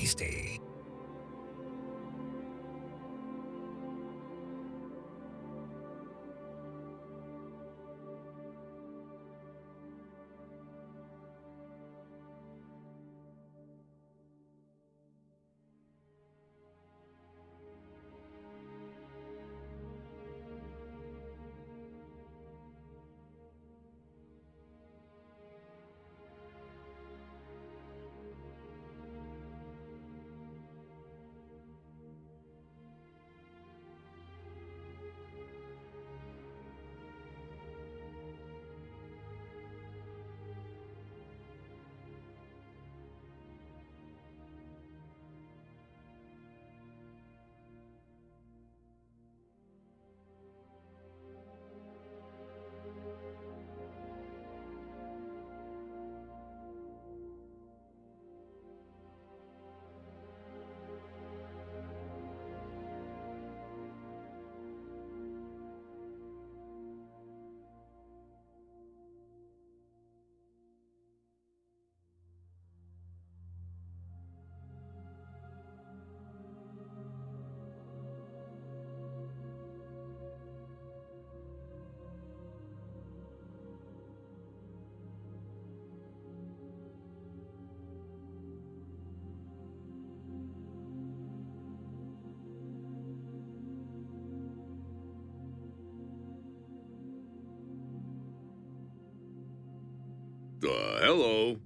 tasty. Hello.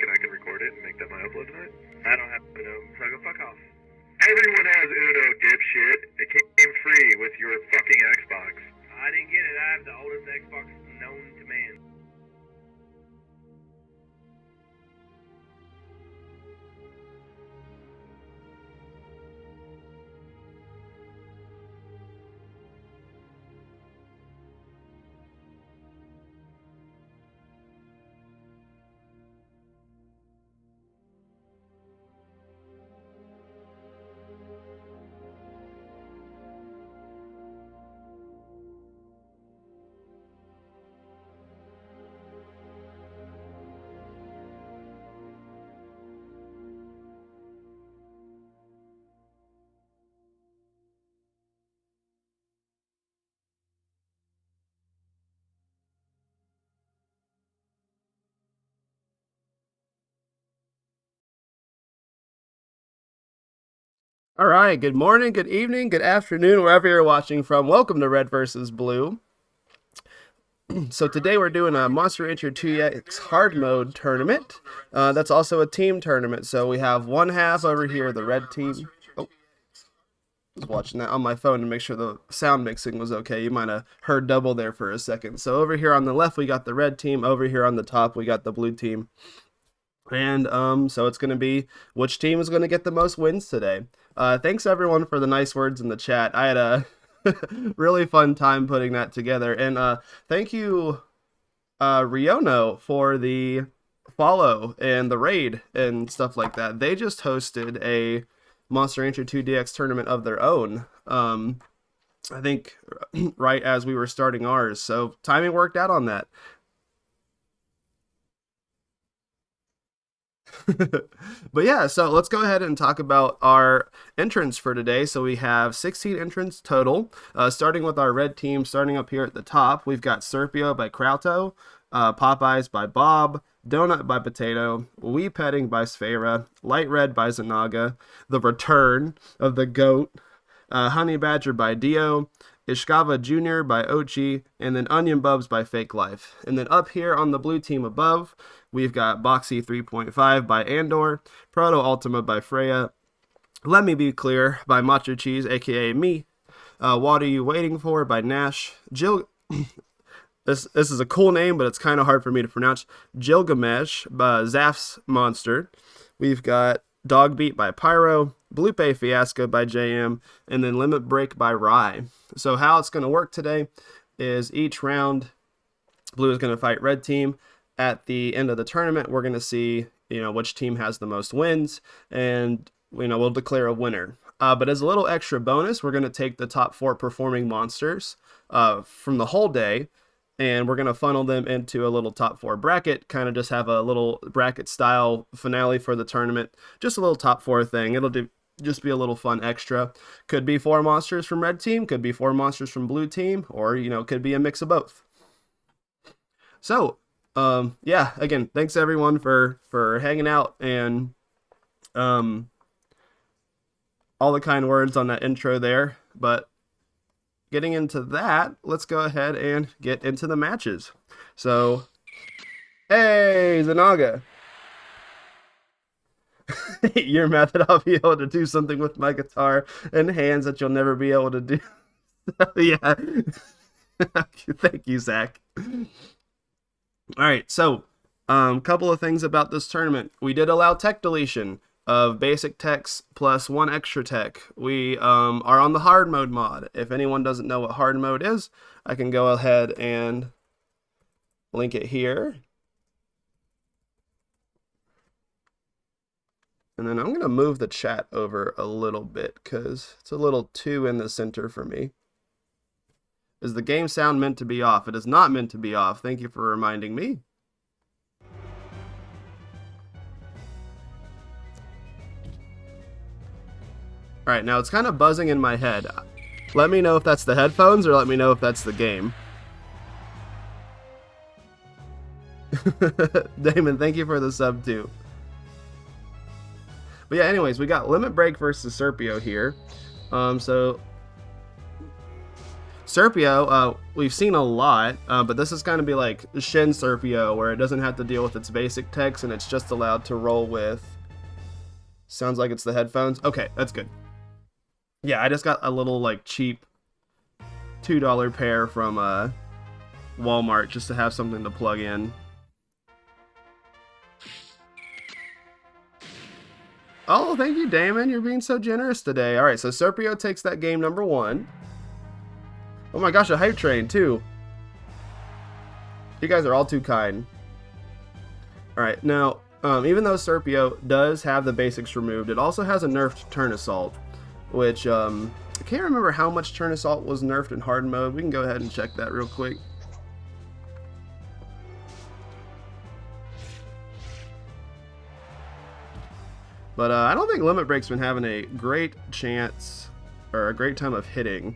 and I can record it and make that my upload tonight? I don't have Uno, so go fuck off. Everyone has Uno, dipshit. It came free with your fucking Xbox. I didn't get it. I have the oldest Xbox known to man. All right, good morning, good evening, good afternoon, wherever you're watching from. Welcome to Red versus Blue. So today we're doing a MR2DX Hard Mode tournament. That's also a team tournament. So we have one half over here, the red team. Oh, I was watching that on my phone to make sure the sound mixing was okay. You might have heard double there for a second. So over here on the left, we got the red team. Over here on the top, we got the blue team. And so it's going to be which team is going to get the most wins today. Thanks everyone for the nice words in the chat. I had a really fun time putting that together. And thank you, Riono, for the follow and the raid and stuff like that. They just hosted a MR2DX tournament of their own. I think right as we were starting ours. So timing worked out on that. But yeah, so let's go ahead and talk about our entrants for today. So we have 16 entrants total, starting with our red team. Starting up here at the top, we've got Serpio by Krauto, Popeyes by Bob, Donut by Potato, Wee Petting by Sfera, Light Red by Zanaga, The Return of the Goat, Honey Badger by Dio, Ishikawa Jr. by Ochi, and then Onion Bubs by Fake Life. And then up here on the blue team above, we've got Boxy 3.5 by Andor, Proto Ultima by Freya, Let Me Be Clear by MachoCheeze, aka me, What Are You Waiting For by Nash, this is a cool name, but it's kind of hard for me to pronounce, Gilgamesh by Zaf's Monster. We've got Dog Beat by Pyro, Blupe Fiasco by JM, and then Limit Break by Rye. So how it's going to work today is each round, blue is going to fight red team. At the end of the tournament, we're going to see, which team has the most wins, and, we'll declare a winner. But as a little extra bonus, we're going to take the top 4 performing monsters from the whole day, and we're going to funnel them into a little top 4 bracket, kind of just have a little bracket style finale for the tournament, just a little top 4 thing. It'll just be a little fun extra. Could be 4 monsters from red team, could be 4 monsters from blue team, or, could be a mix of both. So, yeah, again, thanks everyone for hanging out and all the kind words on that intro there. But getting into that, let's go ahead and get into the matches. So, hey, Zanaga. Your method, I'll be able to do something with my guitar and hands that you'll never be able to do. Yeah. Thank you, Zach. All right, so couple of things about this tournament. We did allow tech deletion of basic techs plus 1 extra tech. We are on the hard mode mod. If anyone doesn't know what hard mode is, I can go ahead and link it here. And then I'm going to move the chat over a little bit because it's a little too in the center for me. Is the game sound meant to be off? It is not meant to be off. Thank you for reminding me. All right, now it's kind of buzzing in my head. Let me know if that's the headphones or let me know if that's the game. Damon, thank you for the sub too. But yeah, anyways, we got Limit Break versus Serpio here. So Serpio, we've seen a lot, but this is going to be like Shin Serpio, where it doesn't have to deal with its basic text and it's just allowed to roll with... Sounds like it's the headphones. Okay, that's good. Yeah, I just got a little like cheap $2 pair from Walmart just to have something to plug in. Oh, thank you, Damon. You're being so generous today. All right, so Serpio takes that game number 1. Oh my gosh, a hype train too. You guys are all too kind. All right, now, even though Serpio does have the basics removed, it also has a nerfed Turn Assault, which I can't remember how much Turn Assault was nerfed in hard mode. We can go ahead and check that real quick. But I don't think Limit Break's been having a great chance or a great time of hitting.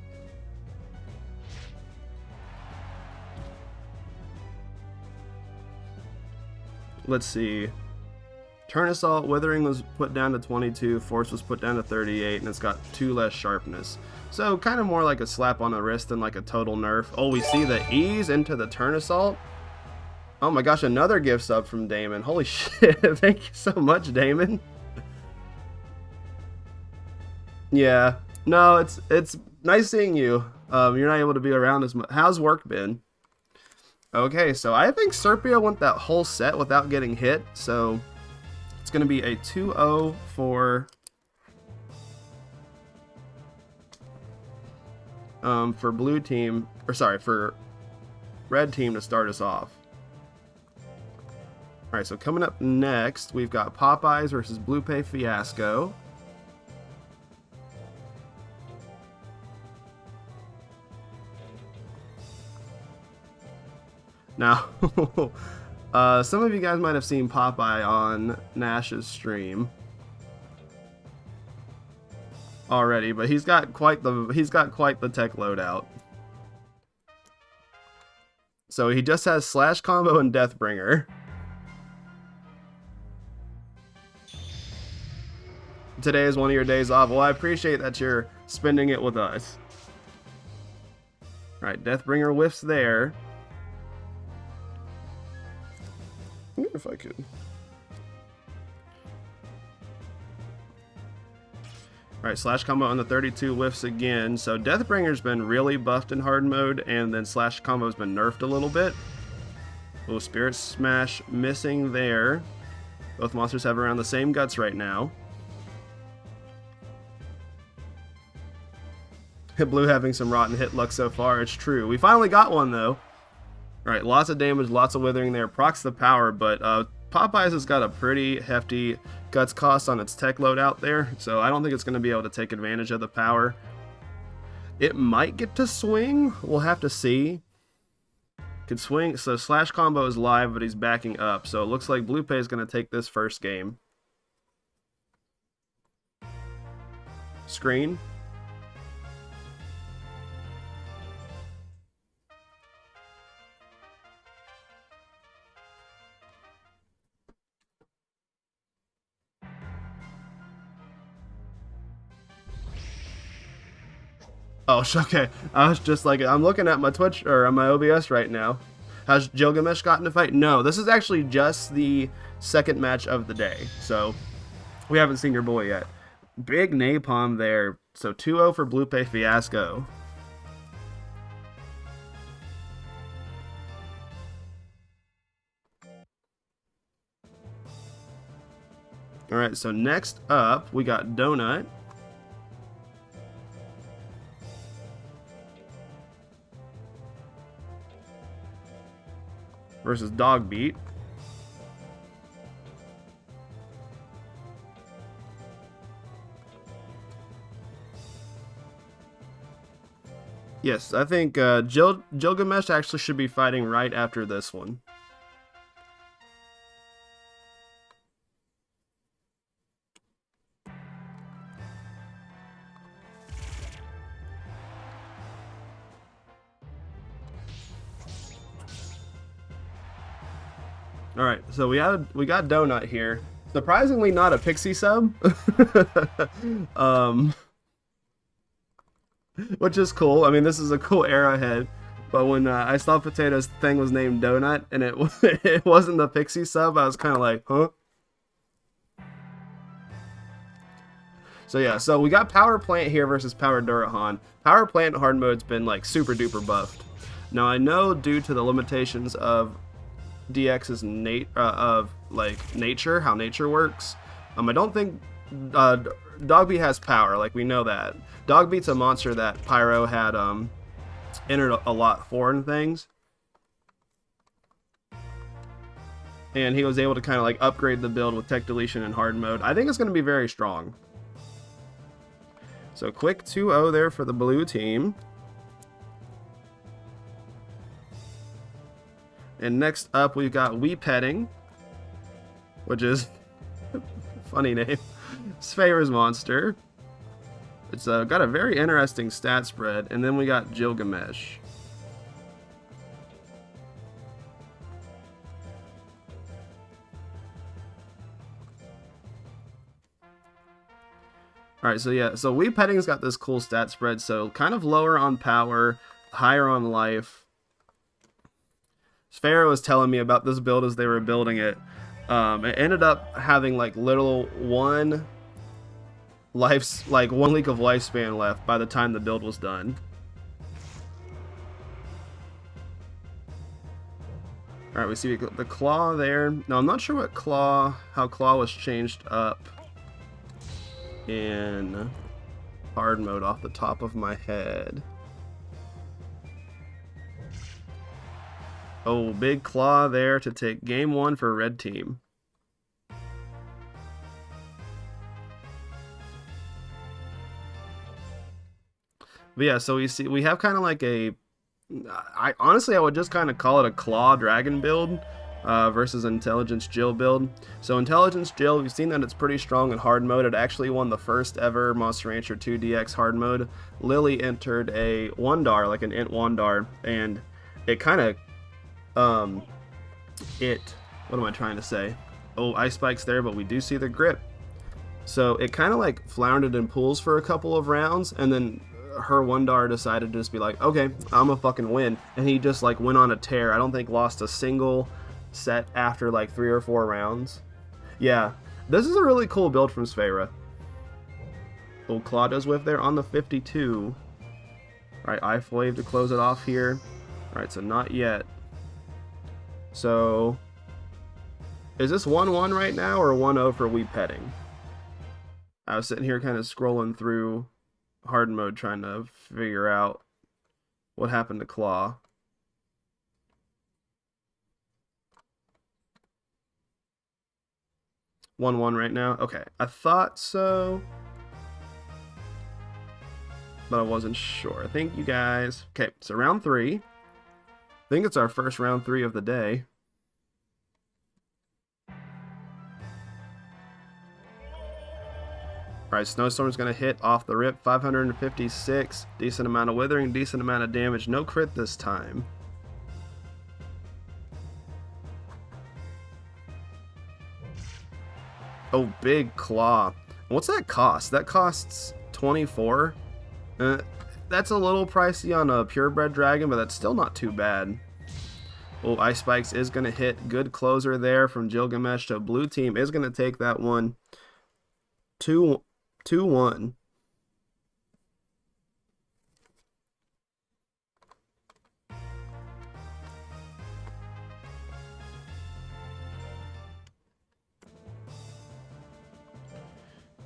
Let's see. Turn Assault, Withering was put down to 22, Force was put down to 38, and it's got 2 less sharpness. So kind of more like a slap on the wrist than like a total nerf. Oh, we see the ease into the Turn Assault. Oh my gosh, another gift sub from Damon. Holy shit, thank you so much, Damon. Yeah, no, it's nice seeing you. You're not able to be around as much. How's work been? Okay, so I think Serpio went that whole set without getting hit, so it's going to be a 2-0 for blue team, or sorry, for red team to start us off. All right, so coming up next, we've got Popeyes versus Blue Pay Fiasco. Now, some of you guys might have seen Popeye on Nash's stream already, but he's got quite the tech loadout. So he just has Slash Combo and Deathbringer. Today is one of your days off. Well, I appreciate that you're spending it with us. All right, Deathbringer whiffs there. If I could. Alright, Slash Combo on the 32 whiffs again. So Deathbringer's been really buffed in hard mode, and then Slash Combo's been nerfed a little bit. Oh, Spirit Smash missing there. Both monsters have around the same guts right now. Blue having some rotten hit luck so far, it's true. We finally got one though. Alright, lots of damage, lots of withering there. Procs the power, but Popeyes has got a pretty hefty guts cost on its tech load out there, so I don't think it's going to be able to take advantage of the power. It might get to swing. We'll have to see. Could swing. So Slash Combo is live, but he's backing up. So it looks like Blue Pay is going to take this first game. Screen. Oh, okay. I was just like, I'm looking at my Twitch, or on my OBS right now. Has Gilgamesh gotten a fight? No, this is actually just the second match of the day. So, we haven't seen your boy yet. Big napalm there. So, 2-0 for Blue Pay Fiasco. Alright, so next up, we got Donut. Versus Dog Beat. Yes, I think Gilgamesh actually should be fighting right after this one. All right, so we got Donut here. Surprisingly, not a Pixie sub. which is cool. I mean, this is a cool arrowhead. But when I saw Potato's thing was named Donut and it wasn't the Pixie sub, I was kind of like, huh? So yeah, so we got Power Plant here versus Power Durahan. Power Plant hard mode's been like super duper buffed. Now I know due to the limitations of DX's nature, how nature works. I don't think Dogbeat has power, like we know that. Dogbeat's a monster that Pyro had entered a lot for and things. And he was able to kind of like upgrade the build with Tech Deletion and hard mode. I think it's going to be very strong. So quick 2-0 there for the blue team. And next up we've got Weepetting, which is funny name. Sphera's monster. It's got a very interesting stat spread. And then we got Gilgamesh. Alright, so yeah, so Weepetting's got this cool stat spread, so kind of lower on power, higher on life. Sphera was telling me about this build as they were building it. It ended up having like little one week of lifespan left by the time the build was done. Alright, we see the claw there. Now I'm not sure how claw was changed up in hard mode off the top of my head. Oh, big claw there to take game 1 for red team. But yeah, so we have kind of like honestly I would just kind of call it a claw dragon build versus Intelligence Jill build. So Intelligence Jill, we've seen that it's pretty strong in hard mode. It actually won the first ever Monster Rancher 2DX hard mode. Lily entered a 1-dar, like an int 1-dar, and it kind of what am I trying to say? Oh, Ice Spike's there, but we do see the grip. So it kind of like floundered in pools for a couple of rounds, and then her 1-dar decided to just be like, okay, I'm gonna fucking win. And he just like went on a tear. I don't think lost a single set after like 3 or 4 rounds. Yeah, this is a really cool build from Sphera. Old Claudia's Whiff there on the 52. Alright, Eye Flave to close it off here. Alright, so not yet. So, is this 1-1 right now or 1-0 for Weepetting? I was sitting here kind of scrolling through hard mode trying to figure out what happened to Claw. One right now. Okay, I thought so, but I wasn't sure. Thank you guys. Okay, so round 3. I think it's our first round 3 of the day. Alright, Snowstorm's going to hit off the rip. 556. Decent amount of withering, decent amount of damage. No crit this time. Oh, big claw. What's that cost? That costs 24. That's a little pricey on a purebred dragon, but that's still not too bad. Oh, Ice Spikes is going to hit. Good closer there from Gilgamesh. So blue team is going to take that one. 2-1.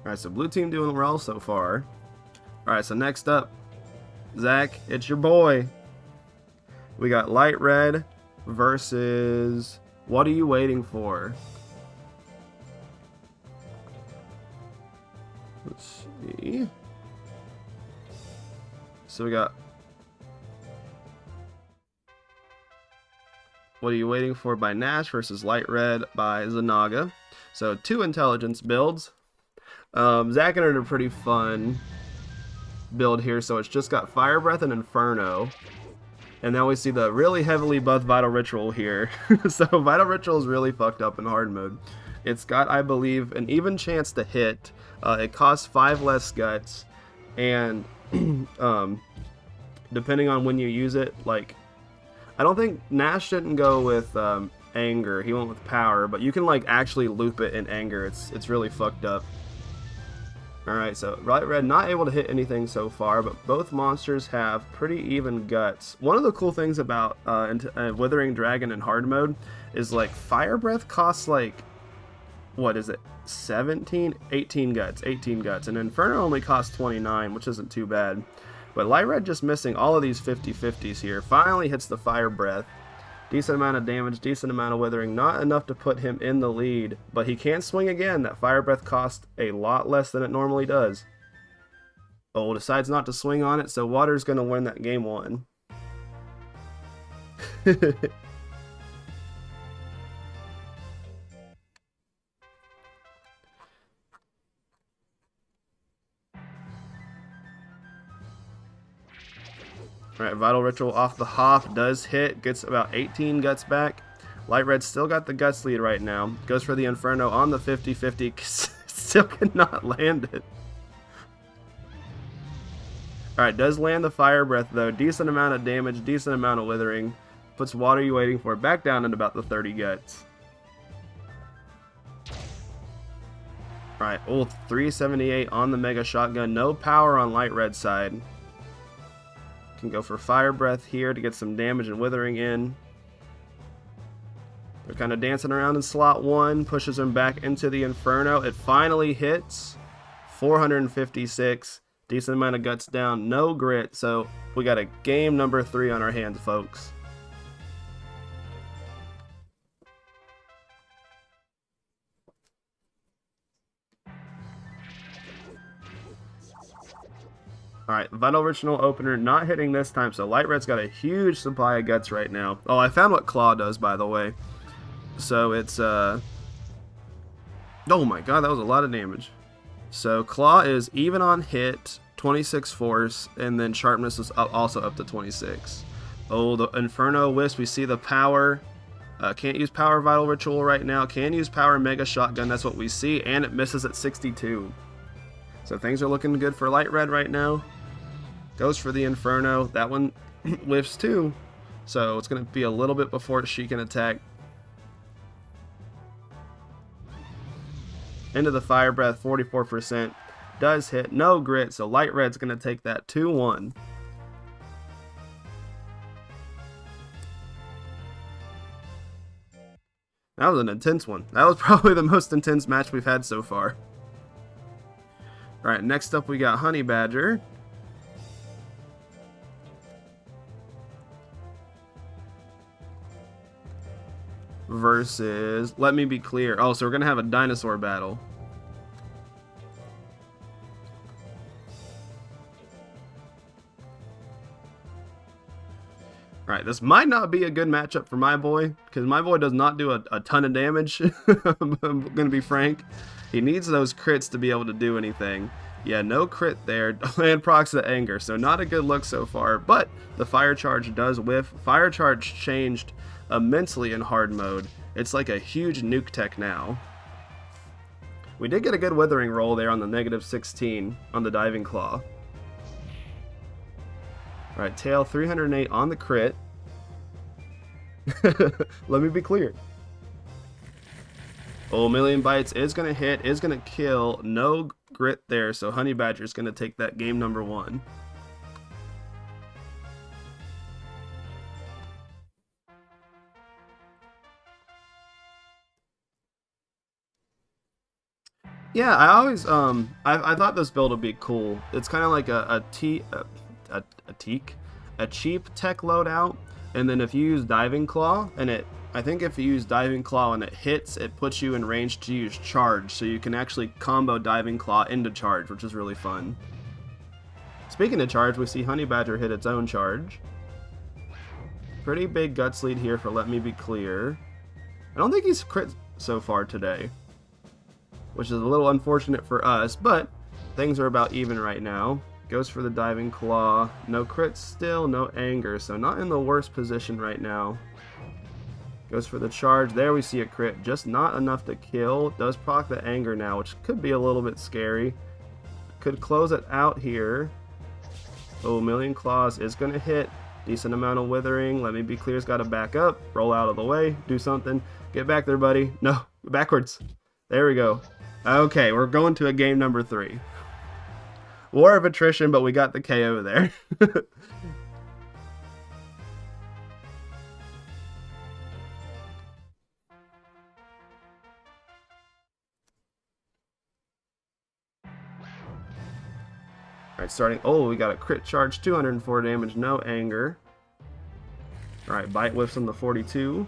Alright, so blue team doing well so far. Alright, so next up, Zach, it's your boy. We got Light Red versus What Are You Waiting For? Let's see. So we got What Are You Waiting For by Nash versus Light Red by Zanaga. So 2 intelligence builds. Zach entered a pretty fun build here, so it's just got Fire Breath and Inferno. And now we see the really heavily buffed Vital Ritual here. So Vital Ritual is really fucked up in hard mode. It's got, I believe, an even chance to hit. It costs 5 less guts. And Depending on when you use it, like, I don't think Nash didn't go with anger. He went with power, but you can like actually loop it in anger. It's really fucked up. Alright, so Light Red not able to hit anything so far, but both monsters have pretty even guts. One of the cool things about Withering Dragon in hard mode is like Fire Breath costs like, what is it, 18 guts, and Inferno only costs 29, which isn't too bad. But Light Red just missing all of these 50-50s here. Finally hits the Fire Breath. Decent amount of damage, decent amount of withering, not enough to put him in the lead, but he can swing again. That Fire Breath costs a lot less than it normally does. Oh, decides not to swing on it, so Water's going to win that game 1. Alright, Vital Ritual off the hop, does hit, gets about 18 guts back. Light Red still got the guts lead right now. Goes for the Inferno on the 50-50, still cannot land it. Alright, does land the Fire Breath though. Decent amount of damage, decent amount of withering. Puts Water You Waiting For back down at about the 30 guts. Alright, 378 on the Mega Shotgun. No power on Light Red's side. Can go for Fire Breath here to get some damage and withering in. They're kind of dancing around in slot 1. Pushes him back into the Inferno. It finally hits. 456. Decent amount of guts down. No grit. So we got a game number 3 on our hands, folks. Alright, Vital Ritual Opener not hitting this time, so Light Red's got a huge supply of guts right now. Oh, I found what Claw does, by the way. So it's, oh my god, that was a lot of damage. So Claw is even on hit, 26 force, and then Sharpness is also up to 26. Oh, the Inferno Wisp, we see the power. Can't use Power Vital Ritual right now. Can use Power Mega Shotgun, that's what we see, and it misses at 62. So things are looking good for Light Red right now. Goes for the Inferno. That one whiffs too. So it's going to be a little bit before she can attack. Into the Fire Breath, 44%. Does hit. No grit. So Light Red's going to take that 2-1. That was an intense one. That was probably the most intense match we've had so far. Alright, next up we got Honey Badger. Versus, let me be clear. Oh, so we're going to have a dinosaur battle. Alright, this might not be a good matchup for my boy, because my boy does not do a ton of damage. I'm going to be frank. He needs those crits to be able to do anything. Yeah, no crit there. Land procs the anger, so not a good look so far. But the Fire Charge does whiff. Fire Charge changed immensely in hard mode. It's like a huge nuke tech now. We did get a good withering roll there on the -16 on the Diving Claw. Alright, tail 308 on the crit. Let me be clear. Oh, Million Bites is going to hit, is going to kill. No grit there, so Honey Badger is going to take that game number 1. Yeah, I always I thought this build would be cool. It's kind of like a cheap tech loadout, and then if you use Diving Claw and I think if you use Diving Claw and it hits, it puts you in range to use Charge, so you can actually combo Diving Claw into Charge, which is really fun. Speaking of Charge, we see Honey Badger hit its own Charge. Pretty big guts lead here for Let Me Be Clear. I don't think he's crit so far today, which is a little unfortunate for us, but things are about even right now. Goes for the Diving Claw. No crit still, no anger, so not in the worst position right now. Goes for the Charge. There we see a crit, just not enough to kill. Does proc the anger now, which could be a little bit scary. Could close it out here. Oh, Million Claws is going to hit. Decent amount of Withering. Let Me Be Clear's got to back up. Roll out of the way. Do something. Get back there, buddy. No, backwards. There we go. Okay, we're going to a game number 3. War of attrition, but we got the KO there. Alright, starting. Oh, we got a crit charge, 204 damage, no anger. Alright, bite whiffs on the 42.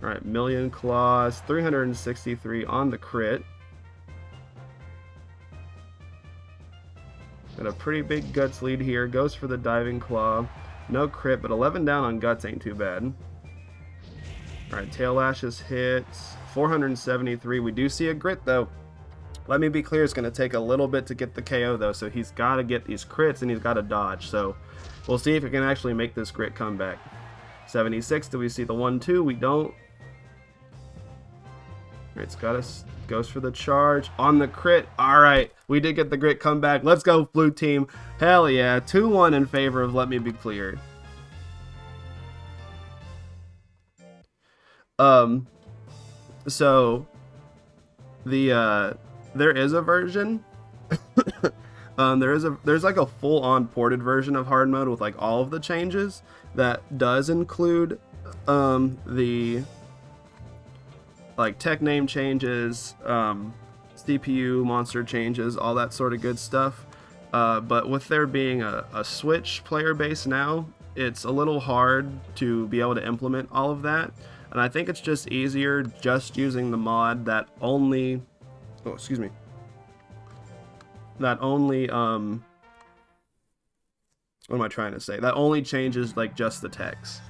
Alright, Million Claws, 363 on the crit. Got a pretty big guts lead here. Goes for the diving claw. No crit, but 11 down on guts ain't too bad. Alright, tail lashes hits. 473. We do see a grit though. Let Me Be Clear is going to take a little bit to get the KO though, so he's got to get these crits and he's got to dodge. So we'll see if he can actually make this grit comeback. 76. Do we see the 1-2? We don't. It's got us. Goes for the charge on the crit. All right, we did get the grit comeback. Let's go, blue team. Hell yeah, 2-1 in favor of Let Me Be Clear. So the there is a version. There's like a full-on ported version of hard mode with like all of the changes that does include the like tech name changes, CPU monster changes, all that sort of good stuff. But with there being a Switch player base now, it's a little hard to be able to implement all of that. And I think it's just easier just using the mod that only, that only, what am I trying to say? That only changes like just the text.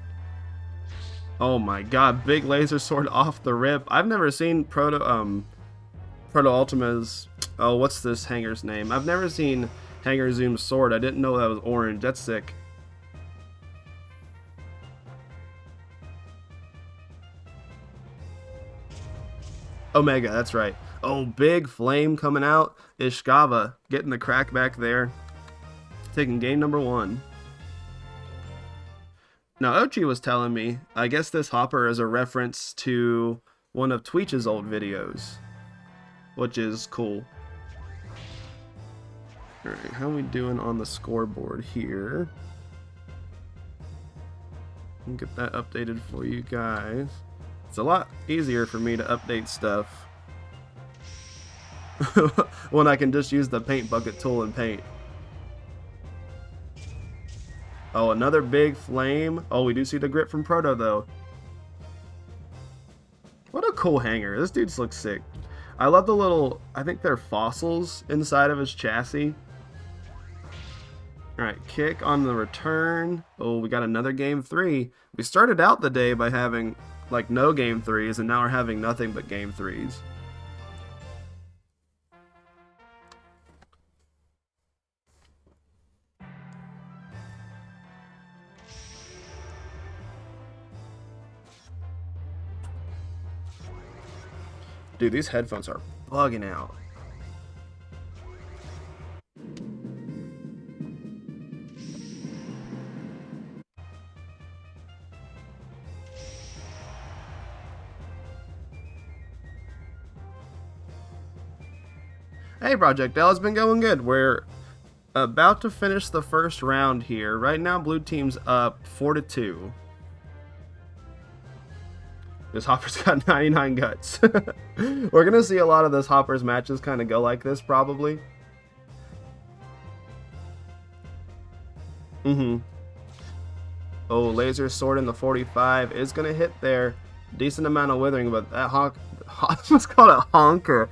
Oh my god, big laser sword off the rip. I've never seen Proto Ultima's, oh, what's this hanger's name? I've never seen Hanger Zoom's sword. I didn't know that was orange. That's sick. Omega, that's right. Oh, big flame coming out. Ishikawa getting the crack back there. Taking game number 1. Now, Ochi was telling me, I guess this hopper is a reference to one of Tweech's old videos, which is cool. Alright, how are we doing on the scoreboard here? I'll get that updated for you guys. It's a lot easier for me to update stuff when I can just use the paint bucket tool and paint. Oh, another big flame. Oh, we do see the grit from Proto, though. What a cool hanger. This dude looks sick. I love the little, I think they're fossils inside of his chassis. Alright, kick on the return. Oh, we got another game 3. We started out the day by having, like, no game 3s, and now we're having nothing but game 3s. Dude, these headphones are bugging out. Hey, Project L, it's been going good. We're about to finish the first round here. Right now, blue team's up 4-2. This hopper's got 99 guts. We're gonna see a lot of this hopper's matches kind of go like this, probably. Oh, laser sword in the 45 is gonna hit there. Decent amount of withering, but that what's called a honker.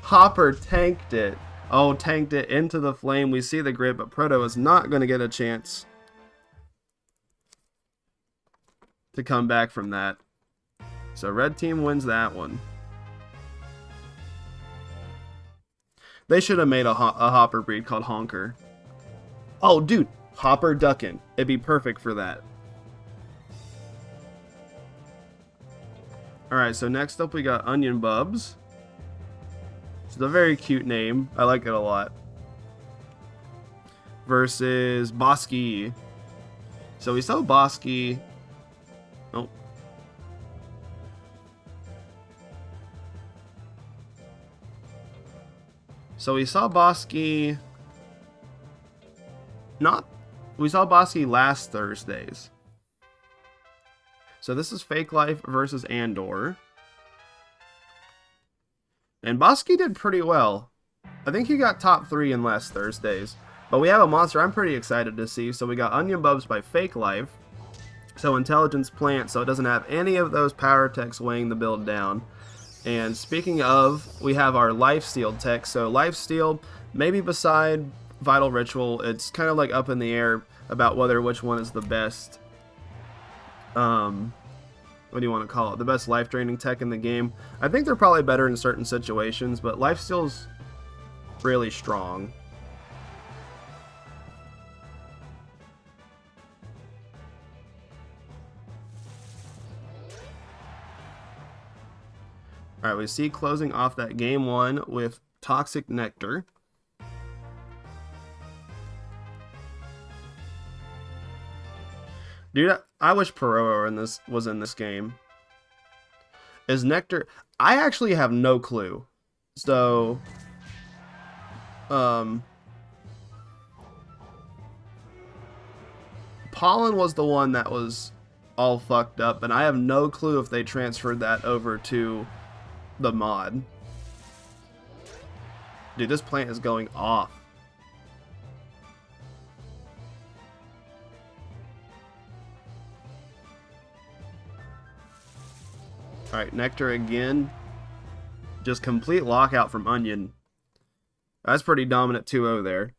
Hopper tanked it. Oh, tanked it into the flame. We see the grid, but Proto is not gonna get a chance to come back from that. So red team wins that one. They should have made a hopper breed called Honker. Oh, dude, Hopper Duckin'. It'd be perfect for that. Alright, so next up we got Onion Bubs. It's a very cute name. I like it a lot. versus Bosky. So we saw Bosky. Oh. So we saw Bosky. We saw Bosky last Thursdays. So this is Fake Life versus Andor. And Bosky did pretty well. I think he got top 3 in last Thursdays. But we have a monster I'm pretty excited to see. So we got Onion Bubs by Fake Life. So Intelligence Plant, so it doesn't have any of those power techs weighing the build down. And speaking of, we have our Lifesteal tech. So Lifesteal, maybe beside Vital Ritual, it's kind of like up in the air about which one is the best. What do you want to call it? The best life draining tech in the game. I think they're probably better in certain situations, but Lifesteal's really strong. Alright, we see closing off that game 1 with Toxic Nectar. Dude, I wish Perot was in this game. Is Nectar... I actually have no clue. So... Pollen was the one that was all fucked up, and I have no clue if they transferred that over to the mod. Dude, this plant is going off. Alright, Nectar again. Just complete lockout from Onion. That's pretty dominant 2-0 there.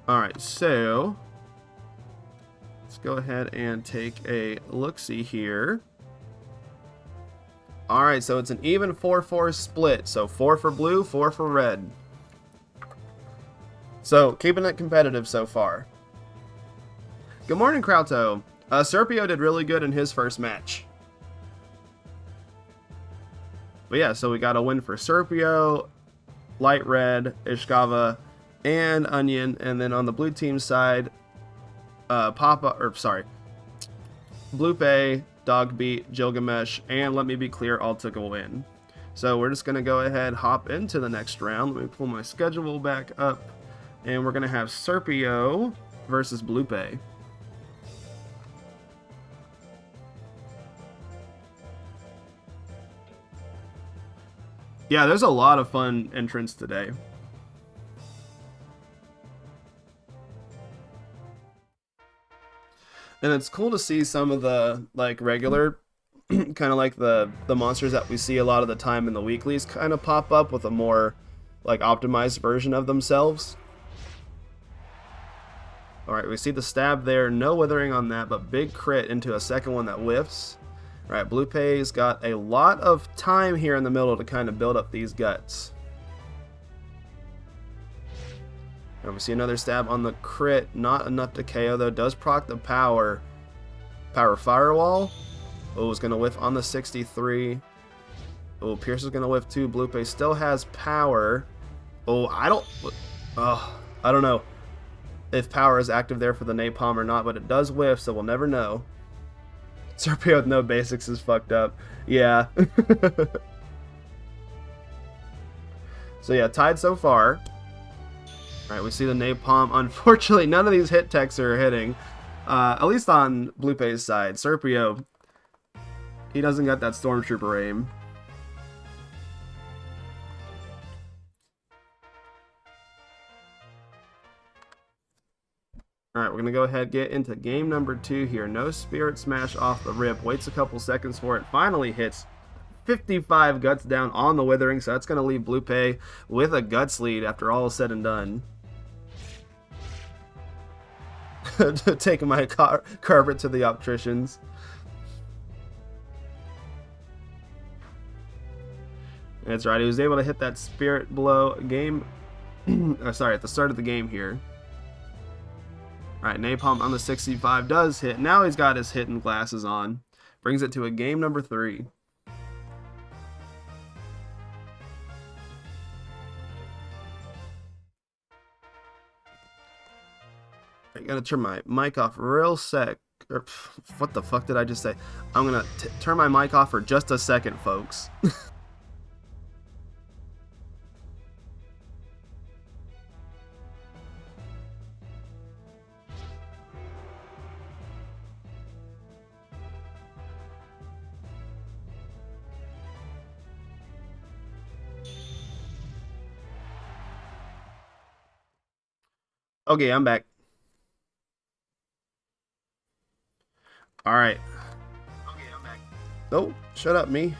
Alright, so let's go ahead and take a look-see here. Alright, so it's an even 4-4 split. So 4 for blue, 4 for red. So keeping it competitive so far. Good morning, Krauto. Serpio did really good in his first match. But yeah, so we got a win for Serpio, Light Red, Ishkava, and Onion. And then on the blue team side, Blupe, Dogbeat, Gilgamesh, and let me be clear, all took a win. So we're just going to go ahead, hop into the next round. Let me pull my schedule back up. And we're going to have Serpio versus Blupe. Yeah, there's a lot of fun entrants today. And it's cool to see some of the like regular kind of like the monsters that we see a lot of the time in the weeklies kind of pop up with a more like optimized version of themselves. Alright, we see the stab there, no withering on that, but big crit into a second one that whiffs. Alright, Blupe's got a lot of time here in the middle to kind of build up these guts. And we see another stab on the crit, not enough to KO though, does proc the power firewall. Oh, is going to whiff on the 63. Oh, Pierce is going to whiff too. Blupe still has power. Oh, I don't know if power is active there for the napalm or not, but it does whiff, so we'll never know. Serpio with no basics is fucked up. Yeah. So yeah, tied so far. Alright, we see the napalm. Unfortunately, none of these hit techs are hitting. At least on Blupe's side. Serpio, he doesn't got that Stormtrooper aim. Alright, we're going to go ahead and get into game number 2 here. No Spirit Smash off the rip. Waits a couple seconds for it. Finally hits 55 guts down on the Withering. So that's going to leave Blupe with a guts lead after all is said and done. Taking my carpet to the opticians. That's right. He was able to hit that Spirit Blow game. Sorry, at the start of the game here. All right, Napalm on the 65 does hit. Now he's got his hitting glasses on. Brings it to a game number 3. I gotta turn my mic off real sec. What the fuck did I just say? I'm gonna turn my mic off for just a second, folks. Okay, I'm back. Alright. Okay, I'm back. Oh, shut up, me.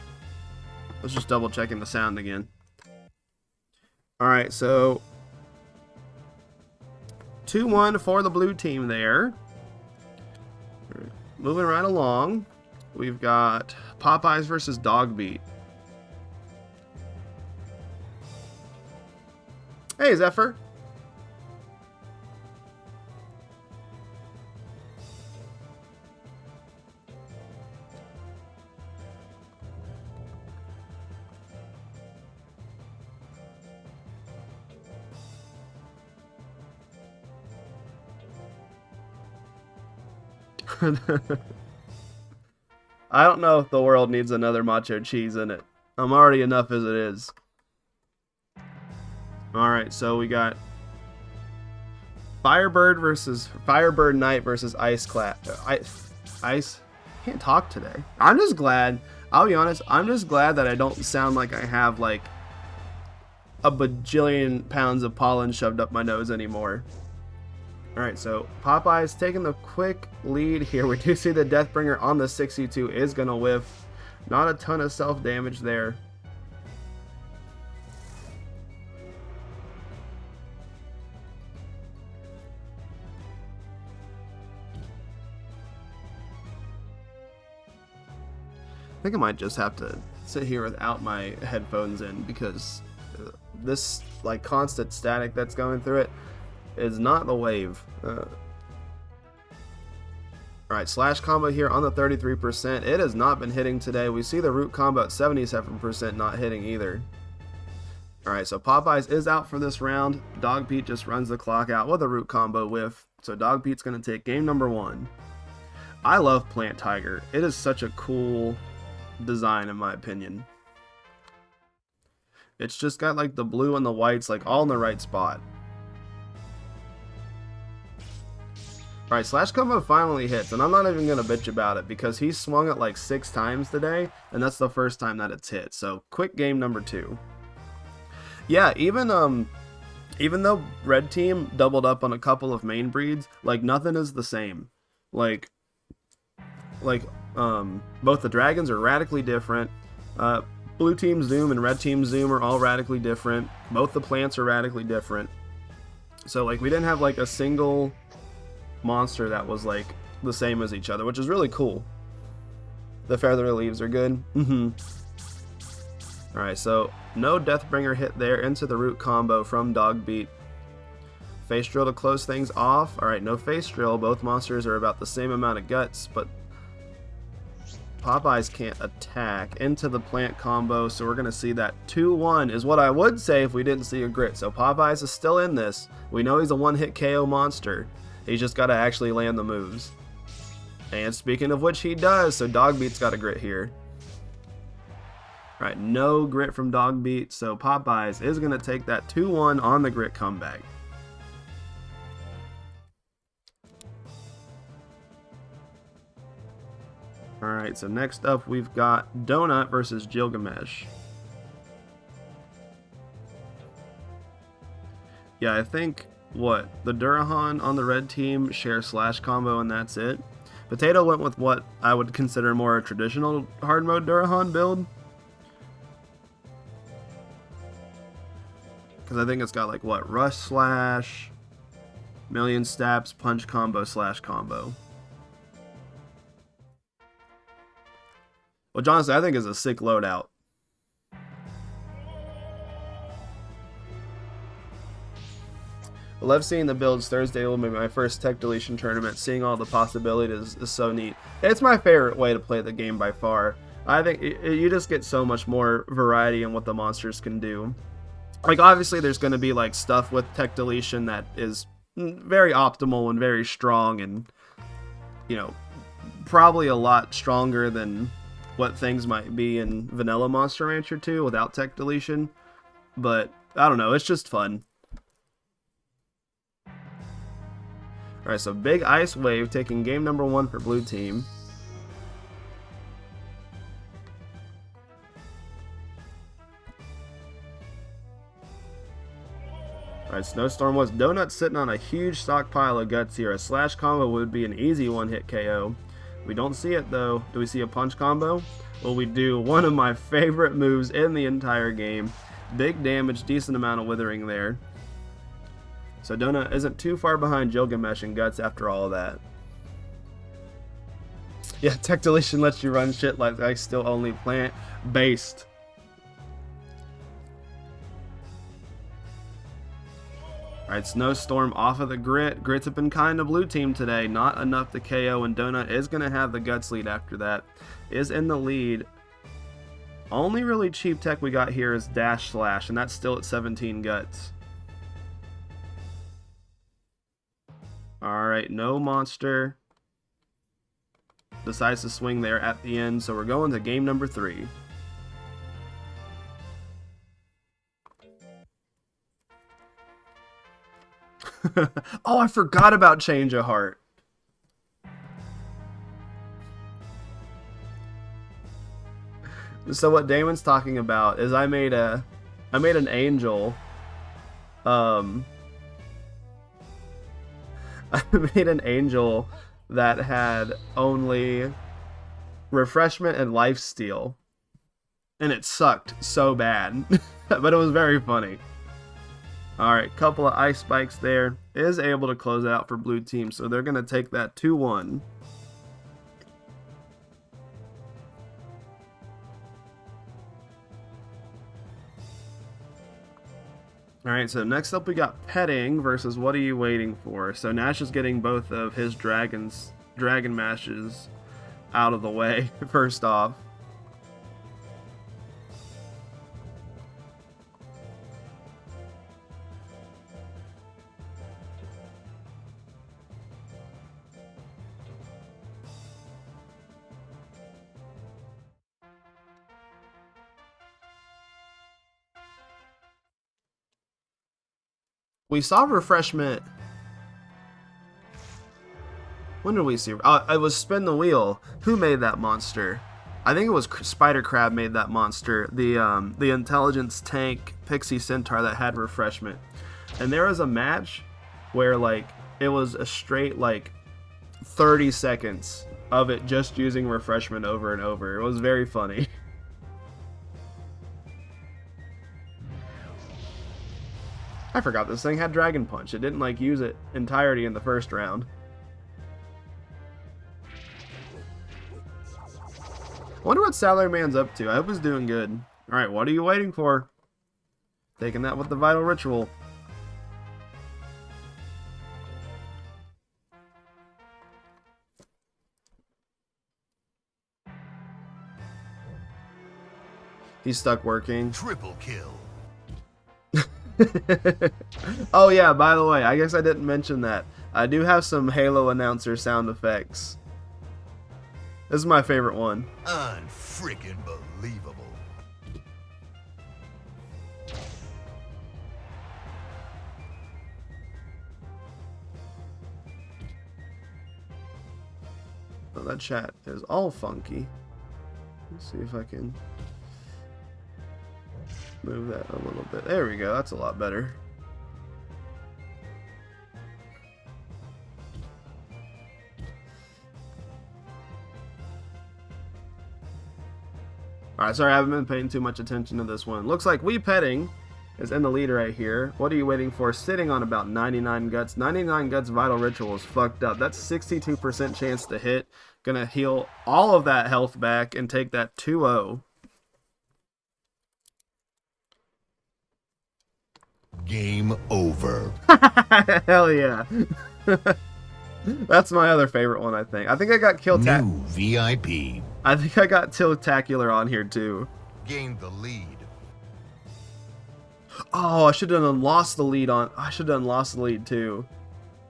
Let's just double checking the sound again. Alright, so 2-1 for the blue team there. Moving right along. We've got Popeyes versus Dogbeat. Hey, Zephyr. I don't know if the world needs another MachoCheeze in it. I'm already enough as it is. Alright, so we got Firebird Knight versus Ice. Can't talk today. I'm just glad, I'll be honest, I'm just glad that I don't sound like I have like a bajillion pounds of pollen shoved up my nose anymore. Alright, so Popeye's taking the quick lead here. We do see the Deathbringer on the 62 is going to whiff. Not a ton of self-damage there. I think I might just have to sit here without my headphones in because this like constant static that's going through it is not the wave. Alright, slash combo here on the 33%. It has not been hitting today. We see the root combo at 77% not hitting either. Alright, so Popeyes is out for this round. Dogbeat just runs the clock out with a root combo whiff. So Dogbeat's going to take game number 1. I love Plant Tiger. It is such a cool design in my opinion. It's just got like the blue and the whites like all in the right spot. Alright, slash combo finally hits, and I'm not even going to bitch about it because he's swung it like 6 times today, and that's the first time that it's hit. So, quick game number 2. Yeah, even though red team doubled up on a couple of main breeds, like nothing is the same. Like both the dragons are radically different. Blue team Zoom and red team Zoom are all radically different. Both the plants are radically different. So like we didn't have like a single monster that was like the same as each other, which is really cool. The feathery leaves are good. Alright, so no Deathbringer hit there into the root combo from Dogbeat. Face drill to close things off. Alright, no face drill. Both monsters are about the same amount of guts, but Popeyes can't attack into the plant combo, so we're going to see that 2-1 is what I would say if we didn't see a grit. So Popeyes is still in this. We know he's a one-hit KO monster. He's just got to actually land the moves. And speaking of which, he does, so Dogbeat's got a grit here. Alright, no grit from Dogbeat, so Popeyes is going to take that 2-1 on the grit comeback. Alright, so next up we've got Donut versus Gilgamesh. Yeah, I think, the Durahan on the red team share slash combo and that's it. Potato went with what I would consider more a traditional hard mode Durahan build. Because I think it's got like, rush slash, million stabs, punch combo slash combo. Which honestly I think is a sick loadout. Love seeing the builds. Thursday will be my first tech deletion tournament. Seeing all the possibilities is so neat. It's my favorite way to play the game by far. I think you just get so much more variety in what the monsters can do. Like, obviously there's going to be like stuff with tech deletion that is very optimal and very strong, and you know, probably a lot stronger than what things might be in vanilla Monster Rancher 2 without tech deletion. But I don't know, it's just fun. Alright, so big ice wave taking game number 1 for blue team. Alright, Snowstorm was Donut sitting on a huge stockpile of guts here. A slash combo would be an easy one-hit KO. We don't see it though. Do we see a punch combo? Well, we do. One of my favorite moves in the entire game. Big damage, decent amount of withering there. So Donut isn't too far behind Gilgamesh and Guts after all of that. Yeah, tech deletion lets you run shit like I still only plant-based. Alright, Snowstorm off of the Grit. Grits have been kind of blue team today. Not enough to KO, and Donut is going to have the Guts lead after that. Is in the lead. Only really cheap tech we got here is Dash Slash, and that's still at 17 Guts. Alright, no monster. Decides to swing there at the end, so we're going to game number 3. Oh, I forgot about Change of Heart. So what Damon's talking about is I made an angel. I made an angel that had only refreshment and lifesteal, and it sucked so bad, but it was very funny. Alright, couple of ice spikes there. Is able to close out for blue team, so they're going to take that 2-1. Alright, so next up we got Petting versus What Are You Waiting For? So Nash is getting both of his dragon mashes out of the way, first off. We saw refreshment. When did we see? It was Spin the Wheel. Who made that monster? I think it was Spider Crab made that monster. The intelligence tank pixie centaur that had refreshment. And there was a match where like it was a straight like 30 seconds of it just using refreshment over and over. It was very funny. I forgot this thing had Dragon Punch. It didn't like use it entirety in the first round. Wonder what Salary Man's up to. I hope he's doing good. Alright, what are you waiting for? Taking that with the Vital Ritual. He's stuck working. Triple kill. Oh yeah, by the way, I guess I didn't mention that. I do have some Halo announcer sound effects. This is my favorite one. Unfreaking believable. Oh, that chat is all funky. Let's see if I can move that a little bit. There we go. That's a lot better. Alright, sorry I haven't been paying too much attention to this one. Looks like Petting is in the lead right here. What are you waiting for? Sitting on about 99 guts. 99 guts Vital Ritual is fucked up. That's 62% chance to hit. Gonna heal all of that health back and take that 2-0. Game over. Hell yeah. That's my other favorite one, I think. I think I got New VIP. I think I got Tiltacular on here too. Gained the lead. Oh, I should have done lost the lead on. I should have done lost the lead too.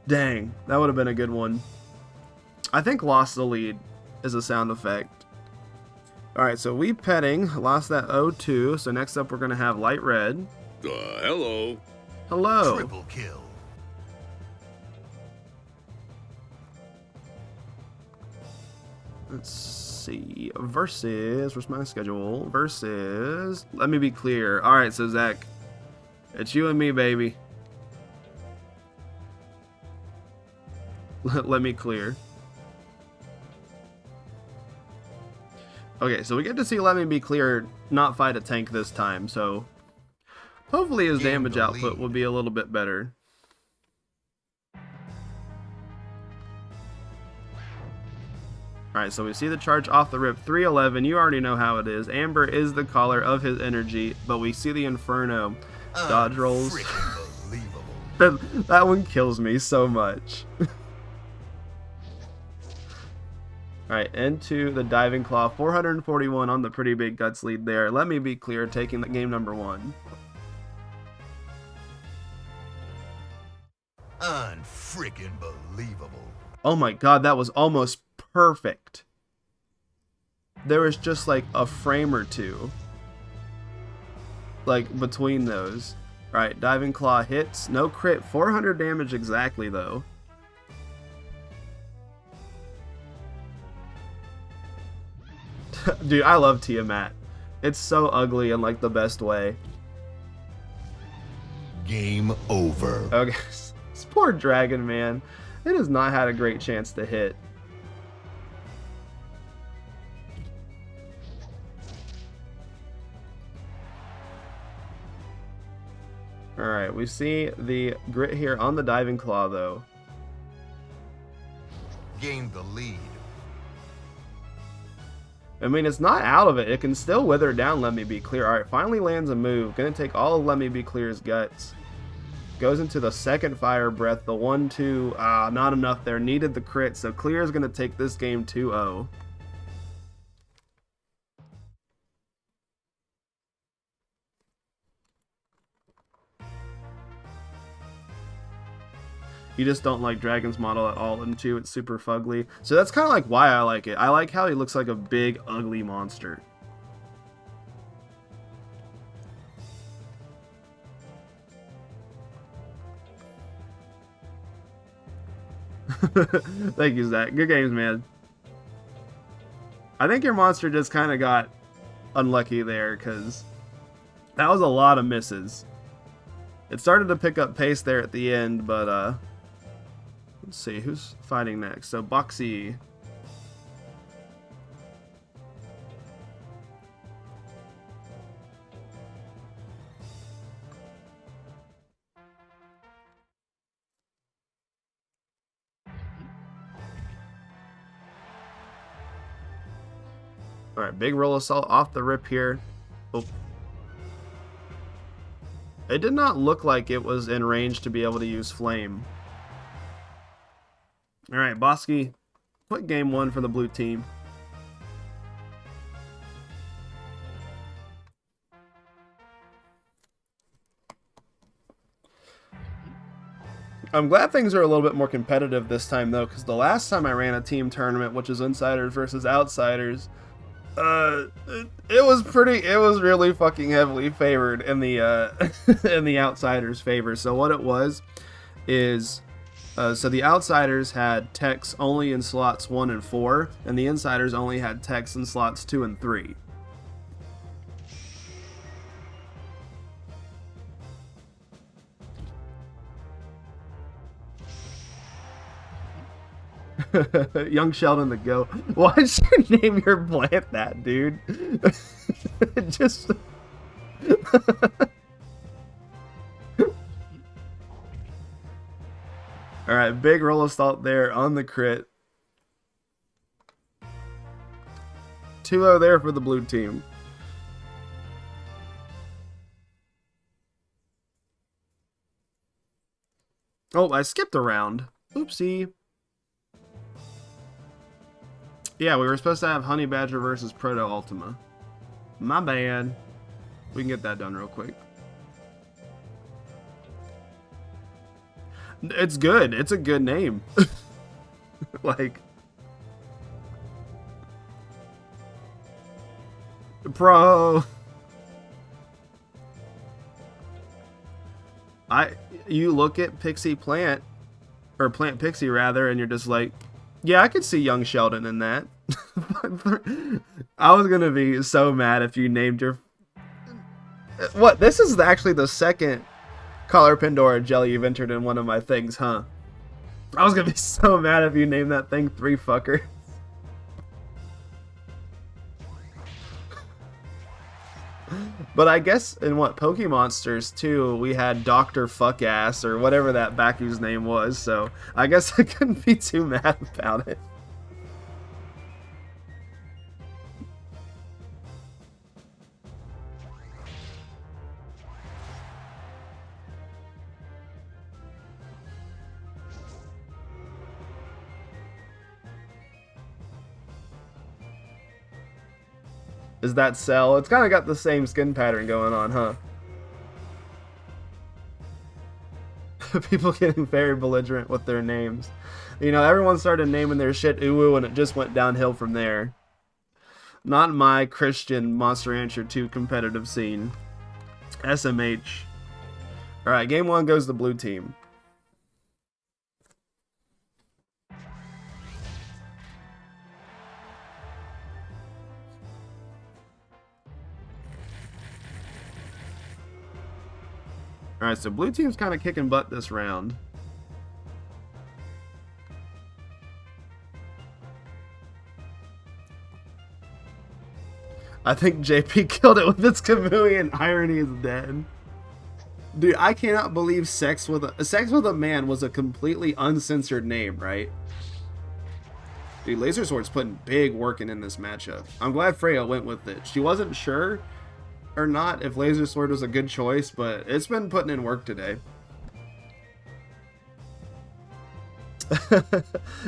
Dang, that would have been a good one. I think lost the lead is a sound effect. Alright, so we petting. Lost that O2. So next up we're going to have light red. Hello. Hello. Triple kill. Let's see. Versus. Where's my schedule? Versus. Let me be clear. Alright, so Zach. It's you and me, baby. Let me clear. Okay, so we get to see Let Me Be Clear not fight a tank this time, so hopefully his damage output will be a little bit better. Alright, so we see the charge off the rip. 311, you already know how it is. Amber is the caller of his energy, but we see the Inferno. Dodge rolls. That one kills me so much. Alright, into the Diving Claw. 441 on the pretty big guts lead there. Let Me Be Clear, taking the game number 1. Unfreaking believable. Oh my god, that was almost perfect. There was just like a frame or two, like between those. Alright, Diving Claw hits. No crit. 400 damage exactly though. Dude, I love Tiamat. It's so ugly in like the best way. Game over. Okay, this poor dragon, man. It has not had a great chance to hit. Alright, we see the grit here on the Diving Claw though. Gained the lead. I mean, it's not out of it. It can still wither down Let Me Be Clear. Alright, finally lands a move. Gonna take all of Let Me Be Clear's guts. Goes into the second Fire Breath. The 1-2. Not enough there. Needed the crit. So Clear is gonna take this game 2-0. You just don't like Dragon's model at all, and two, it's super fugly. So that's kind of like why I like it. I like how he looks like a big, ugly monster. Thank you, Zach. Good games, man. I think your monster just kind of got unlucky there, because that was a lot of misses. It started to pick up pace there at the end, but let's see, who's fighting next? So, Boxy. Alright, big roll assault off the rip here. Oh. It did not look like it was in range to be able to use flame. Alright, Bosky, quick game 1 for the blue team. I'm glad things are a little bit more competitive this time though, because the last time I ran a team tournament, which is insiders versus outsiders, it was really fucking heavily favored in the in the outsiders' favor. So what it was is, so the outsiders had techs only in slots 1 and 4, and the insiders only had techs in slots 2 and 3. Young Sheldon the Goat. Why did you name your plant that, dude? Just... Alright, big roll of salt there on the crit. 2-0 there for the blue team. Oh, I skipped a round. Oopsie. Yeah, we were supposed to have Honey Badger versus Proto Ultima. My bad. We can get that done real quick. It's good. It's a good name. Like... Bro... You look at Pixie Plant, or Plant Pixie rather, and you're just like, yeah, I could see young Sheldon in that. I was gonna be so mad if you named your... What? This is actually the second Color Pandora jelly you've entered in one of my things, huh? I was gonna be so mad if you named that thing 3 fucker. But I guess in what Pokemonsters too, we had Dr. Fuckass or whatever that Baku's name was, so I guess I couldn't be too mad about it. Is that Cell? It's kind of got the same skin pattern going on, huh? People getting very belligerent with their names. You know, everyone started naming their shit Uwu and it just went downhill from there. Not my Christian Monster Rancher 2 competitive scene. SMH. Alright, game 1 goes to blue team. Alright, so blue team's kind of kicking butt this round. I think JP killed it with its Kamui and Irony is dead. Dude, I cannot believe Sex with a Man was a completely uncensored name, right? Dude, Laser Sword's putting big work in this matchup. I'm glad Freya went with it. She wasn't sure or not if Laser Sword was a good choice, but it's been putting in work today.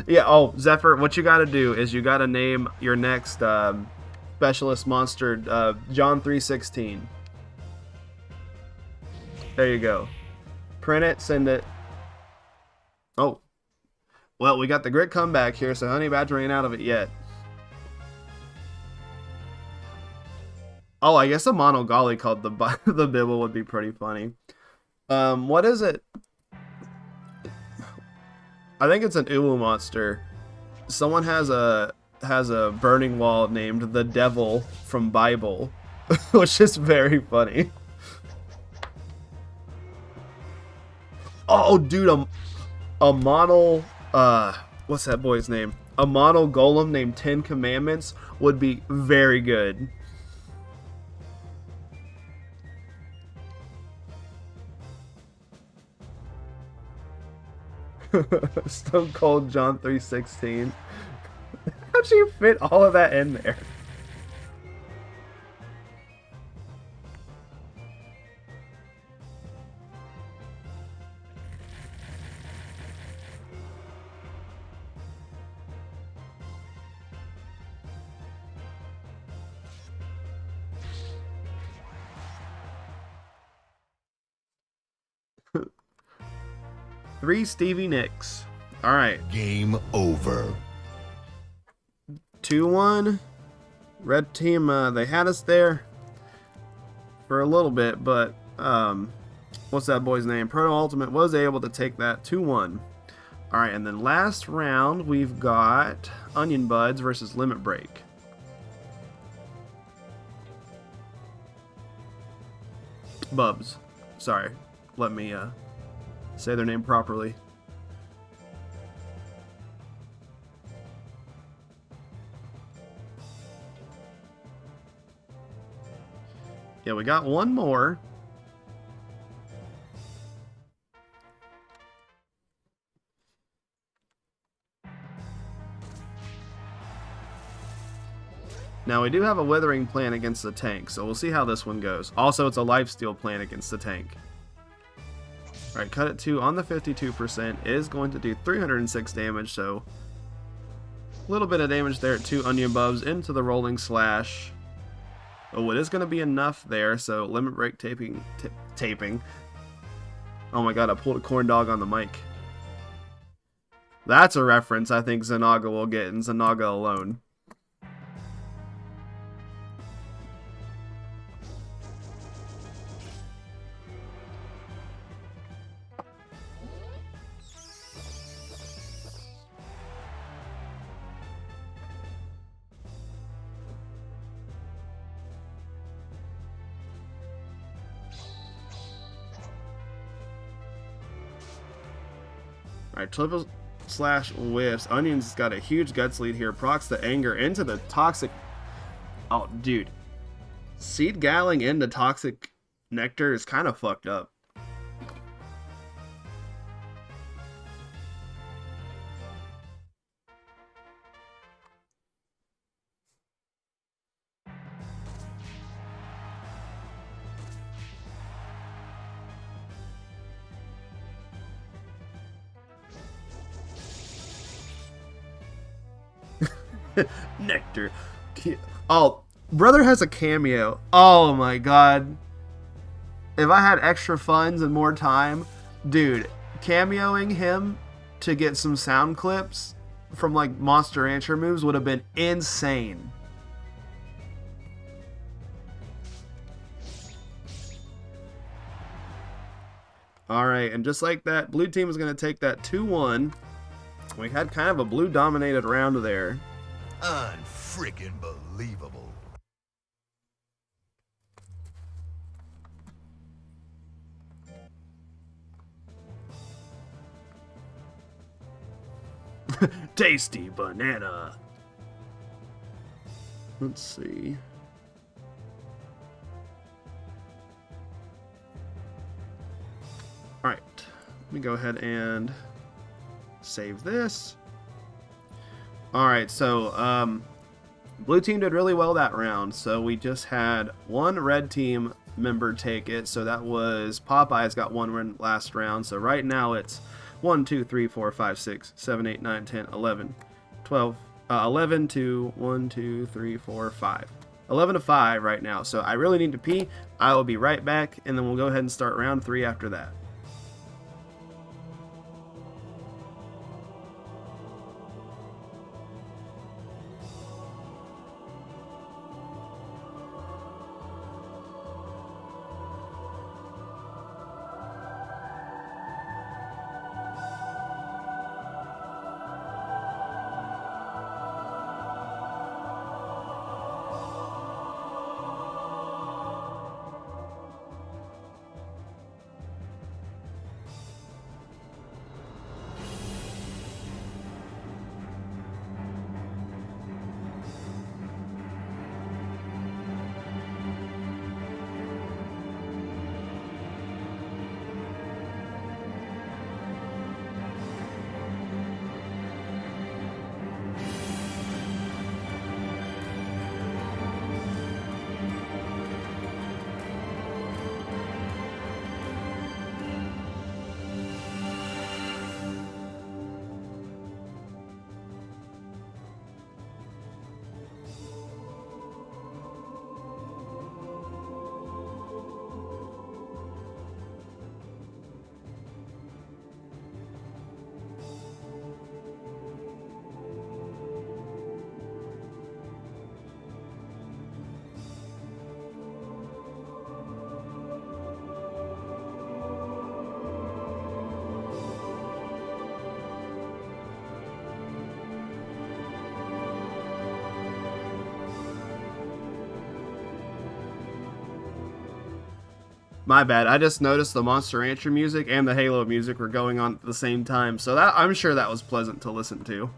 Yeah, oh, Zephyr, what you gotta do is you gotta name your next specialist monster John 316. There you go. Print it, send it. Oh. Well, we got the grit comeback here, so Honey Badger ain't out of it yet. Oh, I guess a Monogali called the Bibble would be pretty funny. What is it? I think it's an Uwu monster. Someone has a burning wall named the Devil from Bible, which is very funny. Oh, dude, a model, what's that boy's name? A model golem named 10 Commandments would be very good. Stone Cold John 316. How'd you fit all of that in there? Three Stevie Nicks. All right. Game over. 2-1. Red team, they had us there for a little bit, but what's that boy's name? Proto Ultimate was able to take that 2-1. All right, and then last round we've got Onion Buds versus Limit Break. Bubs. Sorry. Let me say their name properly. Yeah, we got one more. Now we do have a Withering Plant against the tank, so we'll see how this one goes. Also, it's a Lifesteal Plant against the tank. Alright, cut it 2 on the 52% is going to do 306 damage, so a little bit of damage there at 2 onion bubs into the rolling slash. Oh, it is going to be enough there, so limit break taping. Oh my god, I pulled a corn dog on the mic. That's a reference I think Zanaga will get in Zanaga alone. Alright, triple slash whiffs. Onion's got a huge guts lead here. Procs the anger into the toxic. Oh, dude. Seed galling into toxic nectar is kind of fucked up. Nectar. Oh, brother has a cameo. Oh my god. If I had extra funds and more time, dude, cameoing him to get some sound clips from like Monster Rancher moves would have been insane. Alright, and just like that, blue team is going to take that 2-1. We had kind of a blue dominated round there. Unfreaking believable. Tasty banana. Let's see. Alright, let me go ahead and save this. Alright, so blue team did really well that round. So we just had one red team member take it. So that was Popeye's got one win last round. So right now it's 1, 2, 3, 4, 5, 6, 7, 8, 9, 10, 11, 12, 11 to 1, 2, 3, 4, 5. 11 to 5 right now. So I really need to pee. I will be right back, and then we'll go ahead and start round 3 after that. My bad. I just noticed the Monster Rancher music and the Halo music were going on at the same time, so that I'm sure that was pleasant to listen to.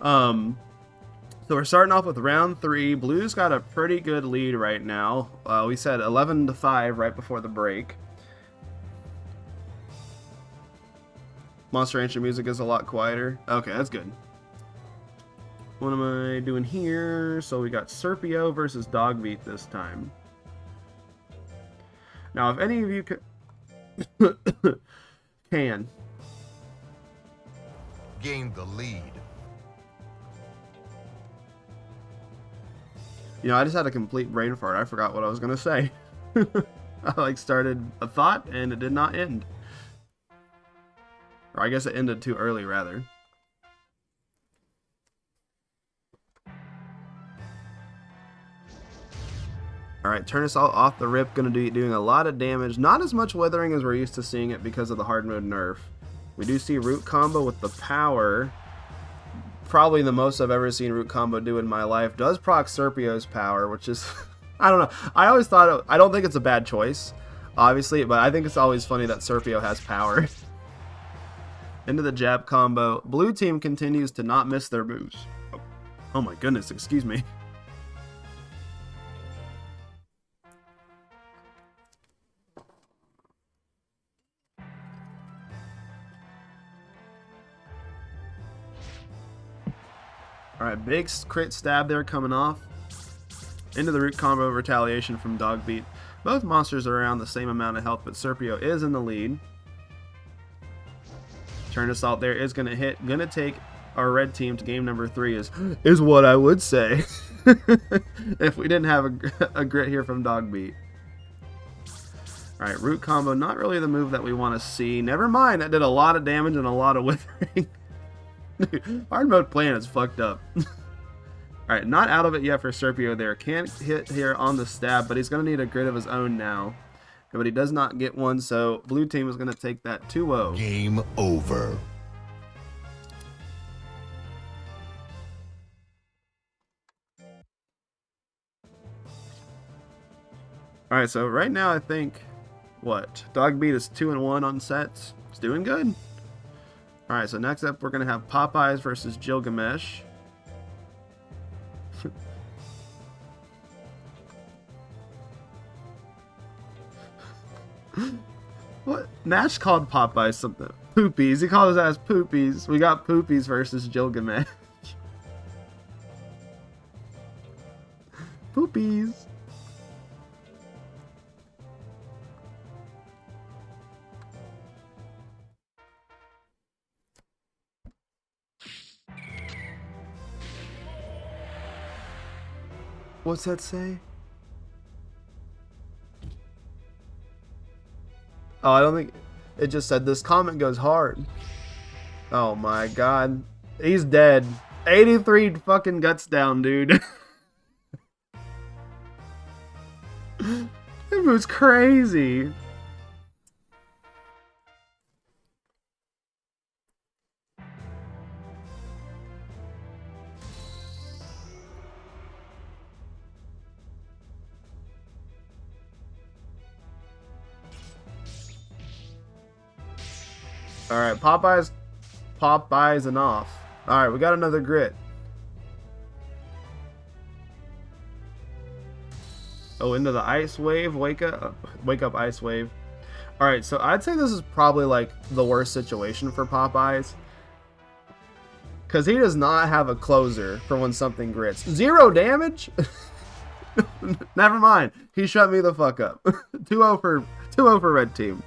So we're starting off with round 3. Blue's got a pretty good lead right now. We said 11 to 5 right before the break. Monster Rancher music is a lot quieter. Okay, that's good. What am I doing here? So we got Serpio versus Dogbeat this time. Now, if any of you could... Can. Gained the lead. You know, I just had a complete brain fart. I forgot what I was gonna say. I like started a thought and it did not end. Or I guess it ended too early, rather. Alright, Turn Assault off the rip, gonna be doing a lot of damage. Not as much withering as we're used to seeing it because of the hard mode nerf. We do see root combo with the power. Probably the most I've ever seen root combo do in my life. Does proc Serpio's power, which is, I don't know. I always thought, I don't think it's a bad choice, obviously, but I think it's always funny that Serpio has power. Into the jab combo. Blue team continues to not miss their moves. Oh my goodness, excuse me. Alright, big crit stab there coming off. Into the root combo retaliation from Dogbeat. Both monsters are around the same amount of health, but Serpio is in the lead. Turn Assault there is going to hit. Going to take our red team to game number 3 is what I would say. If we didn't have a grit here from Dogbeat. Alright, root combo, not really the move that we want to see. Never mind, that did a lot of damage and a lot of withering. Dude, hard mode plan is fucked up. Alright, not out of it yet for Serpio there. Can't hit here on the stab, but he's going to need a grid of his own now. But he does not get one, so blue team is going to take that 2-0. Game over. Alright, so right now I think, what? Dogbeat is 2-1 on sets. It's doing good. Alright, so next up we're going to have Popeyes versus Gilgamesh. What? Nash called Popeyes something. Poopies. He called his ass Poopies. We got Poopies versus Gilgamesh. Poopies. What's that say? Oh, I don't think... It just said, this comment goes hard. Oh my god. He's dead. 83 fucking guts down, dude. That move's crazy. Alright, Popeyes and off. Alright, we got another grit. Oh, into the ice wave. Wake up ice wave. Alright, so I'd say this is probably like the worst situation for Popeyes. Because he does not have a closer for when something grits. 0 damage? Never mind. He shut me the fuck up. 2-0 for red team.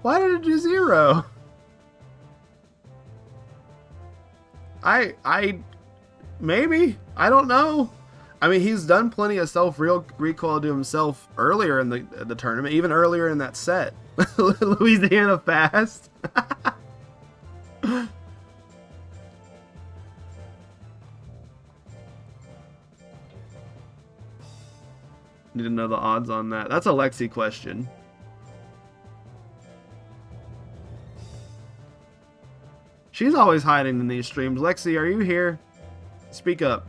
Why did it do 0? Maybe. I don't know. I mean, he's done plenty of self-recoil to himself earlier in the tournament, even earlier in that set. Louisiana fast. Need to know the odds on that. That's a Lexi question. She's always hiding in these streams. Lexi, are you here? Speak up.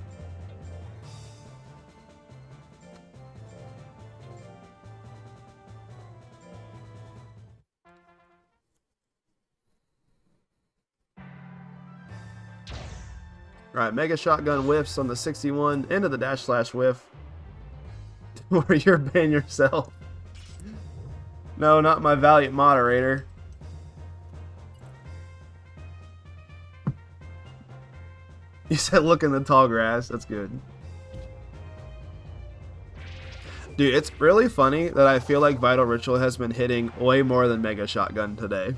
Alright, Mega Shotgun whiffs on the 61 into the dash slash whiff. Where you're ban yourself. No, not my valiant moderator. You said look in the tall grass. That's good. Dude, it's really funny that I feel like Vital Ritual has been hitting way more than Mega Shotgun today.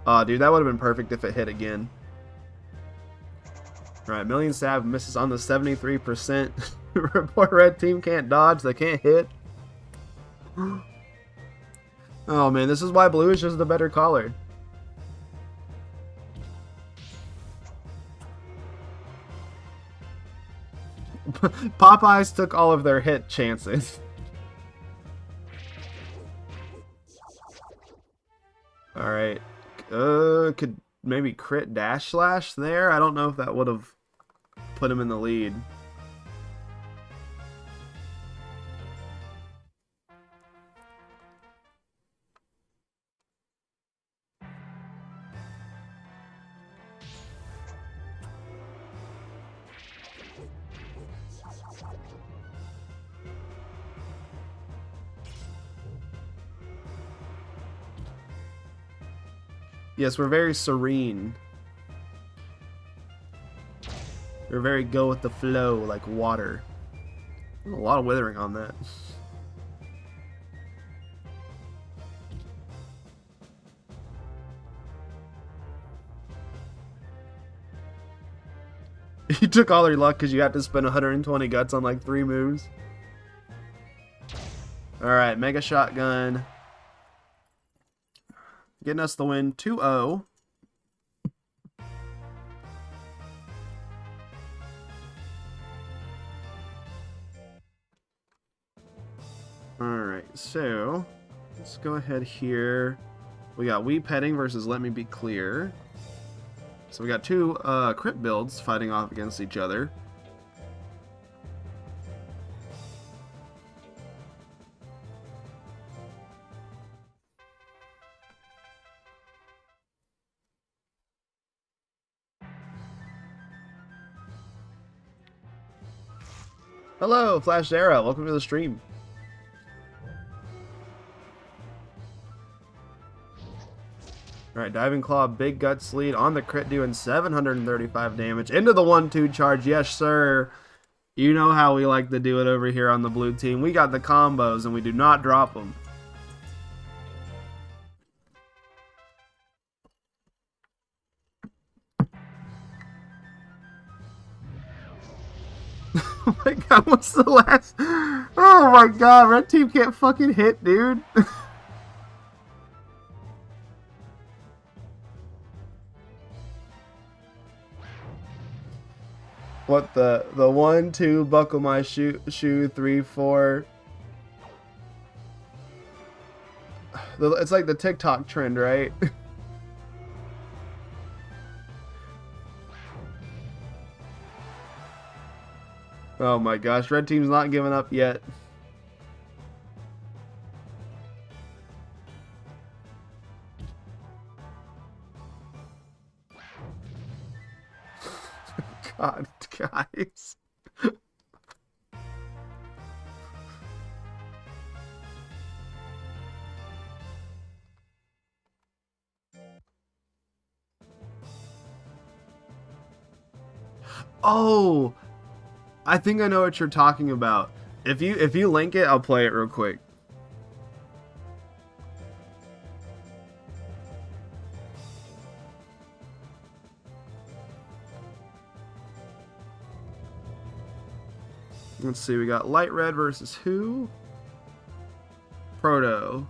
Aw, dude, that would have been perfect if it hit again. Alright, Million Stab misses on the 73%. Report red team can't dodge, they can't hit. Oh man, this is why blue is just the better caller. Popeyes took all of their hit chances. Alright. Could maybe crit dash slash there? I don't know if that would have put him in the lead. Yes, we're very serene. We're very go with the flow, like water. A lot of withering on that. You took all your luck because you had to spend 120 guts on like 3 moves. Alright, Mega Shotgun. Getting us the win 2-0. Alright, so let's go ahead here. We got We Petting versus Let Me Be Clear. So we got 2 crit builds fighting off against each other. Hello, Flash Arrow. Welcome to the stream. Alright, Diving Claw, Big Guts lead on the crit doing 735 damage. Into the 1-2 charge. Yes, sir. You know how we like to do it over here on the blue team. We got the combos and we do not drop them. Oh my god, what's the last? Oh my god, red team can't fucking hit, dude. What the 1-2 buckle my shoe 3-4. It's like the TikTok trend, right? Oh my gosh, red team's not giving up yet. God, guys. Oh, I think I know what you're talking about. If you link it, I'll play it real quick. Let's see, we got Light Red versus who? Proto.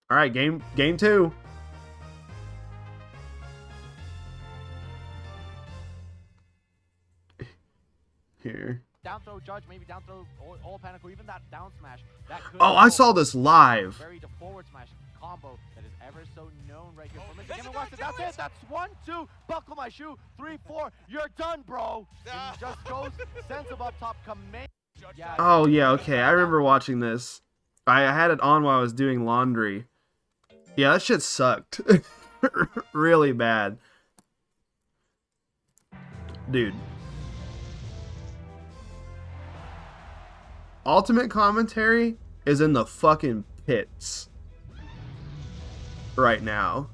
All right, game 2. Here. down throw judge, maybe down throw all panic, or even that down smash. That could Oh, I saw this live. Very the forward smash combo that is ever so known right here for Mr. Game & Watch. That's it. That's 1, 2. Buckle my shoe. 3, 4. You're done, bro. And he just goes, sends him up top. Command. Yeah, Oh yeah, okay. I remember watching this. I had it on while I was doing laundry. Yeah, that shit sucked. Really bad. Dude. Ultimate commentary is in the fucking pits right now.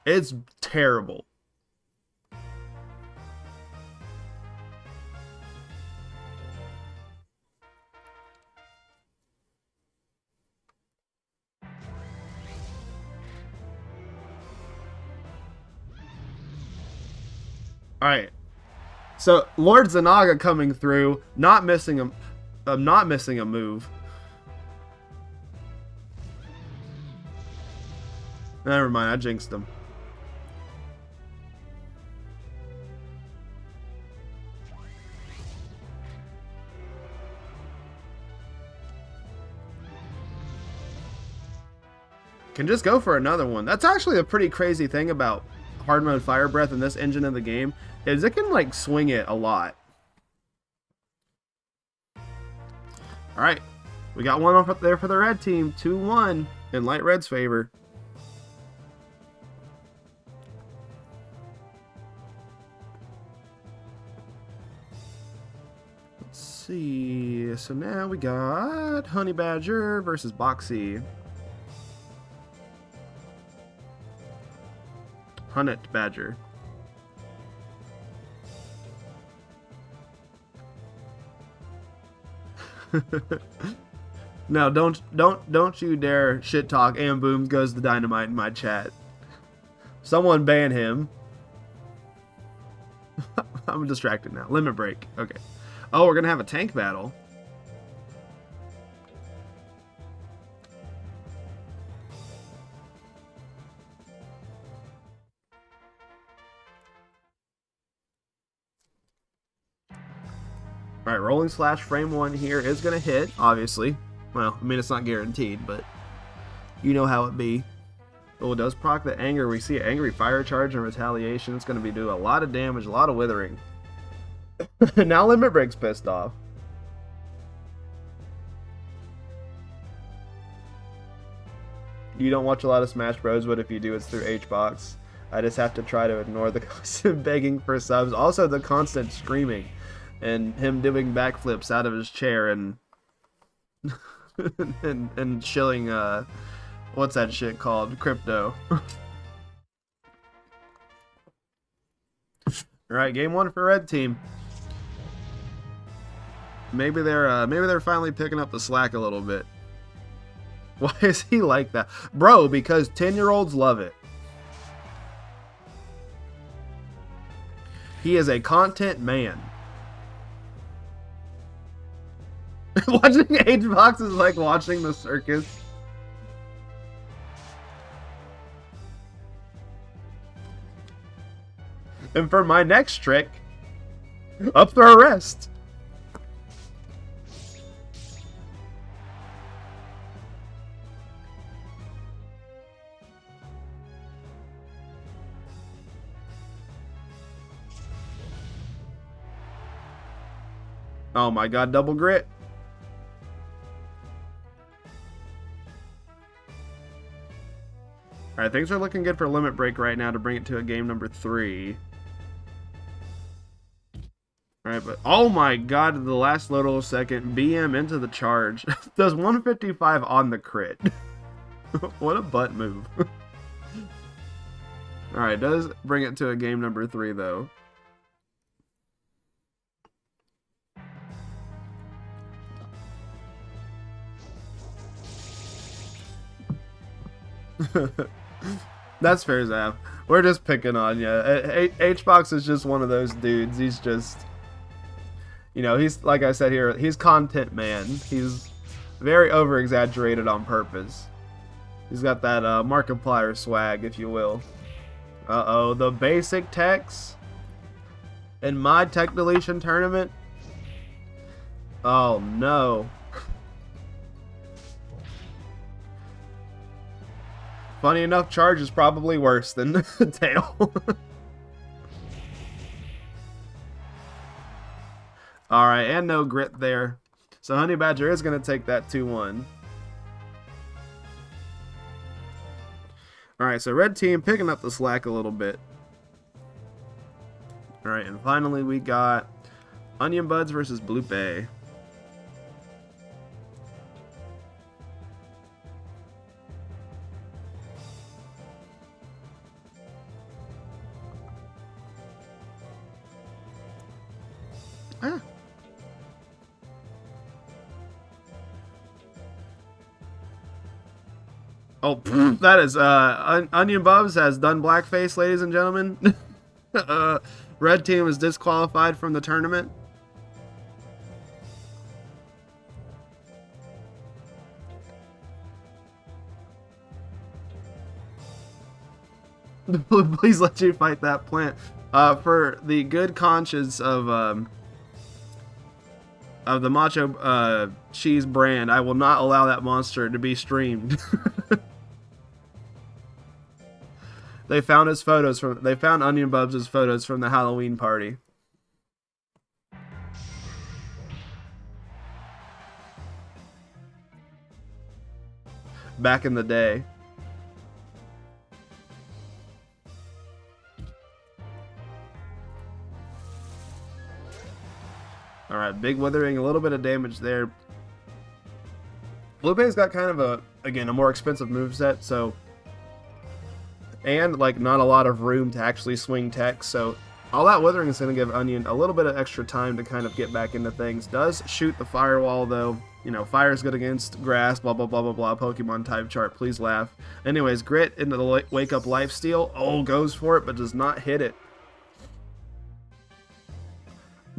It's terrible. All right. So Lord Zanaga coming through, not missing a move. Never mind, I jinxed him. Can just go for another one. That's actually a pretty crazy thing about Hard Mode Fire Breath in this engine of the game, is it can like swing it a lot. Alright, we got one up there for the red team, 2-1 in Light Red's favor. Let's see, so now we got Honey Badger versus Boxy. Hunnet Badger. No, don't you dare shit talk and boom goes the dynamite in my chat. Someone ban him. I'm distracted now. Limit break. Okay. Oh, we're gonna have a tank battle. Alright, Rolling Slash frame 1 here is going to hit, obviously. Well, I mean, it's not guaranteed, but you know how it be. Oh, it does proc the anger. We see an angry fire charge and retaliation. It's going to be doing a lot of damage, a lot of withering. Now Limit Break's pissed off. You don't watch a lot of Smash Bros, but if you do, it's through HBox. I just have to try to ignore the constant begging for subs. Also, the constant screaming. And him doing backflips out of his chair and and shilling what's that shit called? Crypto. Alright, game 1 for red team. Maybe they're finally picking up the slack a little bit. Why is he like that? Bro, because 10-year-olds love it. He is a content man. Watching HBox is like watching the circus. And for my next trick, up throw rest. Oh my god, double grit. Alright, things are looking good for Limit Break right now to bring it to a game number 3. Alright, but oh my god, the last little second, BM into the charge. Does 155 on the crit. What a butt move. Alright, does bring it to a game number 3 though. That's fair, Zap. We're just picking on you. HBox is just one of those dudes. He's just, you know, he's, like I said here, he's content man. He's very over-exaggerated on purpose. He's got that Markiplier swag, if you will. Uh-oh, the basic techs. In my tech deletion tournament? Oh no. Funny enough, Charge is probably worse than Tail. Alright, and no Grit there. So Honey Badger is going to take that 2-1. Alright, so Red Team picking up the slack a little bit. Alright, and finally we got Onion Buds versus Blue Bay. Ah. Oh, that is Onion Bubs has done blackface, ladies and gentlemen. Red Team is disqualified from the tournament. Please let you fight that plant. For the good conscience of the MachoCheeze brand, I will not allow that monster to be streamed. They found his photos from. They found Onion Bubs' photos from the Halloween party. Back in the day. Alright, big withering, a little bit of damage there. Blue Bay's got kind of a, again, a more expensive moveset, so... And, like, not a lot of room to actually swing tech, so... All that withering is going to give Onion a little bit of extra time to kind of get back into things. Does shoot the firewall, though. You know, fire is good against grass, blah, blah, blah, blah, blah. Pokemon type chart, please laugh. Anyways, Grit into the Wake Up Lifesteal. Oh, goes for it, but does not hit it.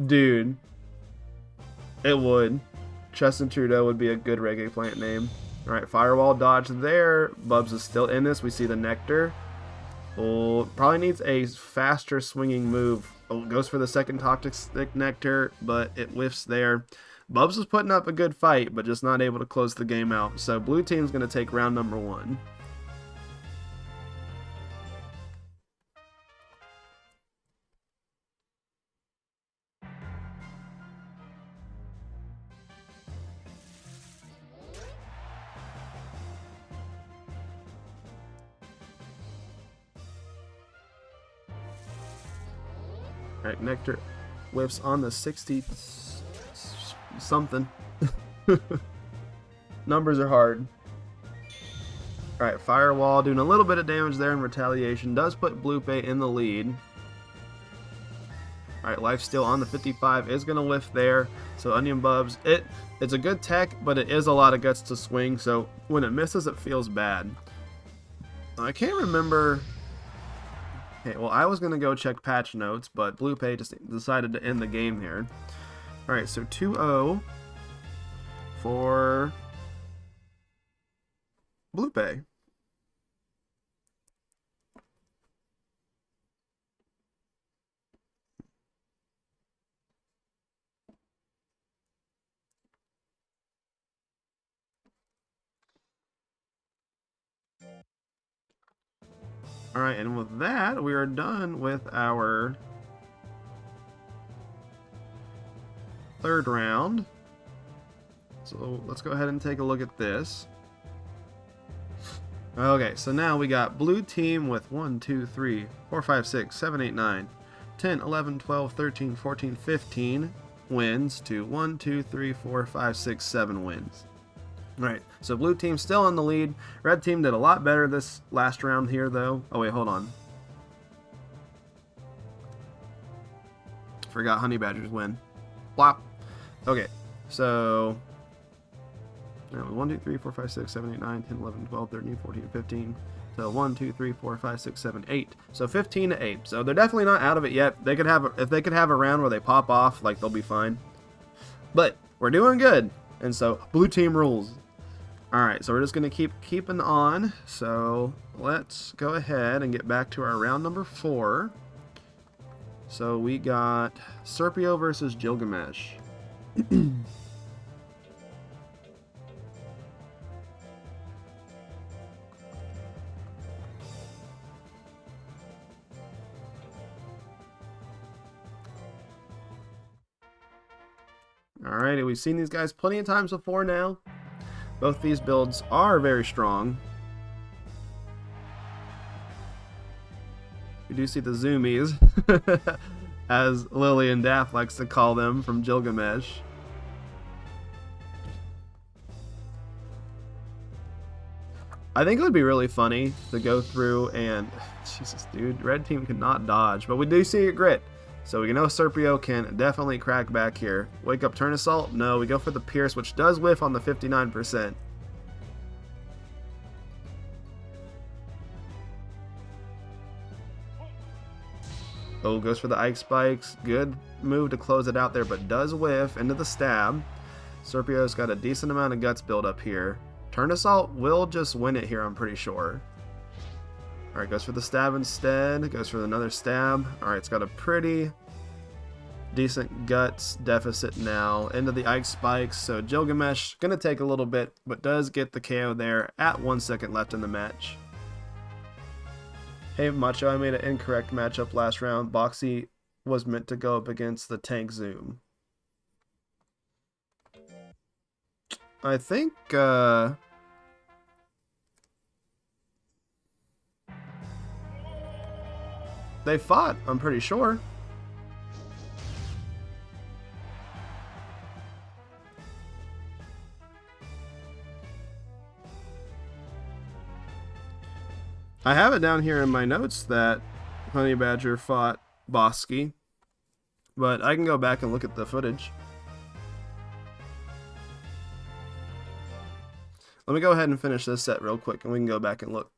Dude. It would. Justin Trudeau would be a good reggae plant name. Alright, Firewall dodge there. Bubs is still in this. We see the Nectar. Oh, probably needs a faster swinging move. Oh, goes for the second Toxic Nectar, but it whiffs there. Bubs is putting up a good fight, but just not able to close the game out. So Blue Team's going to take round number 1. Alright, Nectar whiffs on the 60 something. Numbers are hard. Alright, Firewall doing a little bit of damage there in retaliation. Does put Blue Bay in the lead. Alright, Lifesteal on the 55 is going to whiff there. So Onion Bubs, it's a good tech, but it is a lot of guts to swing. So when it misses, it feels bad. I can't remember... Okay, well, I was going to go check patch notes, but Blue Bay just decided to end the game here. Alright, so 2-0 for Blue Bay. Alright, and with that, we are done with our third round. So let's go ahead and take a look at this. Okay, so now we got Blue Team with 1, 2, 3, 4, 5, 6, 7, 8, 9, 10, 11, 12, 13, 14, 15 wins to 1, 2, 3, 4, 5, 6, 7 wins. Alright, so Blue Team still in the lead. Red Team did a lot better this last round here, though. Oh, wait, hold on. Forgot Honey Badgers win. Plop. Okay, so... 1, 2, 3, 4, 5, 6, 7, 8, 9, 10, 11, 12, 13, 14, 15. So 1, 2, 3, 4, 5, 6, 7, 8. So 15 to 8. So they're definitely not out of it yet. They could have, if they could have a round where they pop off, like, they'll be fine. But we're doing good. And so Blue Team rules. Alright, so we're just going to keep keeping on. So let's go ahead and get back to our round number 4. So we got Serpio versus Gilgamesh. Alrighty, we've seen these guys plenty of times before now. Both these builds are very strong. We do see the zoomies, as Lily and Daft likes to call them, from Gilgamesh. I think it would be really funny to go through and... Jesus, dude, red team cannot dodge, but we do see a grit. So we know Serpio can definitely crack back here. Wake up turn assault? No, we go for the pierce, which does whiff on the 59%. Oh, goes for the Ike Spikes. Good move to close it out there, but does whiff into the stab. Serpio's got a decent amount of guts build up here. Turn assault will just win it here, I'm pretty sure. Alright, goes for the stab instead. Goes for another stab. Alright, it's got a pretty decent guts deficit now. Into the Ike Spikes. So Gilgamesh gonna take a little bit, but does get the KO there at 1 second left in the match. Hey Macho, I made an incorrect matchup last round. Boxy was meant to go up against the Tank Zoom. I think they fought, I'm pretty sure. I have it down here in my notes that Honey Badger fought Bosky, but I can go back and look at the footage. Let me go ahead and finish this set real quick and we can go back and look.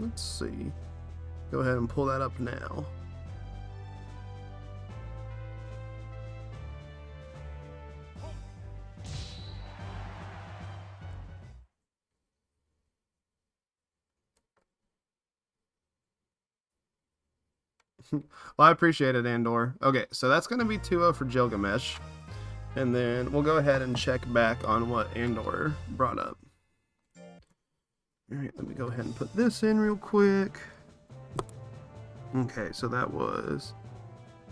Let's see. Go ahead and pull that up now. Well, I appreciate it, Andor. Okay, so that's going to be 2-0 for Gilgamesh. And then we'll go ahead and check back on what Andor brought up. Alright, let me go ahead and put this in real quick. Okay, so that was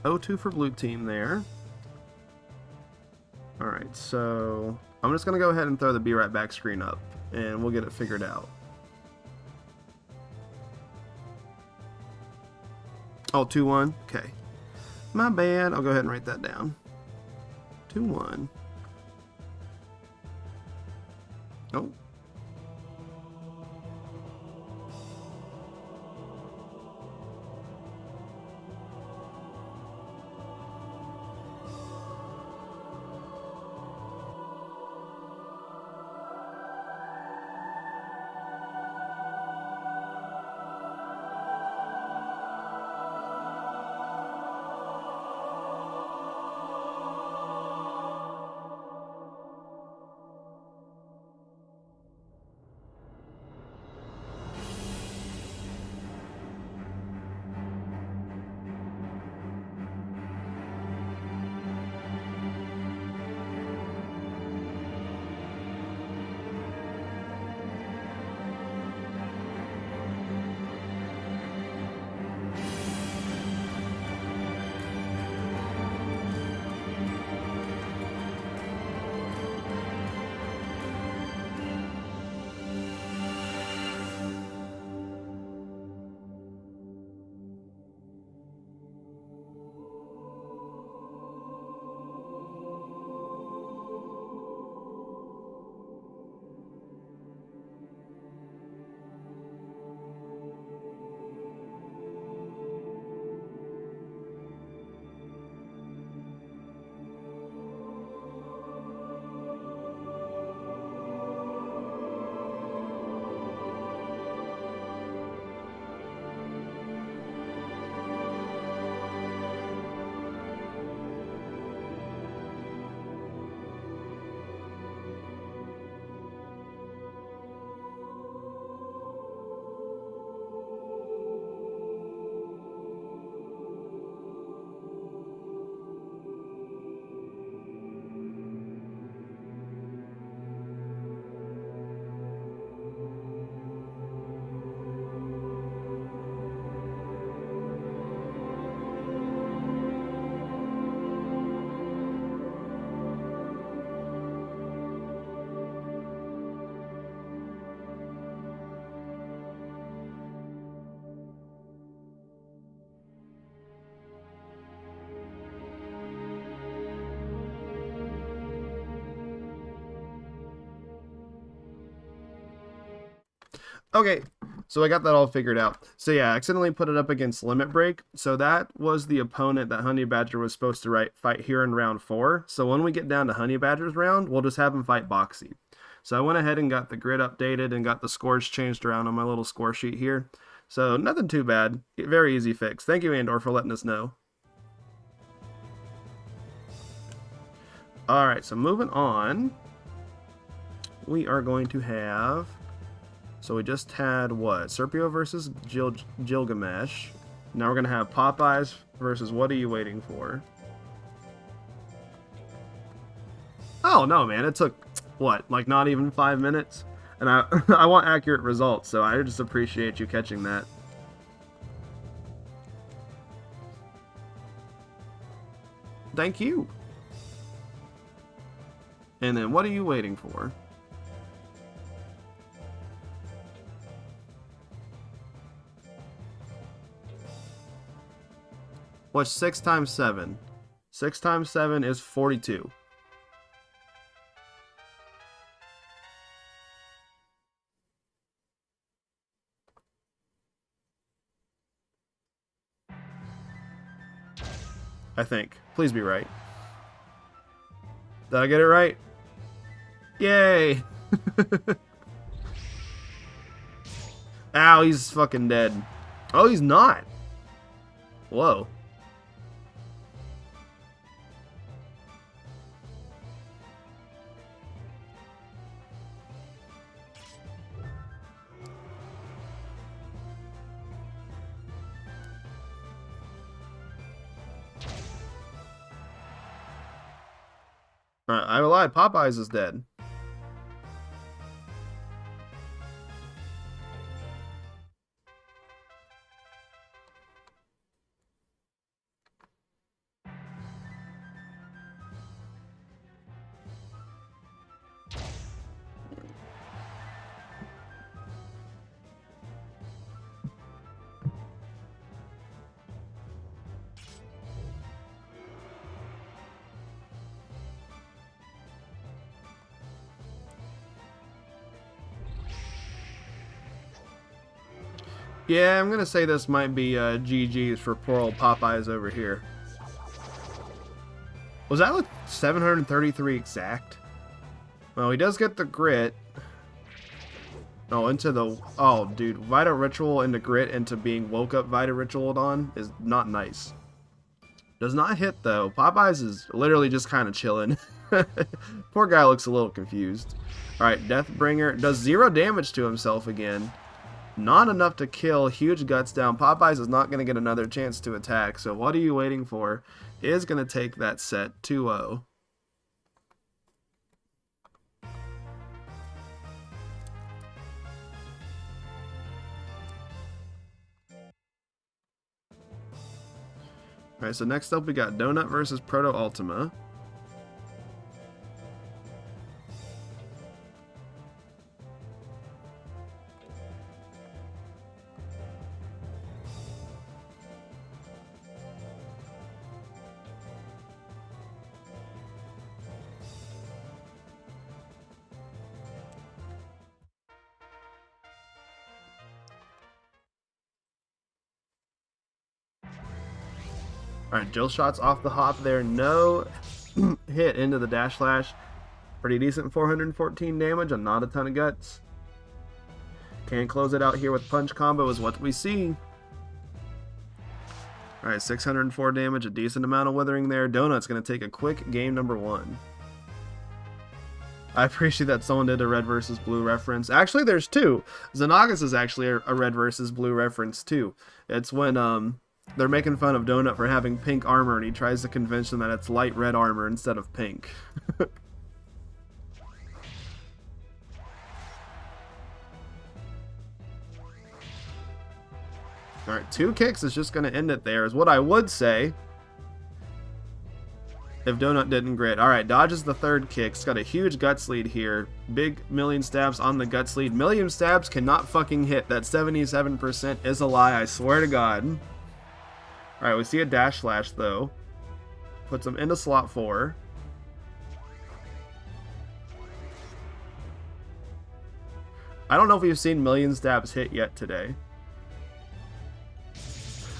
0-2 for blue team there. Alright, so I'm just going to go ahead and throw the Be Right Back screen up, and we'll get it figured out. Oh, 2-1? Okay. My bad. I'll go ahead and write that down. 2-1. Oh. Okay, so I got that all figured out. So yeah, I accidentally put it up against Limit Break. So that was the opponent that Honey Badger was supposed to fight here in round 4. So when we get down to Honey Badger's round, we'll just have him fight Boxy. So I went ahead and got the grid updated and got the scores changed around on my little score sheet here. So nothing too bad. Very easy fix. Thank you, Andor, for letting us know. Alright, so moving on. We are going to have... So we just had, what? Serpio versus Gilgamesh. Now we're going to have Popeyes versus What Are You Waiting For? Oh, no, man. It took, what, like not even 5 minutes? And I want accurate results, so I just appreciate you catching that. Thank you. And then What Are You Waiting For? What's 6 times 7? 6 times 7 is 42. I think. Please be right. Did I get it right? Yay! Ow, he's fucking dead. Oh, he's not. Whoa. I lied. Popeyes is dead. Yeah, I'm gonna say this might be GG's for poor old Popeyes over here. Was that like 733 exact? Well, he does get the grit. Oh, into the... Oh, dude. Vita Ritual into grit into being woke up Vita Ritualed on is not nice. Does not hit, though. Popeyes is literally just kind of chilling. Poor guy looks a little confused. Alright, Deathbringer does 0 damage to himself again. Not enough to kill. Huge guts down. Popeyes is not going to get another chance to attack. So What Are You Waiting For? Is going to take that set 2-0. Alright, so next up we got Donut versus Proto Ultima. Alright, Jill shots off the hop there. No hit into the dash slash. Pretty decent 414 damage and not a ton of guts. Can close it out here with punch combo is what we see. Alright, 604 damage, a decent amount of withering there. Donut's going to take a quick game number 1. I appreciate that someone did a red versus blue reference. Actually, there's 2. Xanagas is actually a red versus blue reference too. It's when they're making fun of Donut for having pink armor, and he tries to convince them that it's light red armor instead of pink. Alright, 2 kicks is just going to end it there, is what I would say if Donut didn't grit. Alright, dodges the 3rd kick. It's got a huge guts lead here. Big million stabs on the guts lead. Million stabs cannot fucking hit. That 77% is a lie, I swear to God. Alright, we see a dash slash though. Puts him into slot 4. I don't know if we've seen million stabs hit yet today.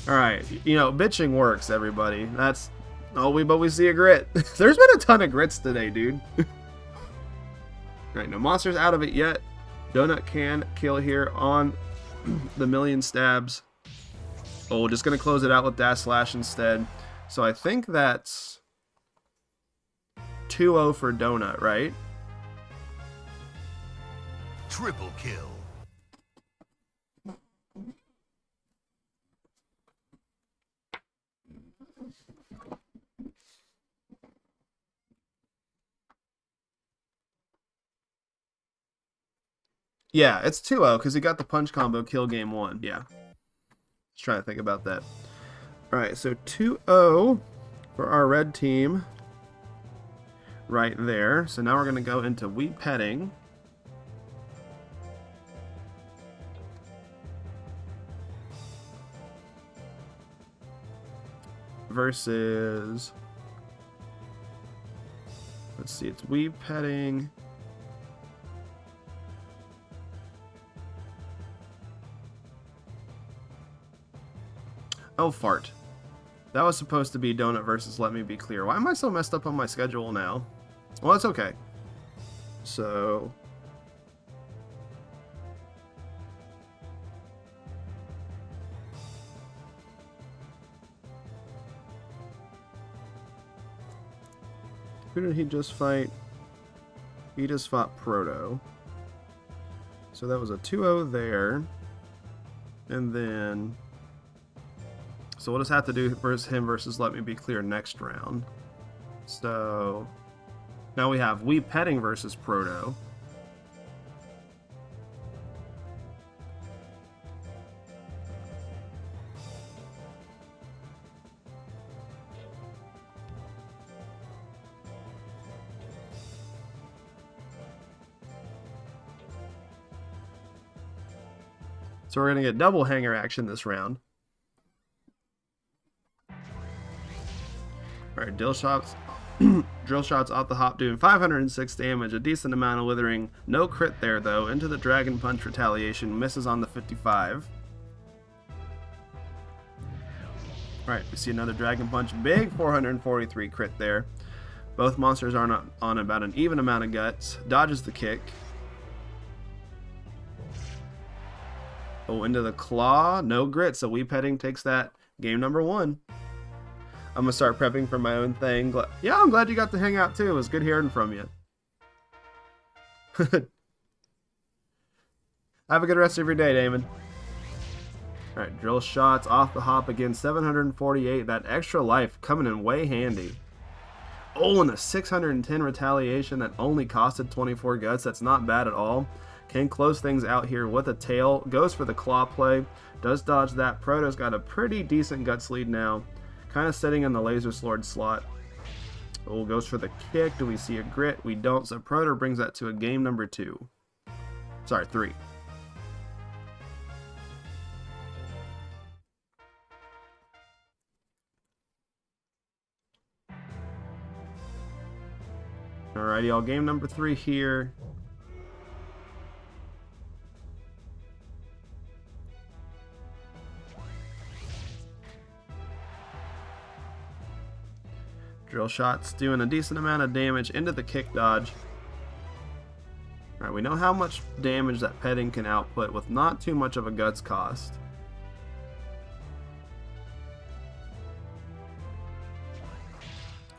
Alright, you know, bitching works, everybody. That's... Oh, but we see a grit. There's been a ton of grits today, dude. Alright, no monsters out of it yet. Donut can kill here on the million stabs. Oh, we're just going to close it out with Dash Slash instead. So I think that's 2-0 for Donut, right? Triple kill. Yeah, it's 2-0 because he got the punch combo kill game 1. Yeah. Just trying to think about that. Alright, so 2-0 for our red team. Right there. So now we're going to go into Wii Petting. Versus... Let's see, it's Wii Petting... Oh, fart. That was supposed to be Donut versus Let Me Be Clear. Why am I so messed up on my schedule now? Well, it's okay. So... Who did he just fight? He just fought Proto. So that was a 2-0 there. And then... So we'll just have to do him versus Let Me Be Clear next round. So now we have Wii Petting versus Proto. So we're going to get double hanger action this round. Alright, drill shots off the hop doing 506 damage, a decent amount of withering. No crit there though. Into the Dragon Punch retaliation, misses on the 55. Alright, we see another Dragon Punch, big 443 crit there. Both monsters are on about an even amount of guts. Dodges the kick. Oh, into the claw, no grit, so Wii Petting takes that. Game number 1. I'm going to start prepping for my own thing. Yeah, I'm glad you got to hang out too. It was good hearing from you. Have a good rest of your day, Damon. Alright, drill shots off the hop again. 748. That extra life coming in way handy. Oh, and a 610 retaliation that only costed 24 guts. That's not bad at all. Can close things out here with a tail. Goes for the claw play. Does dodge that. Proto's got a pretty decent guts lead now. Kind of sitting in the laser sword slot. Oh, goes for the kick. Do we see a grit? We don't. So Proto brings that to a game number 2. Sorry, 3. Alrighty, all game number 3 here. Drill shots doing a decent amount of damage into the kick dodge. Alright, we know how much damage that petting can output with not too much of a guts cost.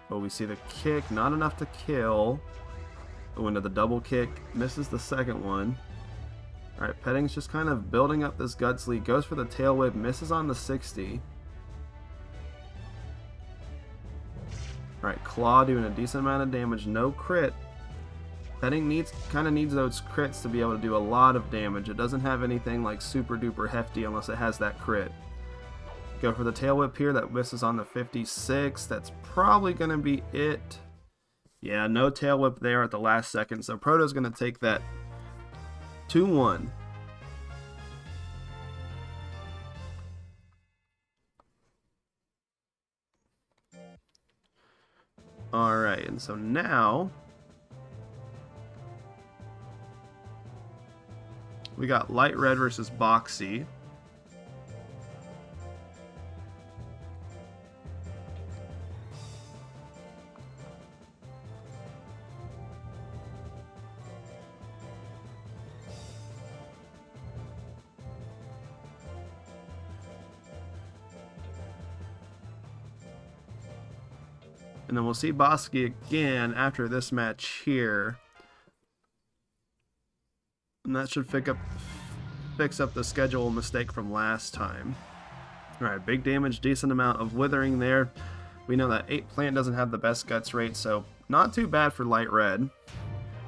But we see the kick, not enough to kill. Oh, into the double kick, misses the second one. Alright, petting's just kind of building up this guts lead. Goes for the tail whip, misses on the 60. Alright, claw doing a decent amount of damage, no crit. Petting kind of needs those crits to be able to do a lot of damage. It doesn't have anything like super duper hefty unless it has that crit. Go for the tail whip here, that misses on the 56. That's probably going to be it. Yeah, no tail whip there at the last second, so Proto's going to take that 2-1. Alright, and so now we got Light Red versus Boxy. And then we'll see Boxy again after this match here. And that should fix up the schedule mistake from last time. Alright, big damage, decent amount of withering there. We know that 8 plant doesn't have the best guts rate, so not too bad for Light Red.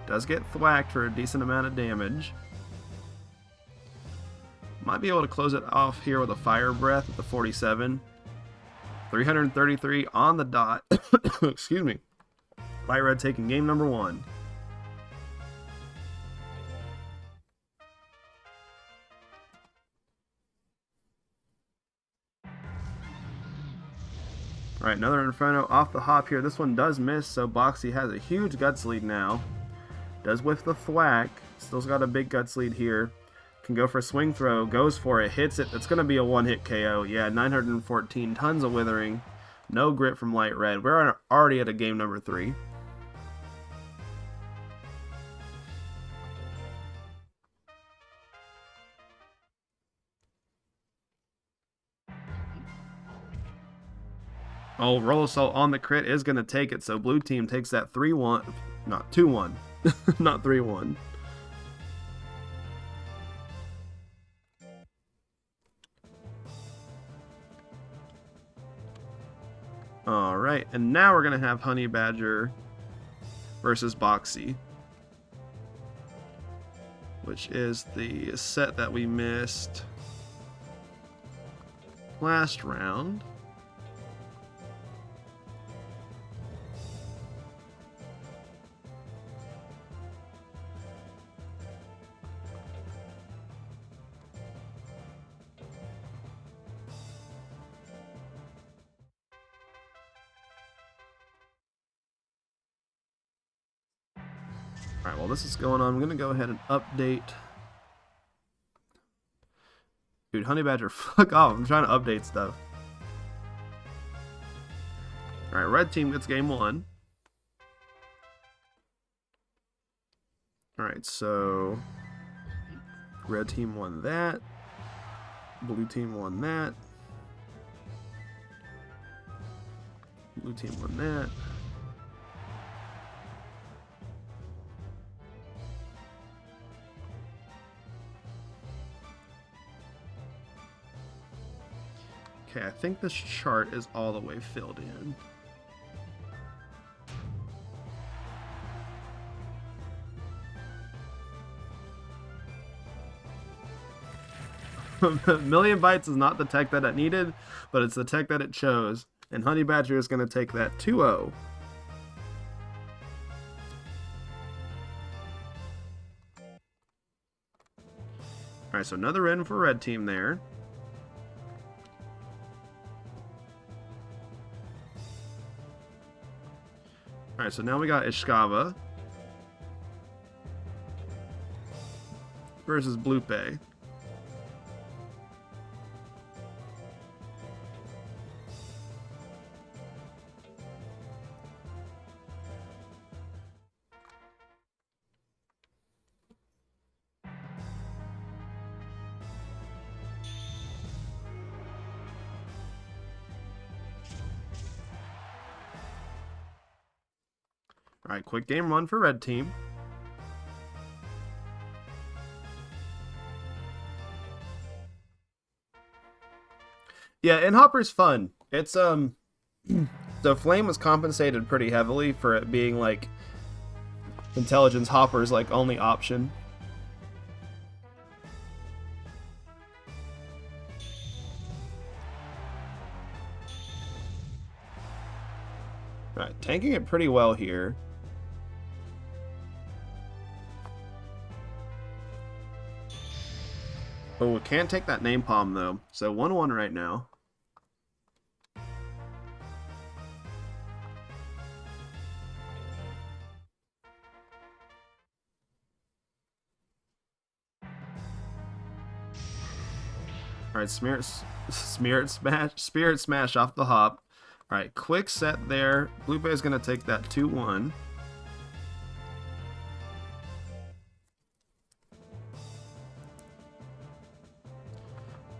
Does get thwacked for a decent amount of damage. Might be able to close it off here with a Fire Breath at the 47. 333 on the dot. Excuse me. Light Red taking game number 1. Alright, another Inferno off the hop here. This one does miss, so Boxy has a huge guts lead now. Does whiff the thwack. Still's got a big guts lead here. Can go for a swing throw. Goes for it. Hits it. It's going to be a one-hit KO. Yeah, 914. Tons of withering. No grit from Light Red. We're already at a game number 3. Oh, Roll Assault on the crit is going to take it, so blue team takes that 3-1. Not 2-1. Not 3-1. Alright, and now we're going to have Honey Badger versus Boxy, which is the set that we missed last round. Alright, while this is going on, I'm going to go ahead and update. Dude, Honey Badger, fuck off. I'm trying to update stuff. Alright, red team gets game 1. Alright, so red team won that. Blue team won that. Blue team won that. Okay, I think this chart is all the way filled in. Million Bytes is not the tech that it needed, but it's the tech that it chose. And Honey Badger is going to take that 2-0. Alright, so another win for red team there. Alright, so now we got Ishkava versus Blupe. Alright, quick game 1 for red team. Yeah, and Hopper's fun. It's the Flame was compensated pretty heavily for it being like Intelligence Hopper's like only option. Alright, tanking it pretty well here. Oh, can't take that name palm though. So 1-1 right now. All right, Spirit Smash off the hop. All right, quick set there. Blue Bay is going to take that 2-1.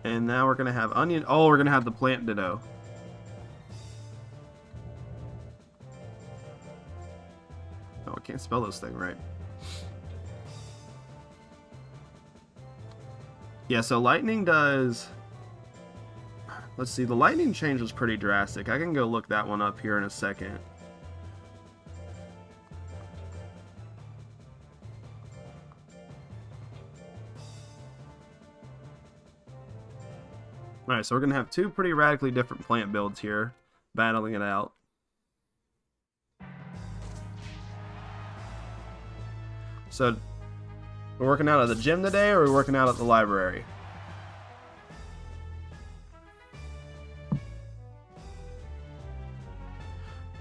And now we're going to have Onion. Oh, we're going to have the Plant Ditto. Oh, I can't spell this thing right. Yeah, so Lightning does... Let's see, the Lightning change was pretty drastic. I can go look that one up here in a second. Alright, so we're going to have two pretty radically different plant builds here, battling it out. So, we're working out at the gym today, or we're working out at the library?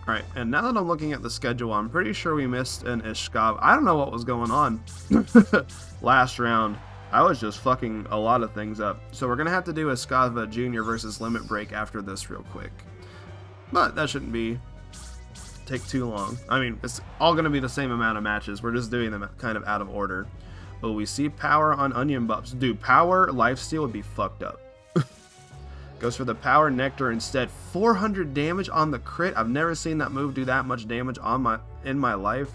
Alright, and now that I'm looking at the schedule, I'm pretty sure we missed an Ishkav. I don't know what was going on last round. I was just fucking a lot of things up. So we're going to have to do Iskava Jr. versus Limit Break after this real quick. But that shouldn't take too long. I mean, it's all going to be the same amount of matches. We're just doing them kind of out of order. But we see power on onion buffs. Dude, power lifesteal would be fucked up. Goes for the power nectar instead. 400 damage on the crit. I've never seen that move do that much damage in my life.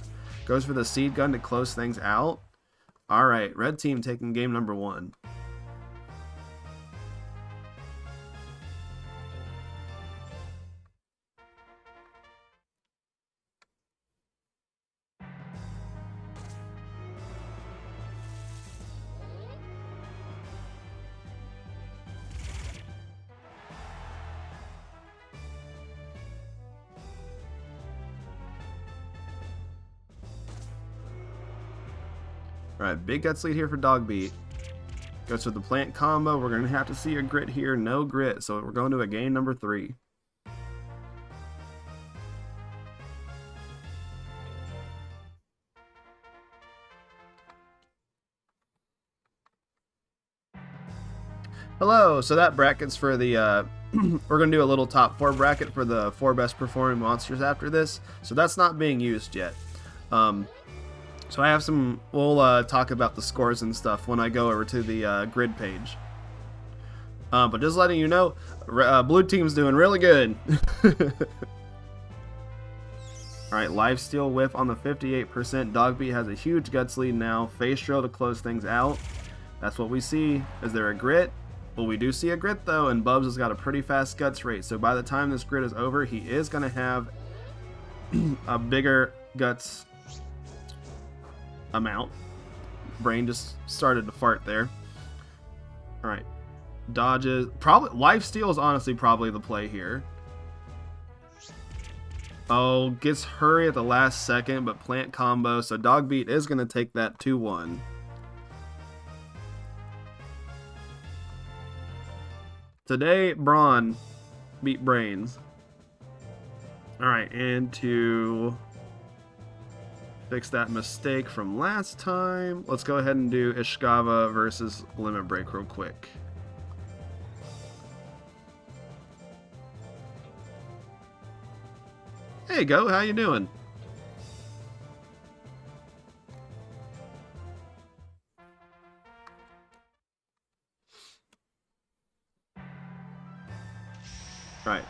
Goes for the seed gun to close things out. Alright, red team taking game number 1. Alright, big guts lead here for Dogbeat. Goes with the plant combo. We're going to have to see a grit here. No grit, so we're going to a game number 3. Hello, so that bracket's for the, we're going to do a little top 4 bracket for the 4 best performing monsters after this. So that's not being used yet. So I have some, we'll talk about the scores and stuff when I go over to the grid page. But just letting you know, blue team's doing really good. Alright, lifesteal whiff on the 58%. Dogbeat has a huge guts lead now. Face drill to close things out. That's what we see. Is there a grit? Well, we do see a grit though, and Bubs has got a pretty fast guts rate. So by the time this grid is over, he is going to have a bigger guts amount. Brain just started to fart there. Alright. Dodges. Probably lifesteal is honestly probably the play here. Oh, gets hurry at the last second, but plant combo. So Dogbeat is going to take that 2-1. Today, Brawn beat Brains. Alright, and to fix that mistake from last time, let's go ahead and do Ishkawa versus Limit Break real quick. Hey, Go, how you doing? Right.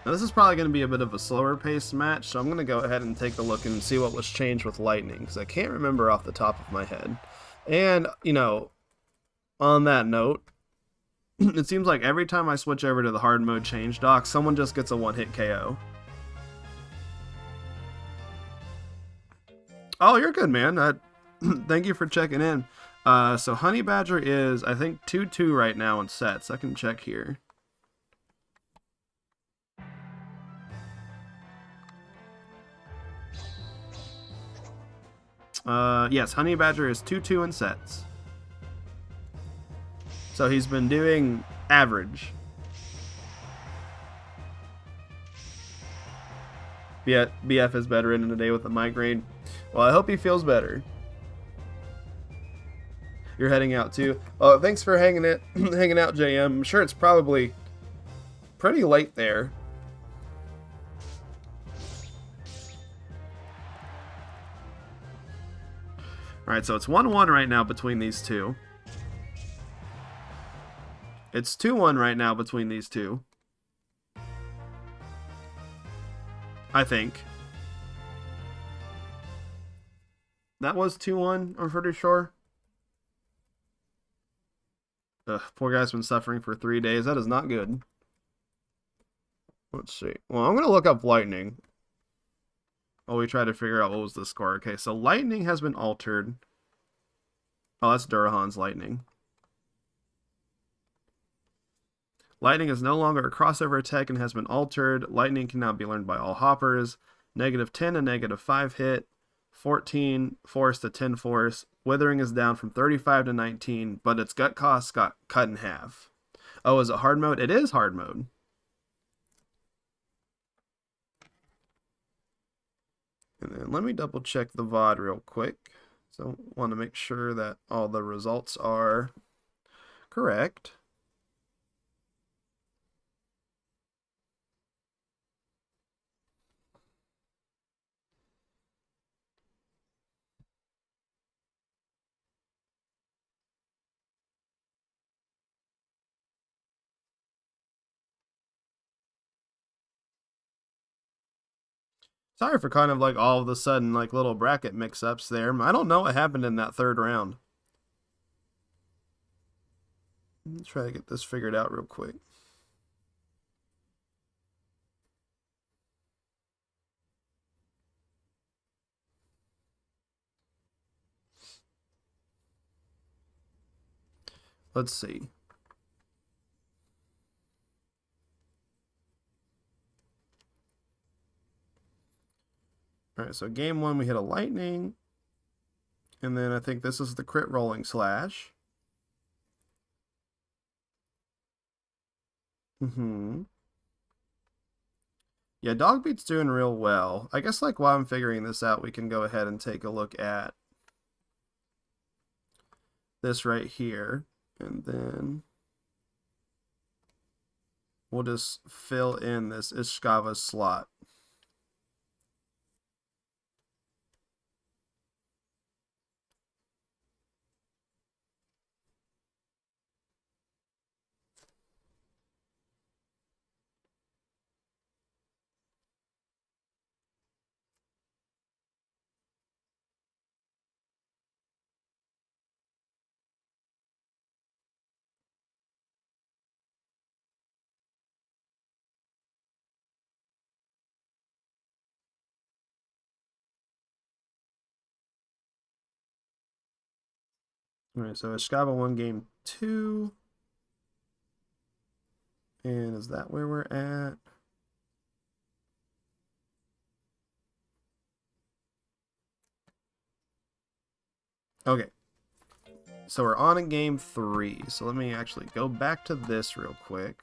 Now this is probably going to be a bit of a slower paced match, so I'm going to go ahead and take a look and see what was changed with Lightning, because I can't remember off the top of my head. And, you know, on that note, it seems like every time I switch over to the hard mode change dock, someone just gets a one-hit KO. Oh, you're good, man. Thank you for checking in. So Honey Badger is, I think, 2-2 right now in sets. I can check here. Yes, Honey Badger is 2-2 in sets. So he's been doing average. BF is better in today with the migraine. Well, I hope he feels better. you're heading out too. Oh, thanks for hanging out, JM. I'm sure it's probably pretty late there. All right, so it's 1-1 right now between these two. It's 2-1 right now between these two. I think. That was 2-1, I'm pretty sure. Ugh, poor guy's been suffering for 3 days. That is not good. Let's see. Well, I'm going to look up Lightning. while we try to figure out what was the score. Okay, so Lightning has been altered. Oh, that's Durahan's Lightning. Lightning is no longer a crossover attack and has been altered. Lightning can now be learned by all hoppers. -10 and -5 hit. 14 force to 10 force. Withering is down from 35 to 19, but its gut cost got cut in half. Oh, is it hard mode? It is hard mode. And then let me double check the VOD real quick. So want to make sure that all the results are correct. Sorry for kind of like all of a sudden like little bracket mix-ups there. I don't know what happened in that third round. Let's try to get this figured out real quick. Let's see. All right, so game one we hit a lightning, and then I think this is the crit rolling slash. Yeah, Dogbeat's doing real well. I guess like while I'm figuring this out, we can go ahead and take a look at this right here, and then we'll just fill in this Ishkava slot. All right, so Ishkava won game 2. And is that where we're at? Okay. So we're on in game 3. So let me actually go back to this real quick.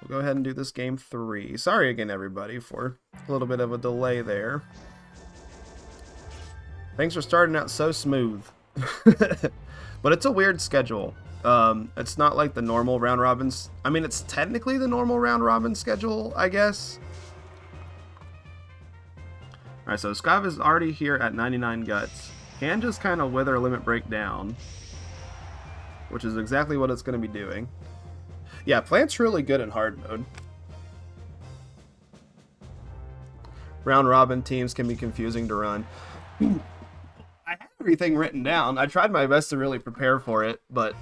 We'll go ahead and do this game 3. Sorry again, everybody, for a little bit of a delay there. Thanks for starting out so smooth. But it's a weird schedule. It's not like the normal round robins. I mean, it's technically the normal round robin schedule, I guess. Alright, so Skav is already here at 99 guts. Can just kind of wither limit break down, which is exactly what it's going to be doing. Yeah, Plant's really good in hard mode. Round robin teams can be confusing to run. I had everything written down. I tried my best to really prepare for it, but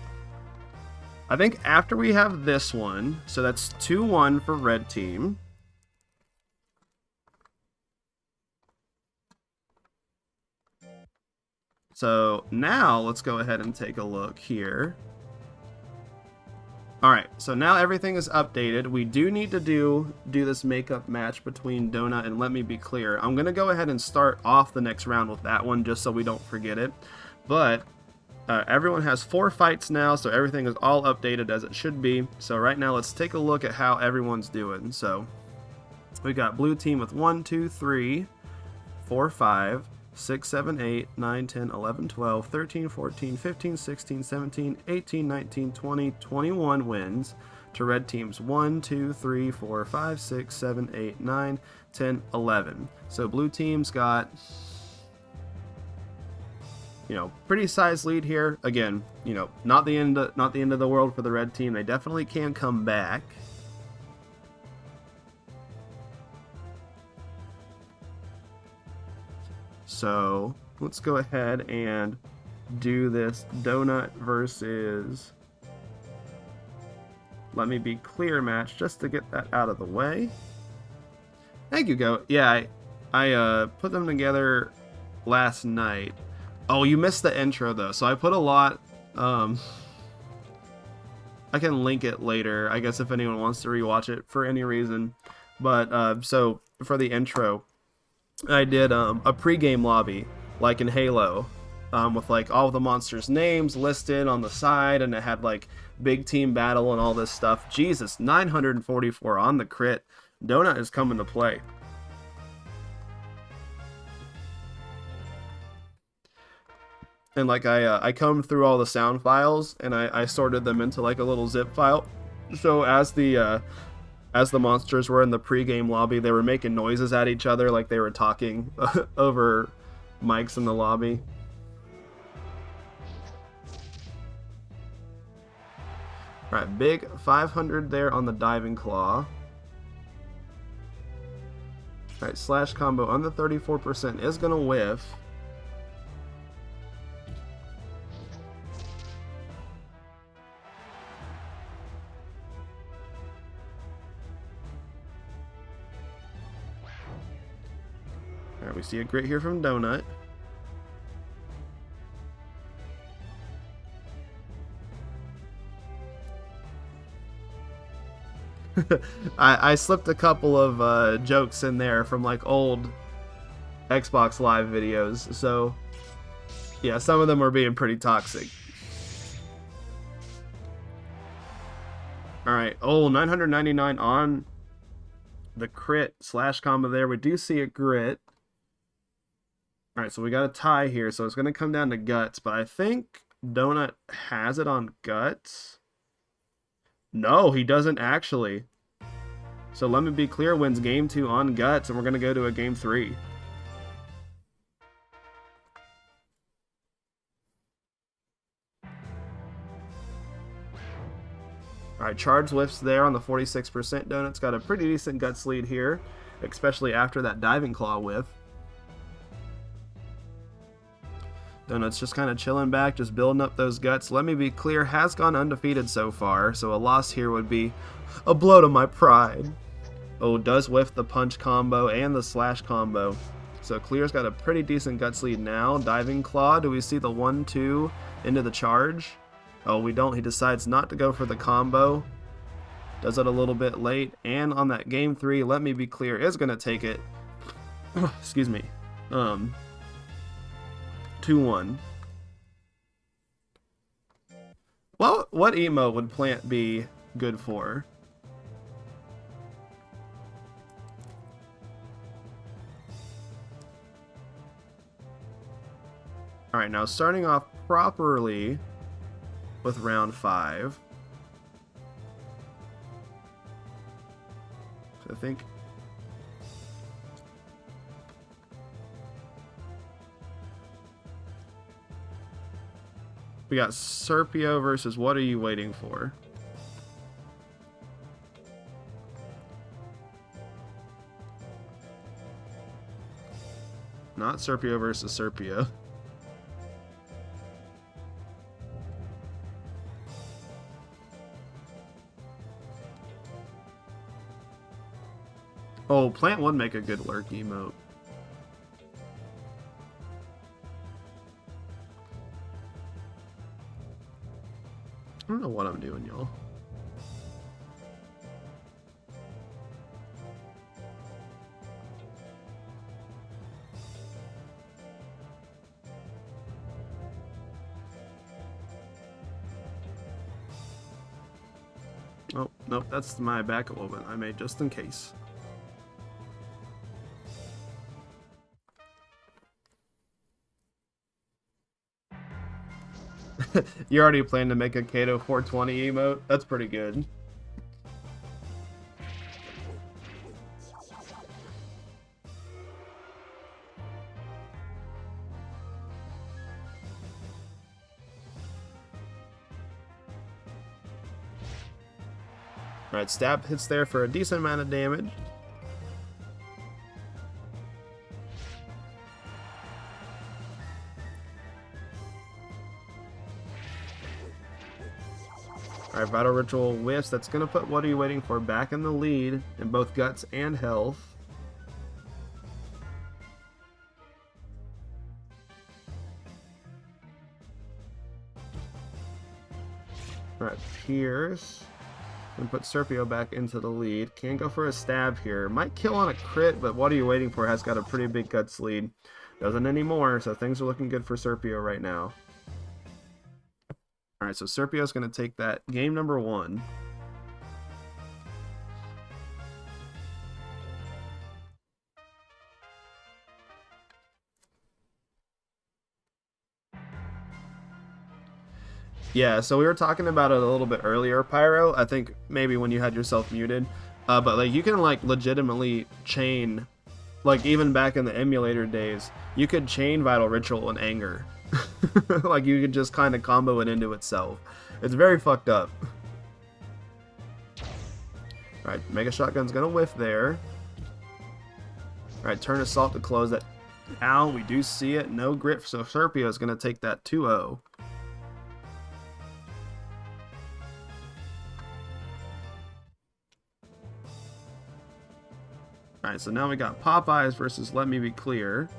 I think after we have this one, so that's 2-1 for red team. So now let's go ahead and take a look here. Alright, so now everything is updated. We do need to do this makeup match between Donut and Let Me Be Clear. I'm going to go ahead and start off the next round with that one just so we don't forget it. But everyone has 4 fights now, so everything is all updated as it should be. So right now let's take a look at how everyone's doing. So we got blue team with 1, 2, 3, 4, 5, 6, 7, 8, 9, 10, 11, 12, 13, 14, 15, 16, 17, 18, 19, 20, 21 wins to red teams 1, 2, 3, 4, 5, 6, 7, 8, 9, 10, 11. So blue team's got, you know, pretty sized lead here. Again, you know, not the end of the world for the red team. They definitely can come back. So let's go ahead and do this donut versus Let Me Be Clear match just to get that out of the way. Thank you, Go. Yeah, I put them together last night. Oh, you missed the intro though. So I put a lot. I can link it later, I guess, if anyone wants to rewatch it for any reason. But so for the intro, I did a pregame lobby, like in Halo, with like all the monsters' names listed on the side, and it had like big team battle and all this stuff. Jesus, 944 on the crit. Donut is coming to play. And like I combed through all the sound files and I sorted them into like a little zip file. So as the monsters were in the pregame lobby, they were making noises at each other like they were talking over mics in the lobby. Alright, big 500 there on the diving claw. Alright, slash combo on the 34% is gonna whiff. Alright, we see a grit here from Donut. I slipped a couple of jokes in there from like old Xbox Live videos, so yeah, some of them were being pretty toxic. Alright, oh, 999 on the crit slash combo there. We do see a grit. Alright, so we got a tie here, so it's going to come down to guts, but I think Donut has it on guts. No, he doesn't actually. So Let Me Be Clear wins game 2 on guts, and we're going to go to a game 3. Alright, charge whiffs there on the 46%. Donut's got a pretty decent guts lead here, especially after that diving claw whiff. Donut's just kind of chilling back, just building up those guts. Let Me Be Clear has gone undefeated so far, so a loss here would be a blow to my pride. Oh, does whiff the punch combo and the slash combo. So Clear's got a pretty decent guts lead now. Diving claw, do we see the 1-2 into the charge? Oh, we don't. He decides not to go for the combo. Does it a little bit late. And on that game 3, Let Me Be Clear is going to take it. Excuse me. 2-1. Well, what emote would Plant be good for? Alright, now starting off properly with round 5. So I think we got Serpio versus What Are You Waiting For? Not Serpio versus Serpio. Oh, Plant would make a good lurk emote. I don't know what I'm doing, y'all. Oh, nope, that's my backup open I made just in case. You already plan to make a Kato 420 emote? That's pretty good. Alright, stab hits there for a decent amount of damage. Alright, Vital Ritual whiffs. That's going to put What Are You Waiting For back in the lead in both guts and health. Alright, Pierce. And put Serpio back into the lead. Can go for a stab here. Might kill on a crit, but What Are You Waiting For has got a pretty big guts lead. Doesn't anymore, so things are looking good for Serpio right now. Alright, so Serpio's going to take that game number 1. Yeah, so we were talking about it a little bit earlier, Pyro. I think maybe when you had yourself muted. But like you can like legitimately chain, like even back in the emulator days, you could chain Vital Ritual and Anger. Like you could just kind of combo it into itself. It's very fucked up. Alright, Mega Shotgun's gonna whiff there. Alright, turn Assault to close that out. We do see it. No grit, so Serpio's gonna take that 2-0. Alright, so now we got Popeyes versus Let Me Be Clear.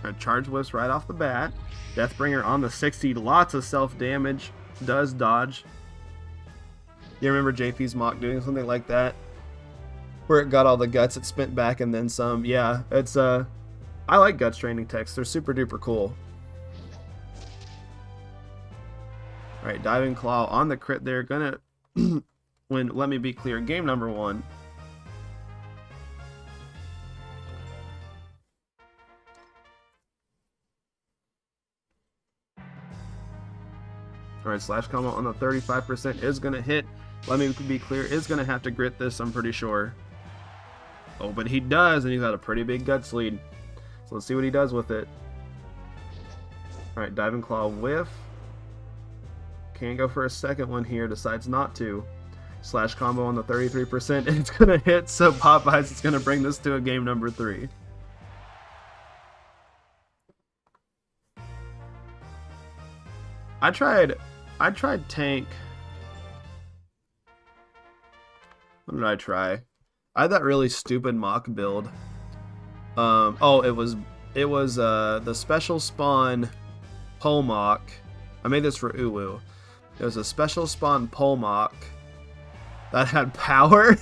Alright, charge whiffs right off the bat. Deathbringer on the 60, lots of self-damage, does dodge. You remember JP's mock doing something like that? Where it got all the guts, it spent back and then some. Yeah, it's I like guts training techs, they're super duper cool. Alright, Diving Claw on the crit there, gonna win Let Me Be Clear, game number 1. Alright, slash combo on the 35% is going to hit. Let Me Be Clear is going to have to grit this, I'm pretty sure. Oh, but he does, and he's got a pretty big guts lead. So let's see what he does with it. Alright, Diving Claw whiff. Can go for a second one here, decides not to. Slash combo on the 33%, and it's going to hit, so Popeyes is going to bring this to a game number 3. I tried tank. What did I try? I had that really stupid mock build. Oh, it was the special spawn pole mock. I made this for Uwu. It was a special spawn pole mock that had power.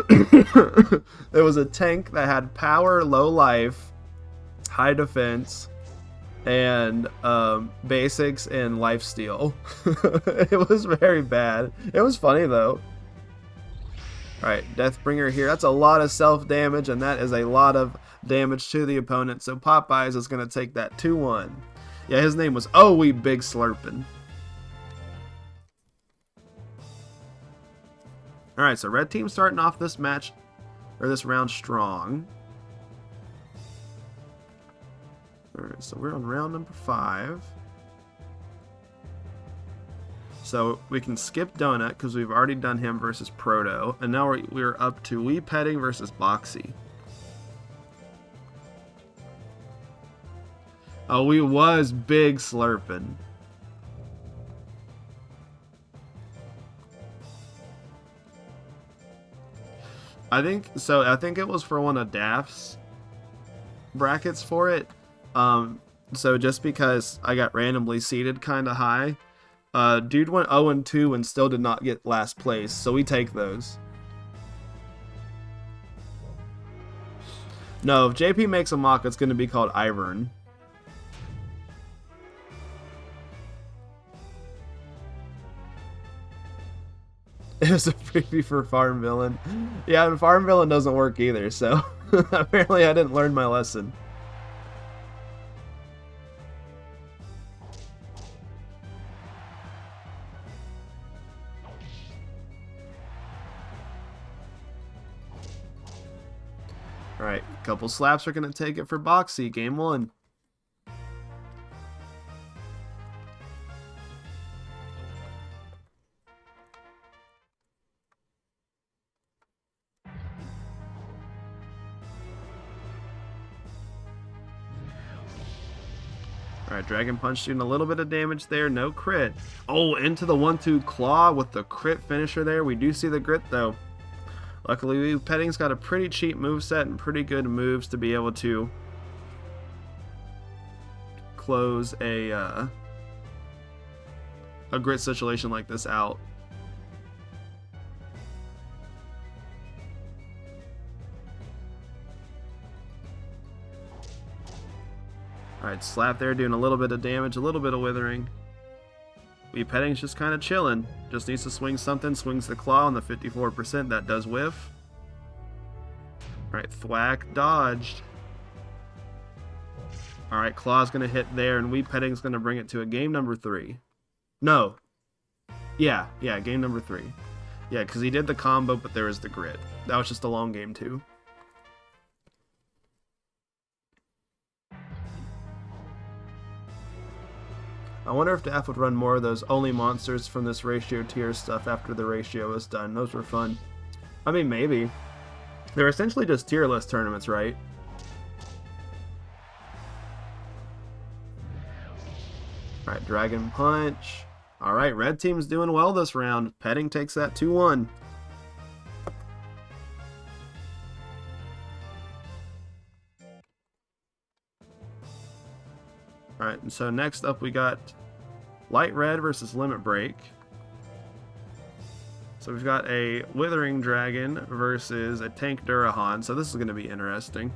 It was a tank that had power, low life, high defense, and basics and lifesteal. It was very bad. It was funny though. Alright, Deathbringer here. That's a lot of self damage, and that is a lot of damage to the opponent. So Popeyes is going to take that 2-1. Yeah, his name was Oh We Big Slurpin'. Alright, so red team starting off this match, or this round strong. Alright, so we're on round number 5. So we can skip Donut because we've already done him versus Proto. And now we're up to Wee Petting versus Boxy. Oh, we was Big Slurpin'. I think it was for one of Daft's brackets for it. So just because I got randomly seated kind of high, dude went 0-2 and still did not get last place, so we take those. No, if JP makes a mock, it's going to be called Ivern. It was a freebie for Farm Villain. Yeah, and Farm Villain doesn't work either, so apparently I didn't learn my lesson. Alright, couple slaps are going to take it for Boxy. Game 1. Alright, Dragon Punch doing a little bit of damage there. No crit. Oh, into the 1-2 claw with the crit finisher there. We do see the grit though. Luckily, Petting's got a pretty cheap moveset and pretty good moves to be able to close a grit situation like this out. Alright, slap there, doing a little bit of damage, a little bit of withering. Petting's just kind of chilling. Just needs to swing something. Swings the claw on the 54%. That does whiff. Alright, thwack, dodged. Alright, claw's going to hit there, and Petting's going to bring it to a game number 3. No. Yeah, game number 3. Yeah, because he did the combo, but there was the grit. That was just a long game, too. I wonder if the F would run more of those only monsters from this ratio tier stuff after the ratio is done. Those were fun. I mean, maybe. They're essentially just tier list tournaments, right? Alright, Dragon Punch. Alright, red team's doing well this round. Petting takes that 2-1. Alright, and so next up we got Light Red versus Limit Break. So we've got a Withering Dragon versus a Tank Durahan, so this is going to be interesting.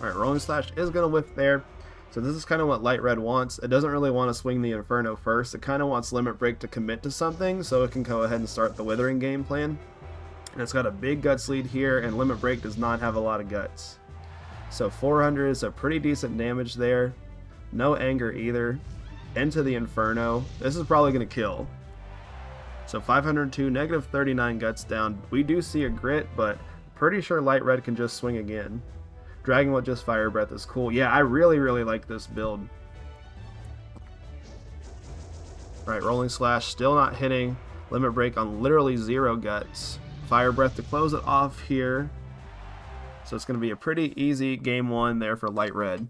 Alright, Rolling Slash is going to whiff there. So this is kind of what Light Red wants. It doesn't really want to swing the Inferno first. It kind of wants Limit Break to commit to something so it can go ahead and start the Withering game plan. And it's got a big guts lead here, and Limit Break does not have a lot of guts. So 400 is a pretty decent damage there. No anger either. Into the Inferno. This is probably going to kill. So 502, negative 39 guts down. We do see a grit, but pretty sure Light Red can just swing again. Dragon with just Fire Breath is cool. Yeah, I really like this build. Alright, Rolling Slash still not hitting. Limit Break on literally 0 guts. Fire Breath to close it off here. So it's going to be a pretty easy game 1 there for Light Red.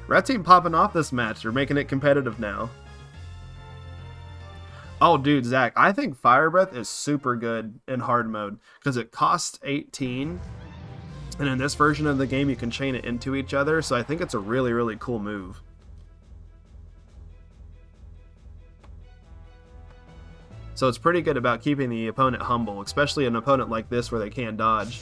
Red team popping off this match. They're making it competitive now. Oh, dude, Zach, I think Fire Breath is super good in hard mode because it costs 18. And in this version of the game, you can chain it into each other, so I think it's a really cool move. So it's pretty good about keeping the opponent humble, especially an opponent like this where they can't dodge.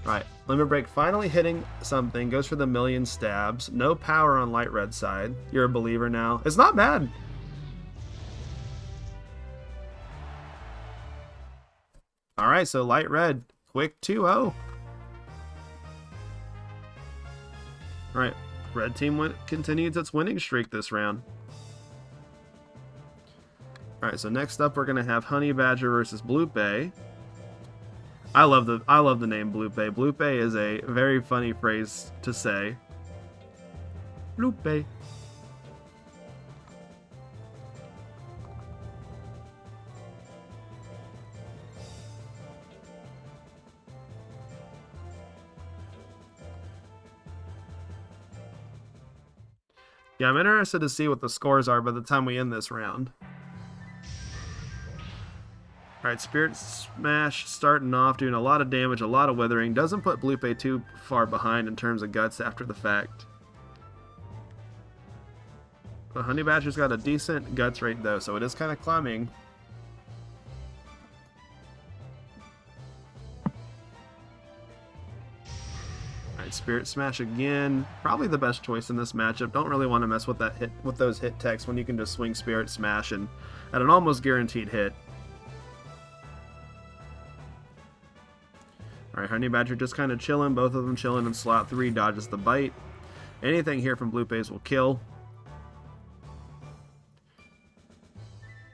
Alright, Limit Break finally hitting something, goes for the million stabs. No power on Light Red side. You're a believer now. It's not bad. Alright, so Light Red, quick 2-0. Alright, red team continues its winning streak this round. Alright, so next up we're going to have Honey Badger versus Blupe. I love the name Blupe. Blupe is a very funny phrase to say. Blupe. Yeah, I'm interested to see what the scores are by the time we end this round. Alright, Spirit Smash starting off, doing a lot of damage, a lot of withering. Doesn't put Blupe too far behind in terms of guts after the fact. But Honey Badger's got a decent guts rate though, so it is kind of climbing. Alright, Spirit Smash again. Probably the best choice in this matchup. Don't really want to mess with that hit with those hit techs when you can just swing Spirit Smash and at an almost guaranteed hit. Alright, Honey Badger just kind of chilling, both of them chilling in slot 3, dodges the bite. Anything here from Blupe's will kill.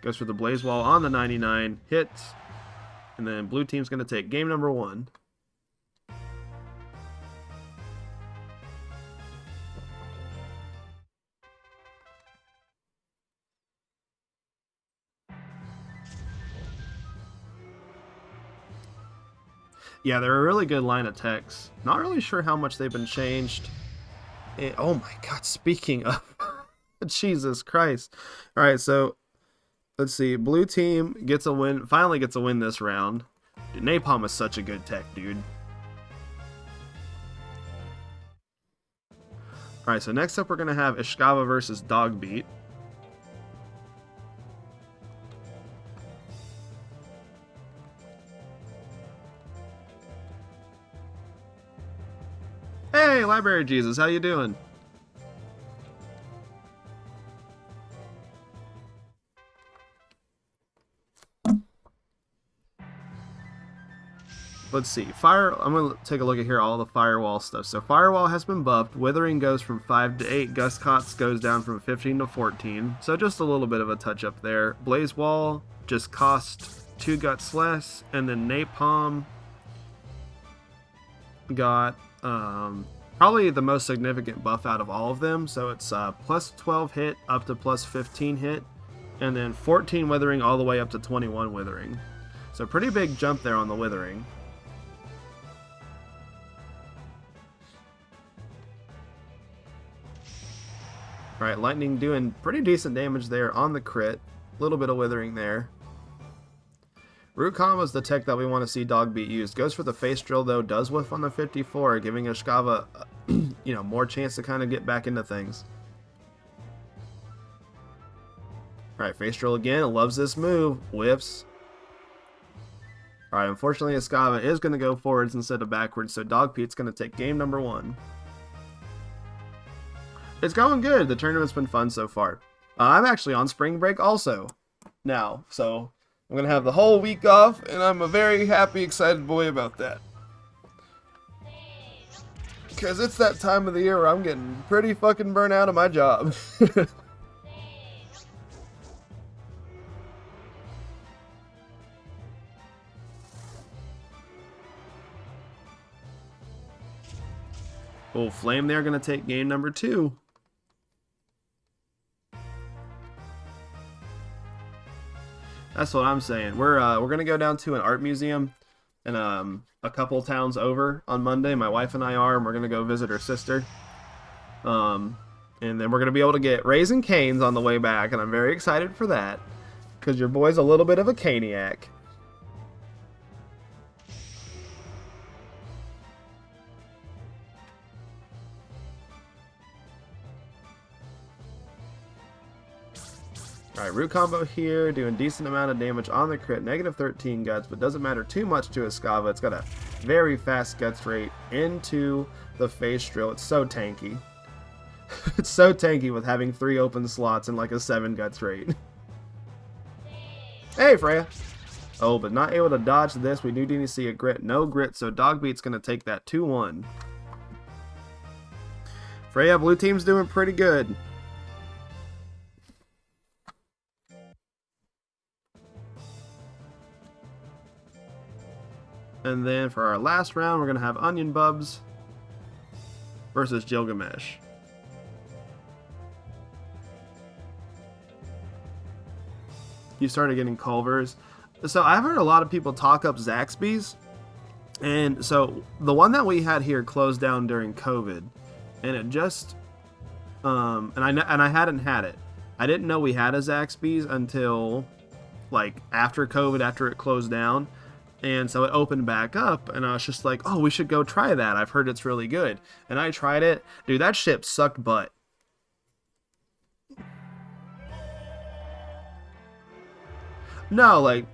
Goes for the Blaze Wall on the 99, hits, and then blue team's going to take game number 1. Yeah, they're a really good line of techs. Not really sure how much they've been changed. Oh my god, speaking of... Jesus Christ. Alright, so... let's see. Blue team gets a win. Finally gets a win this round. Dude, Napalm is such a good tech, dude. Alright, so next up we're going to have Ishikawa versus Dogbeat. Hey, Library Jesus, how you doing? Let's see. I'm going to take a look at here all the Firewall stuff. So Firewall has been buffed. Withering goes from 5 to 8. Gust Cots goes down from 15 to 14. So just a little bit of a touch up there. Blaze Wall just cost 2 guts less. And then Napalm got probably the most significant buff out of all of them. So it's plus 12 hit up to plus 15 hit. And then 14 Withering all the way up to 21 Withering. So pretty big jump there on the Withering. Alright, Lightning doing pretty decent damage there on the crit. A little bit of Withering there. Root Combo is the tech that we want to see Dogbeat use. Goes for the Face Drill though, does whiff on the 54, giving Ishikawa more chance to kind of get back into things. Alright, Face Drill again, loves this move, whiffs. Alright, unfortunately Ishikawa is going to go forwards instead of backwards, so Dogbeat's going to take game number 1. It's going good. The tournament's been fun so far. I'm actually on spring break also now, so I'm going to have the whole week off, and I'm a very happy, excited boy about that. Because it's that time of the year where I'm getting pretty fucking burnt out of my job. Oh, Flame there going to take game number 2. That's what I'm saying. We're gonna go down to an art museum in a couple towns over on Monday. My wife and I are, and we're gonna go visit her sister. And then we're gonna be able to get Raising Canes on the way back, and I'm very excited for that because your boy's a little bit of a caniac. Alright, Root Combo here, doing decent amount of damage on the crit, negative 13 guts, but doesn't matter too much to Ishikawa. It's got a very fast guts rate into the Face Drill. It's so tanky. It's so tanky with having 3 open slots and like a 7 guts rate. Hey, Freya! Oh, but not able to dodge this. We do need to see a grit. No grit, so Dogbeat's going to take that 2-1. Freya, blue team's doing pretty good. And then for our last round, we're going to have Onion Bubs versus Gilgamesh. You started getting Culvers. So I've heard a lot of people talk up Zaxby's. And so the one that we had here closed down during COVID. And it just... and I hadn't had it. I didn't know we had a Zaxby's until like after COVID, after it closed down. And so it opened back up, and I was just like, oh, we should go try that. I've heard it's really good. And I tried it. Dude, that shit sucked butt. No, like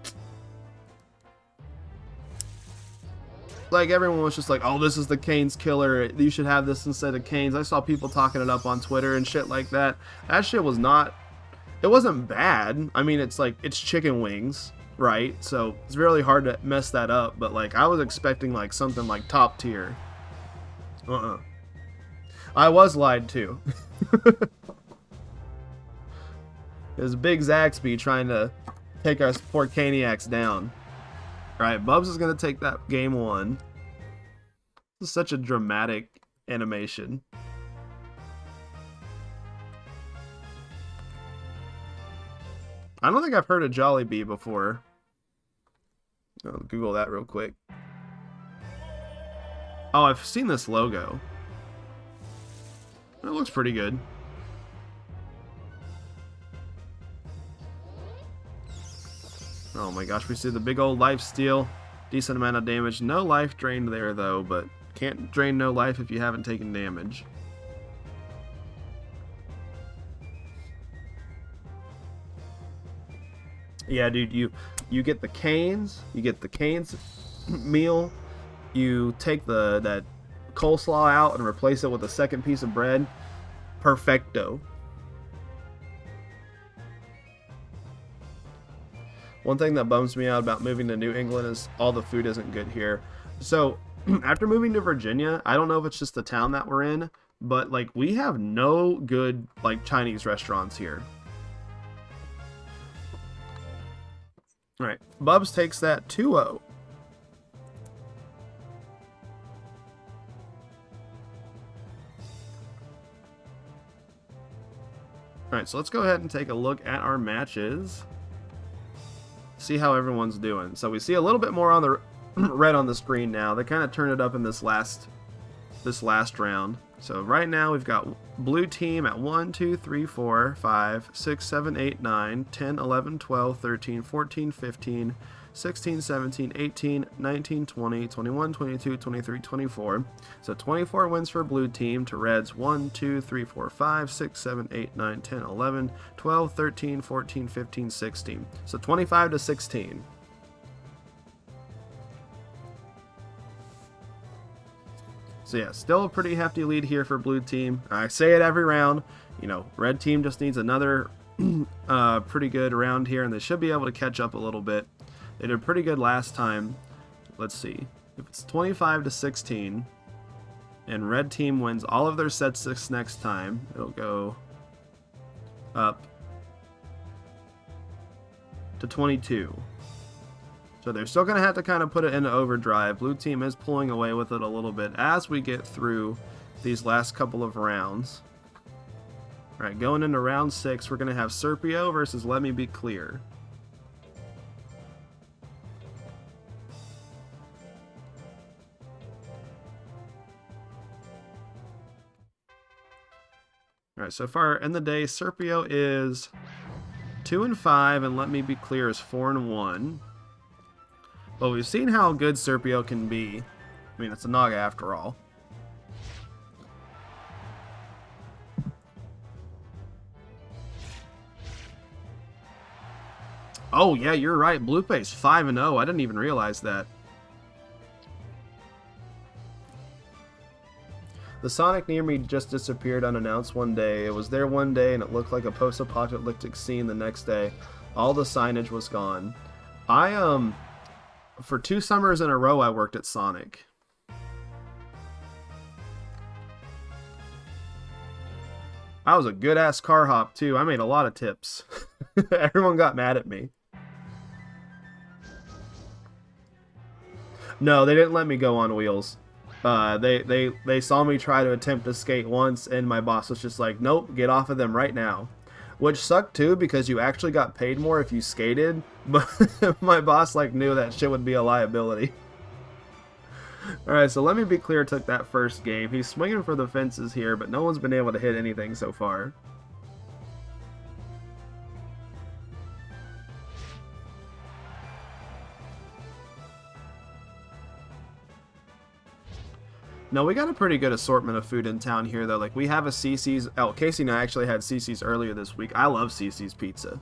everyone was just like, oh, this is the Cane's killer. You should have this instead of Cane's. I saw people talking it up on Twitter and shit like that. That shit was not, it wasn't bad. I mean, it's like, it's chicken wings, right? So it's really hard to mess that up. But like, I was expecting like something like top tier. I was lied to. It was Big Zaxby trying to take our poor Caniacs down. Alright, Bubs is going to take that game 1. This is such a dramatic animation. I don't think I've heard of Jollibee before. I'll Google that real quick. Oh, I've seen this logo. It looks pretty good. Oh my gosh, we see the big old life steal. Decent amount of damage. No life drained there though, but can't drain no life if you haven't taken damage. Yeah, dude, you get the canes, meal, you take that coleslaw out and replace it with a second piece of bread. Perfecto. One thing that bums me out about moving to New England is all the food isn't good here. So after moving to Virginia, I don't know if it's just the town that we're in, but like we have no good like Chinese restaurants here. All right, Bubs takes that 2-0. Alright, so let's go ahead and take a look at our matches. See how everyone's doing. So we see a little bit more on the red on the screen now. They kind of turned it up in this last round. So right now we've got blue team at 1, 2, 3, 4, 5, 6, 7, 8, 9, 10, 11, 12, 13, 14, 15, 16, 17, 18, 19, 20, 21, 22, 23, 24. So 24 wins for blue team to red's 1, 2, 3, 4, 5, 6, 7, 8, 9, 10, 11, 12, 13, 14, 15, 16. So 25 to 16. So yeah, still a pretty hefty lead here for blue team. I say it every round. You know, red team just needs another pretty good round here, and they should be able to catch up a little bit. They did pretty good last time. Let's see. If it's 25 to 16, and red team wins all of their sets this next time, it'll go up to 22. So they're still going to have to kind of put it into overdrive. Blue team is pulling away with it a little bit as we get through these last couple of rounds. All right, going into round 6, we're going to have Serpio versus Let Me Be Clear. All right, so far in the day, Serpio is 2-5, and Let Me Be Clear is 4-1. Well, we've seen how good Serpio can be. I mean, it's a Naga after all. Oh, yeah, you're right. Bluepate's 5-0. I didn't even realize that. The Sonic near me just disappeared unannounced one day. It was there one day and it looked like a post-apocalyptic scene the next day. All the signage was gone. For 2 summers in a row, I worked at Sonic. I was a good-ass car hop, too. I made a lot of tips. Everyone got mad at me. No, they didn't let me go on wheels. They saw me try to attempt to skate once, and my boss was just like, nope, get off of them right now. Which sucked too, because you actually got paid more if you skated, but my boss like knew that shit would be a liability. Alright, so Let Me Be Clear took that first game. He's swinging for the fences here, but no one's been able to hit anything so far. No, we got a pretty good assortment of food in town here, though. Like, we have a CC's. Oh, Casey and I actually had CC's earlier this week. I love CC's pizza.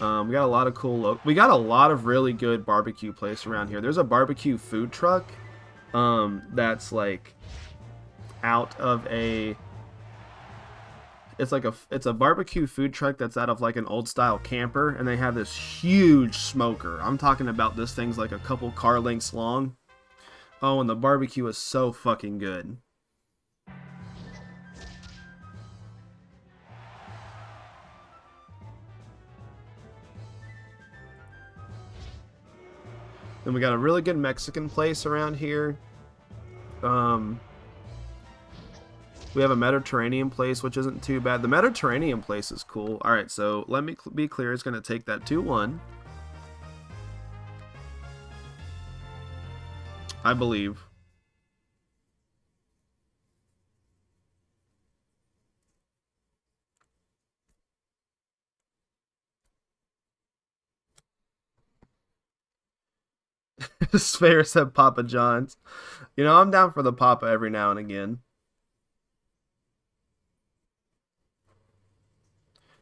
We got a lot of cool. We got a lot of really good barbecue place around here. There's a barbecue food truck that's like out of a. It's a barbecue food truck that's out of like an old style camper, and they have this huge smoker. I'm talking about this thing's like a couple car lengths long. Oh, and the barbecue is so fucking good. Then we got a really good Mexican place around here. We have a Mediterranean place, which isn't too bad. The Mediterranean place is cool. All right, so let me be clear. It's going to take that 2-1. I believe. Sphere said Papa John's. You know, I'm down for the Papa every now and again.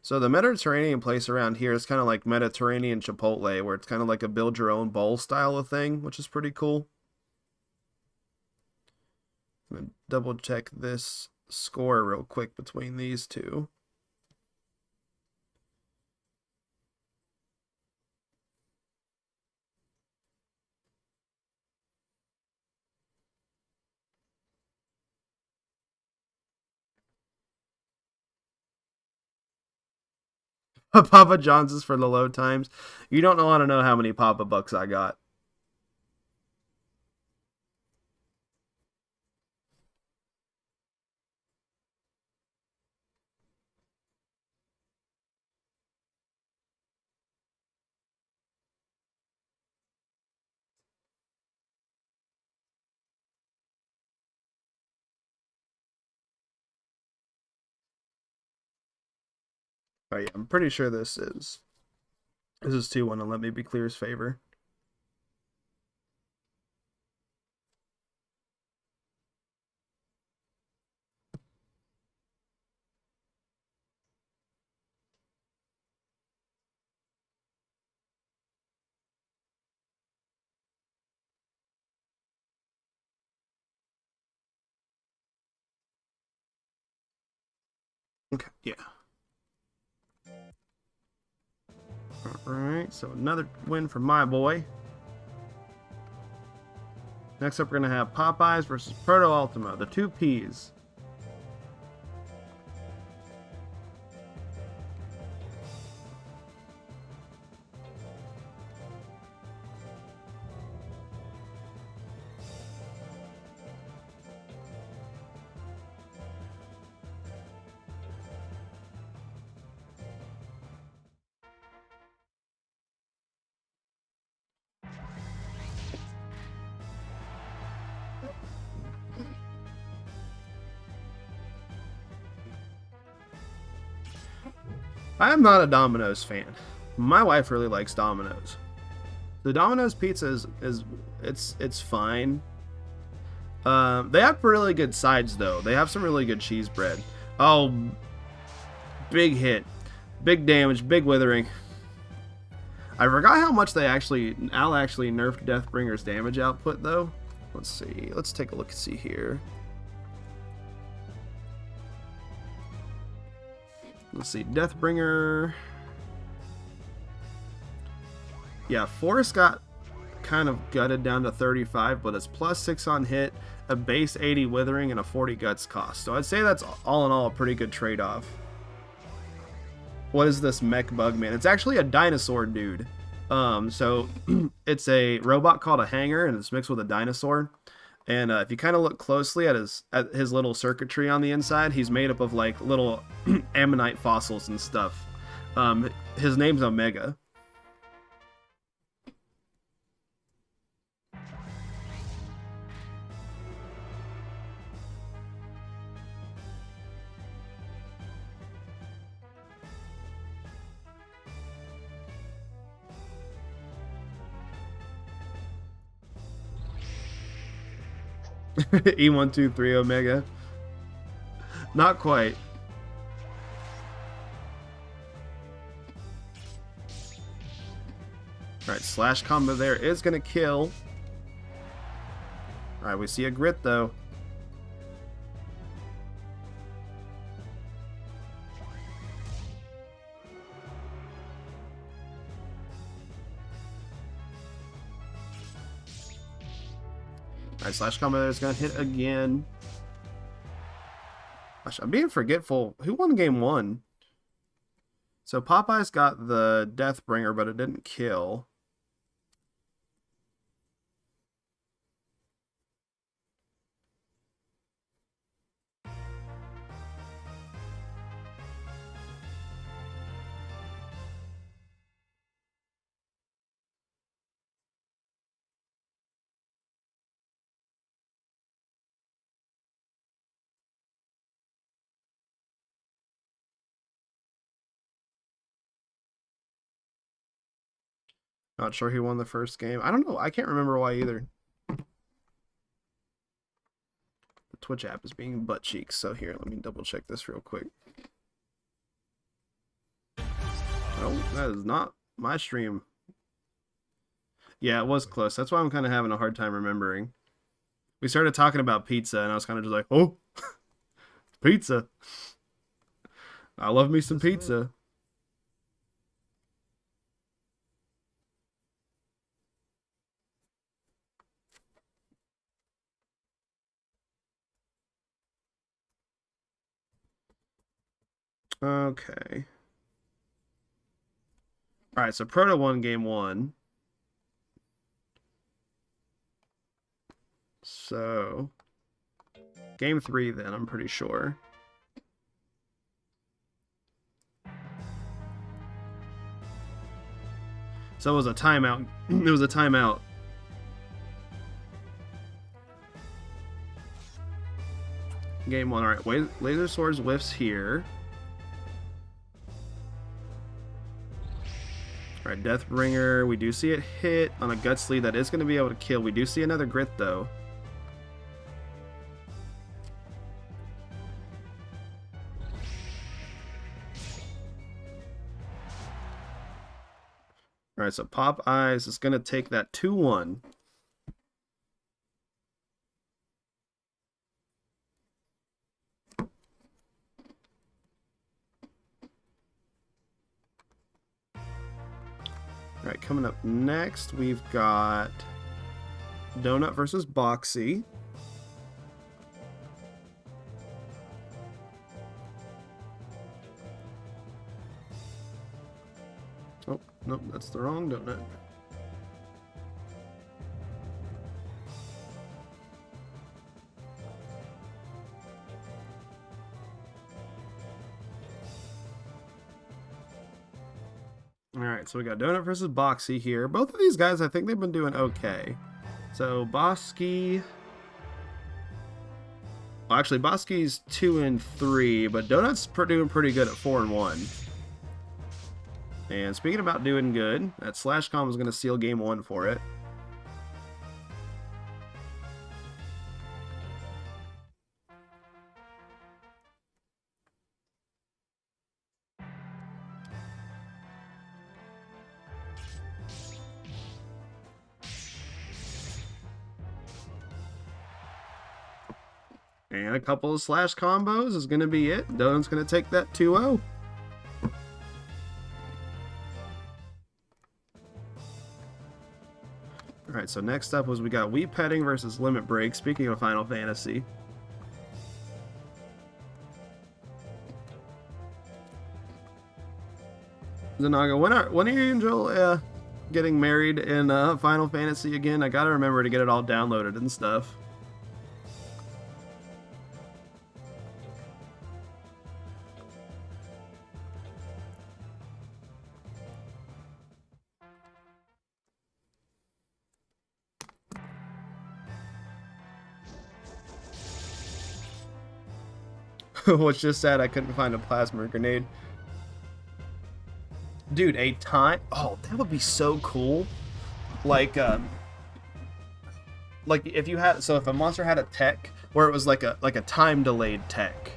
So the Mediterranean place around here is kind of like Mediterranean Chipotle, where it's kind of like a build your own bowl style of thing, which is pretty cool. I'm going to double check this score real quick between these two. Papa John's is for the low times. You don't want to know how many Papa Bucks I got. Oh yeah, I'm pretty sure this is 2-1, and let me be clear's favor. Okay, yeah. Alright, so another win for my boy. Next up, we're going to have Popeyes versus Proto Ultima, the 2 Ps. I am not a Domino's fan. My wife really likes Domino's. The Domino's pizza it's fine. They have really good sides though. They have some really good cheese bread. Oh, big hit, big damage, big withering. I forgot how much Al actually nerfed Deathbringer's damage output though. Let's see. Let's take a look and see here. Let's see, Deathbringer. Yeah, Forrest got kind of gutted down to 35, but it's +6 on hit, a base 80 withering, and a 40 guts cost. So I'd say that's all in all a pretty good trade-off. What is this mech bugman? It's actually a dinosaur dude. So it's a robot called a hanger, and it's mixed with a dinosaur. And if you kind of look closely at his little circuitry on the inside, he's made up of like little ammonite fossils and stuff. His name's Omega. E123 Omega. Not quite. Alright, slash combo there is going to kill. Alright, we see a grit though. Alright, slash combo there is going to hit again. Gosh, I'm being forgetful. Who won game 1? So Popeye's got the Deathbringer, but it didn't kill. Not sure who won the first game. I don't know. I can't remember why either. The Twitch app is being butt cheeks. So here, let me double check this real quick. Oh, that is not my stream. Yeah, it was close. That's why I'm kind of having a hard time remembering. We started talking about pizza, and I was kind of just like, oh, pizza. I love me some pizza. Okay. Alright, so Proto won game 1. So, game 3 then, I'm pretty sure. So it was a timeout. It was a timeout. Game 1. Alright, Laser Swords whiffs here. Alright, Deathbringer. We do see it hit on a Gut Sleeve. That is going to be able to kill. We do see another Grit, though. Alright, so Pop Eyes is going to take that 2-1. Alright, coming up next, we've got Donut versus Boxy. Oh, nope, that's the wrong donut. Alright, so we got Donut versus Boxy here. Both of these guys, I think they've been doing okay. So, Boxy... Well, actually, Boxy's 2-3, but Donut's doing pretty good at 4-1. And speaking about doing good, that Slash Com is going to seal game 1 for it. And a couple of Slash combos is going to be it. Donut's going to take that 2-0. Alright, so next up was we got Wii Petting versus Limit Break. Speaking of Final Fantasy. Zanaga, when are you and Joel getting married in Final Fantasy again? I gotta remember to get it all downloaded and stuff. What's just sad, I couldn't find a plasma grenade. Dude, a time... Oh, that would be so cool. Like, like if you had, so if a monster had a tech where it was like a time delayed tech.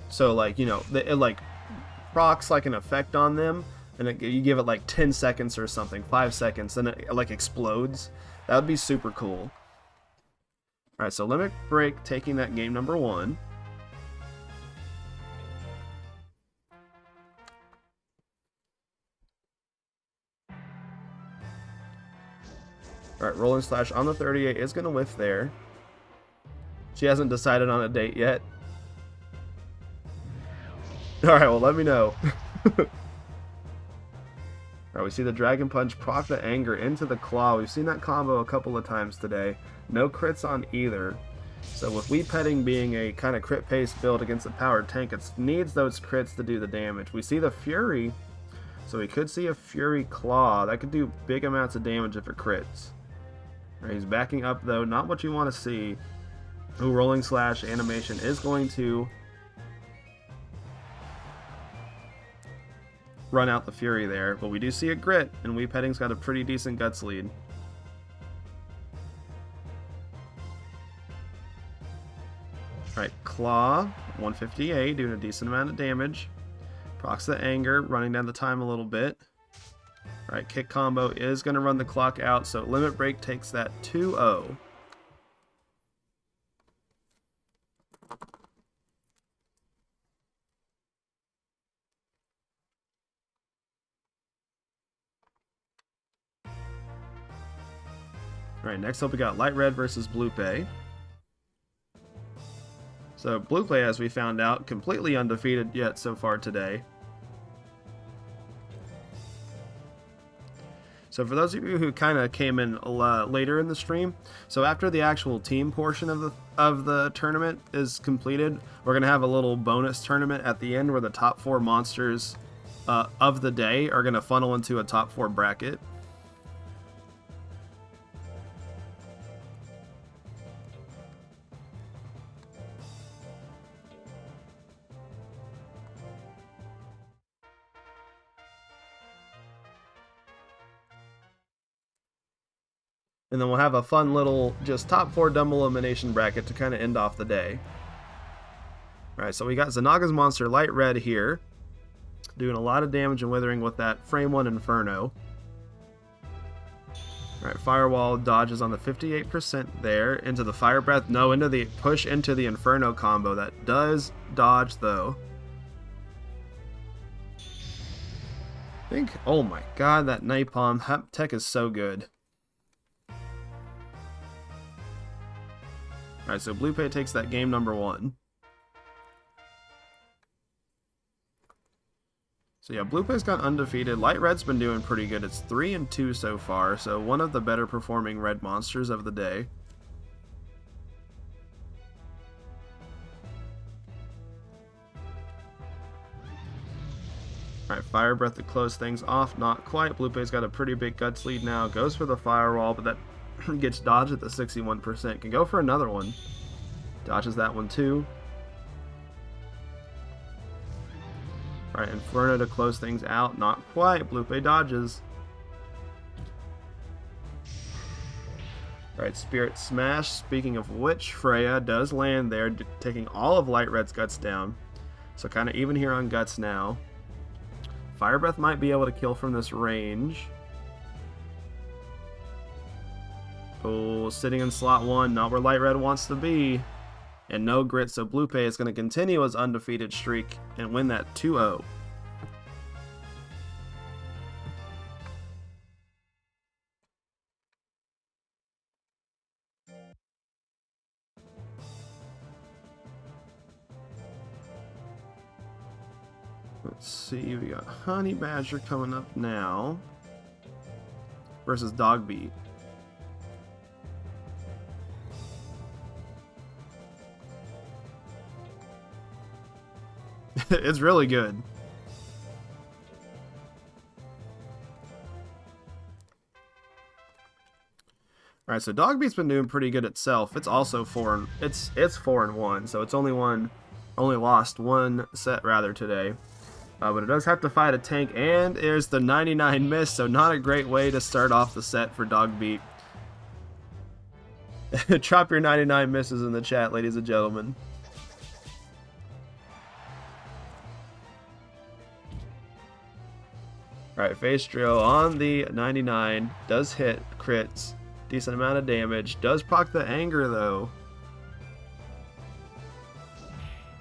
So like, you know, it like procs like an effect on them, and you give it like 10 seconds or something, 5 seconds, then it like explodes. That would be super cool. Alright, so Limit Break taking that game number 1. Alright, Rolling Slash on the 38 is going to whiff there. She hasn't decided on a date yet. Alright, well, let me know. Alright, we see the Dragon Punch proc the Anger into the Claw. We've seen that combo a couple of times today. No crits on either. So with Wii Petting being a kind of crit-based build against a powered tank, it needs those crits to do the damage. We see the Fury, so we could see a Fury Claw. That could do big amounts of damage if it crits. Alright, he's backing up though, not what you want to see. Ooh, Rolling Slash animation is going to run out the Fury there, but we do see a Grit, and Wii Petting's got a pretty decent Guts lead. Alright, Claw, 158, doing a decent amount of damage. Procs the Anger, running down the time a little bit. Alright, Kick Combo is going to run the clock out, so Limit Break takes that 2-0. Alright, next up we got Light Red versus Blue Pay. So Blue Pay, as we found out, completely undefeated yet so far today. So for those of you who kind of came in later in the stream, so after the actual team portion of the tournament is completed, we're going to have a little bonus tournament at the end where the top 4 monsters of the day are going to funnel into a top 4 bracket. And then we'll have a fun little just top 4 dumb elimination bracket to kind of end off the day. Alright, so we got Zanaga's monster Light Red here, doing a lot of damage and withering with that Frame 1 Inferno. Alright, Firewall dodges on the 58% there, into the Fire Breath, no, into the push into the Inferno combo. That does dodge though. I think, oh my god, that Napalm tech is so good. Alright, so Blue Pay takes that game number 1. So yeah, Blue Pay's got undefeated. Light Red's been doing pretty good. It's 3-2 so far, so one of the better performing red monsters of the day. Alright, Fire Breath to close things off. Not quite. Blue Pay's got a pretty big Guts lead now. Goes for the Firewall, but that gets dodged at the 61%. Can go for another one. Dodges that one too. Alright, Inferno to close things out. Not quite. Blue Pay dodges. Alright, Spirit Smash. Speaking of which, Freya does land there, taking all of Light Red's Guts down. So kind of even here on Guts now. Fire Breath might be able to kill from this range. Oh, sitting in slot 1, not where Light Red wants to be. And no Grit, so Blue Pay is going to continue his undefeated streak and win that 2-0. Let's see, we got Honey Badger coming up now versus Dogbeat. It's really good. Alright, so Dogbeat's been doing pretty good itself. It's also 4-1, so it's only lost one set rather today. But it does have to fight a tank, and there's the 99 miss, so not a great way to start off the set for Dogbeat. Drop your 99 misses in the chat, ladies and gentlemen. Alright, Face Drill on the 99. Does hit, crits. Decent amount of damage. Does proc the anger, though.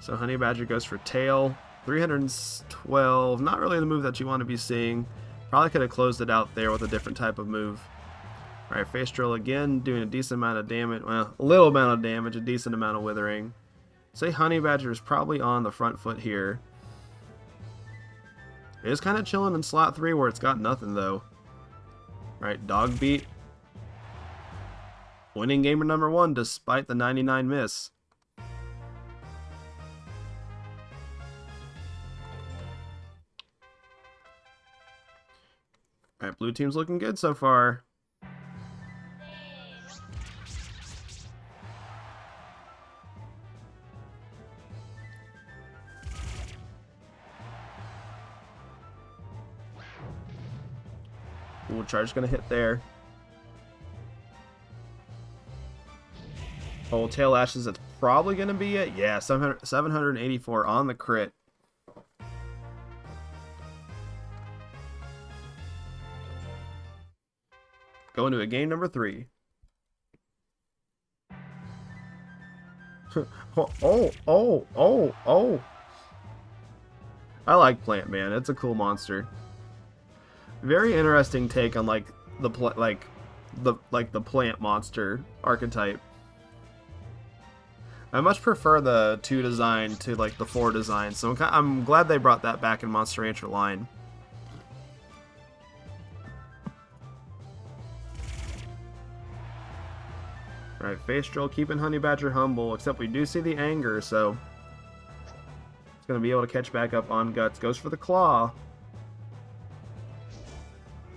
So Honey Badger goes for Tail. 312. Not really the move that you want to be seeing. Probably could have closed it out there with a different type of move. Alright, Face Drill again, doing a decent amount of damage. Well, a little amount of damage, a decent amount of withering. Say Honey Badger is probably on the front foot here. It is kind of chilling in slot 3 where it's got nothing, though. Alright, Dogbeat. Winning gamer number 1 despite the 99 miss. Alright, blue team's looking good so far. Ooh, charge gonna hit there. Oh, Tail Ashes, that's probably gonna be it. Yeah, 784 on the crit. Going to a game number 3. Oh. I like Plant Man. It's a cool monster. Very interesting take on the plant monster archetype. I much prefer the 2 design to like the 4 design, so I'm glad they brought that back in Monster Rancher line. Alright, Face Drill keeping Honey Badger humble, except we do see the anger, so it's going to be able to catch back up on Guts. Goes for the Claw.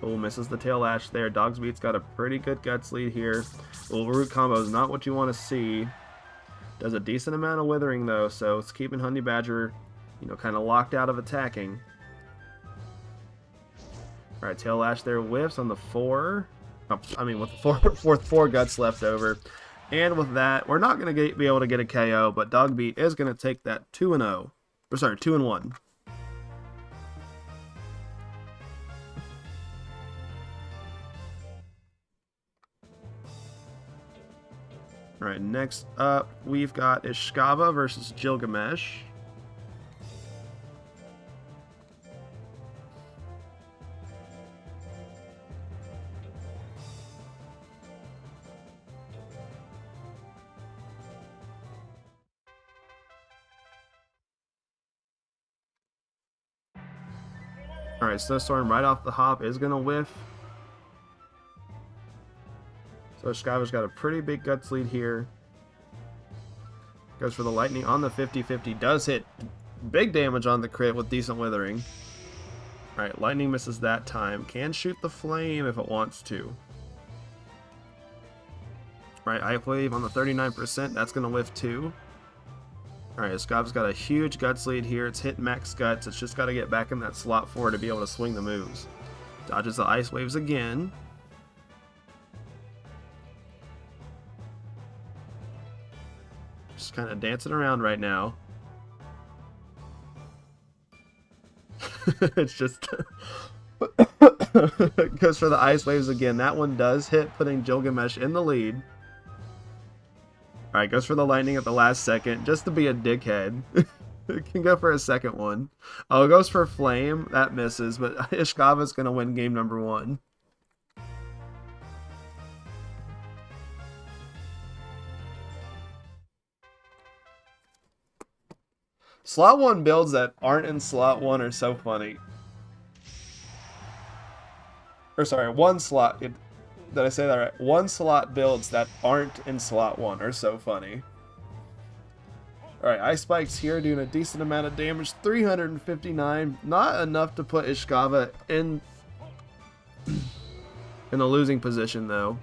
Oh, misses the Tail Lash there. Dogbeat's got a pretty good Guts lead here. Root combo is not what you want to see. Does a decent amount of withering, though, so it's keeping Honey Badger, kind of locked out of attacking. Alright, Tail Lash there whiffs on the 4. With the 4 Guts left over. And with that, we're not going to be able to get a KO, but Dogbeat is going to take that 2-0. Or sorry, 2-1. Alright, next up, we've got Ishkava versus Gilgamesh. Alright, Snowstorm right off the hop is going to whiff. So Ishkava's got a pretty big Guts lead here. Goes for the Lightning on the 50-50. Does hit big damage on the crit with decent withering. Alright, Lightning misses that time. Can shoot the Flame if it wants to. Alright, Ice Wave on the 39%. That's going to whiff too. Alright, Ishkava's got a huge Guts lead here. It's hit max Guts. It's just got to get back in that slot 4 to be able to swing the moves. Dodges the Ice Waves again. Just kind of dancing around right now. It's just goes for the Ice Waves again. That one does hit, putting Gilgamesh in the lead. Alright, goes for the Lightning at the last second, just to be a dickhead. Can go for a second one. Oh, goes for Flame. That misses, but Ishkava's going to win game number 1. Slot 1 builds that aren't in slot 1 are so funny. Or sorry, one slot... Did I say that right? 1 slot builds that aren't in slot 1 are so funny. Alright, Ice Spike's here doing a decent amount of damage. 359. Not enough to put Ishkava in a losing position, though.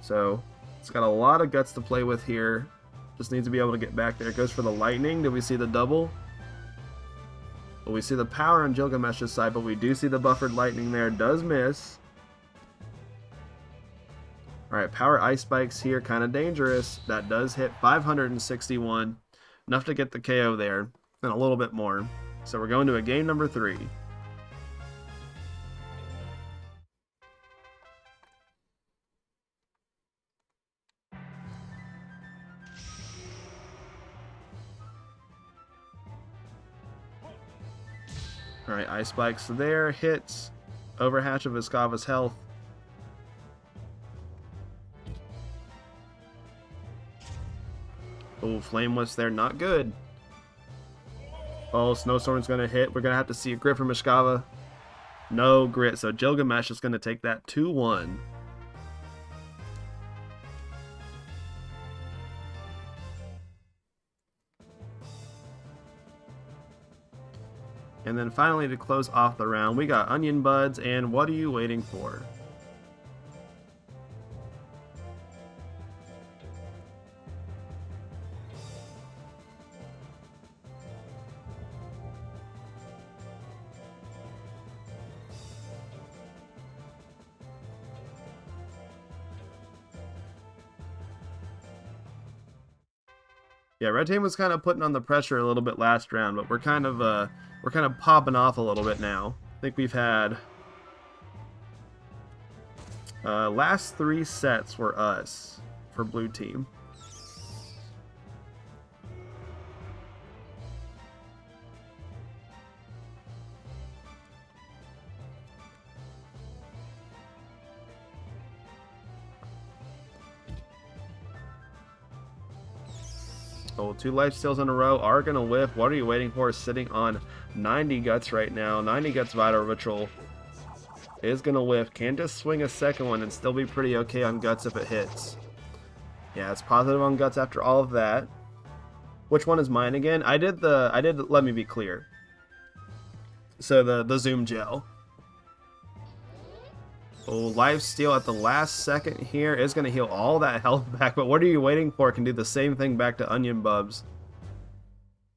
So, it's got a lot of Guts to play with here. Just needs to be able to get back there. It goes for the Lightning. Did we see the double? But we see the power on Gilgamesh's side, but we do see the buffered lightning there. Does miss. Alright, power ice spikes here, kind of dangerous. That does hit 561. Enough to get the KO there, and a little bit more. So we're going to a game number 3. Alright, ice spikes there, hits, overhatch of Iskava's health. Oh, Flame Wisp there, not good. Oh, Snowstorm's going to hit. We're going to have to see a grit from Iskava. No grit, so Gilgamesh is going to take that 2-1. And then finally, to close off the round, we got Onion Buds, and what are you waiting for? Yeah, Red Team was kind of putting on the pressure a little bit last round, but we're kind of popping off a little bit now. I think we've had last 3 sets were us for Blue Team. Oh, 2 lifesteals in a row are going to whiff. What are you waiting for? Sitting on 90 guts right now. 90 guts Vital Ritual is going to whiff. Can just swing a second one and still be pretty okay on guts if it hits. Yeah, it's positive on guts after all of that. Which one is mine again? I did let me be clear. So the Zoom Gel. Oh, lifesteal at the last second here is going to heal all that health back, but what are you waiting for? Can do the same thing back to Onion Bubs.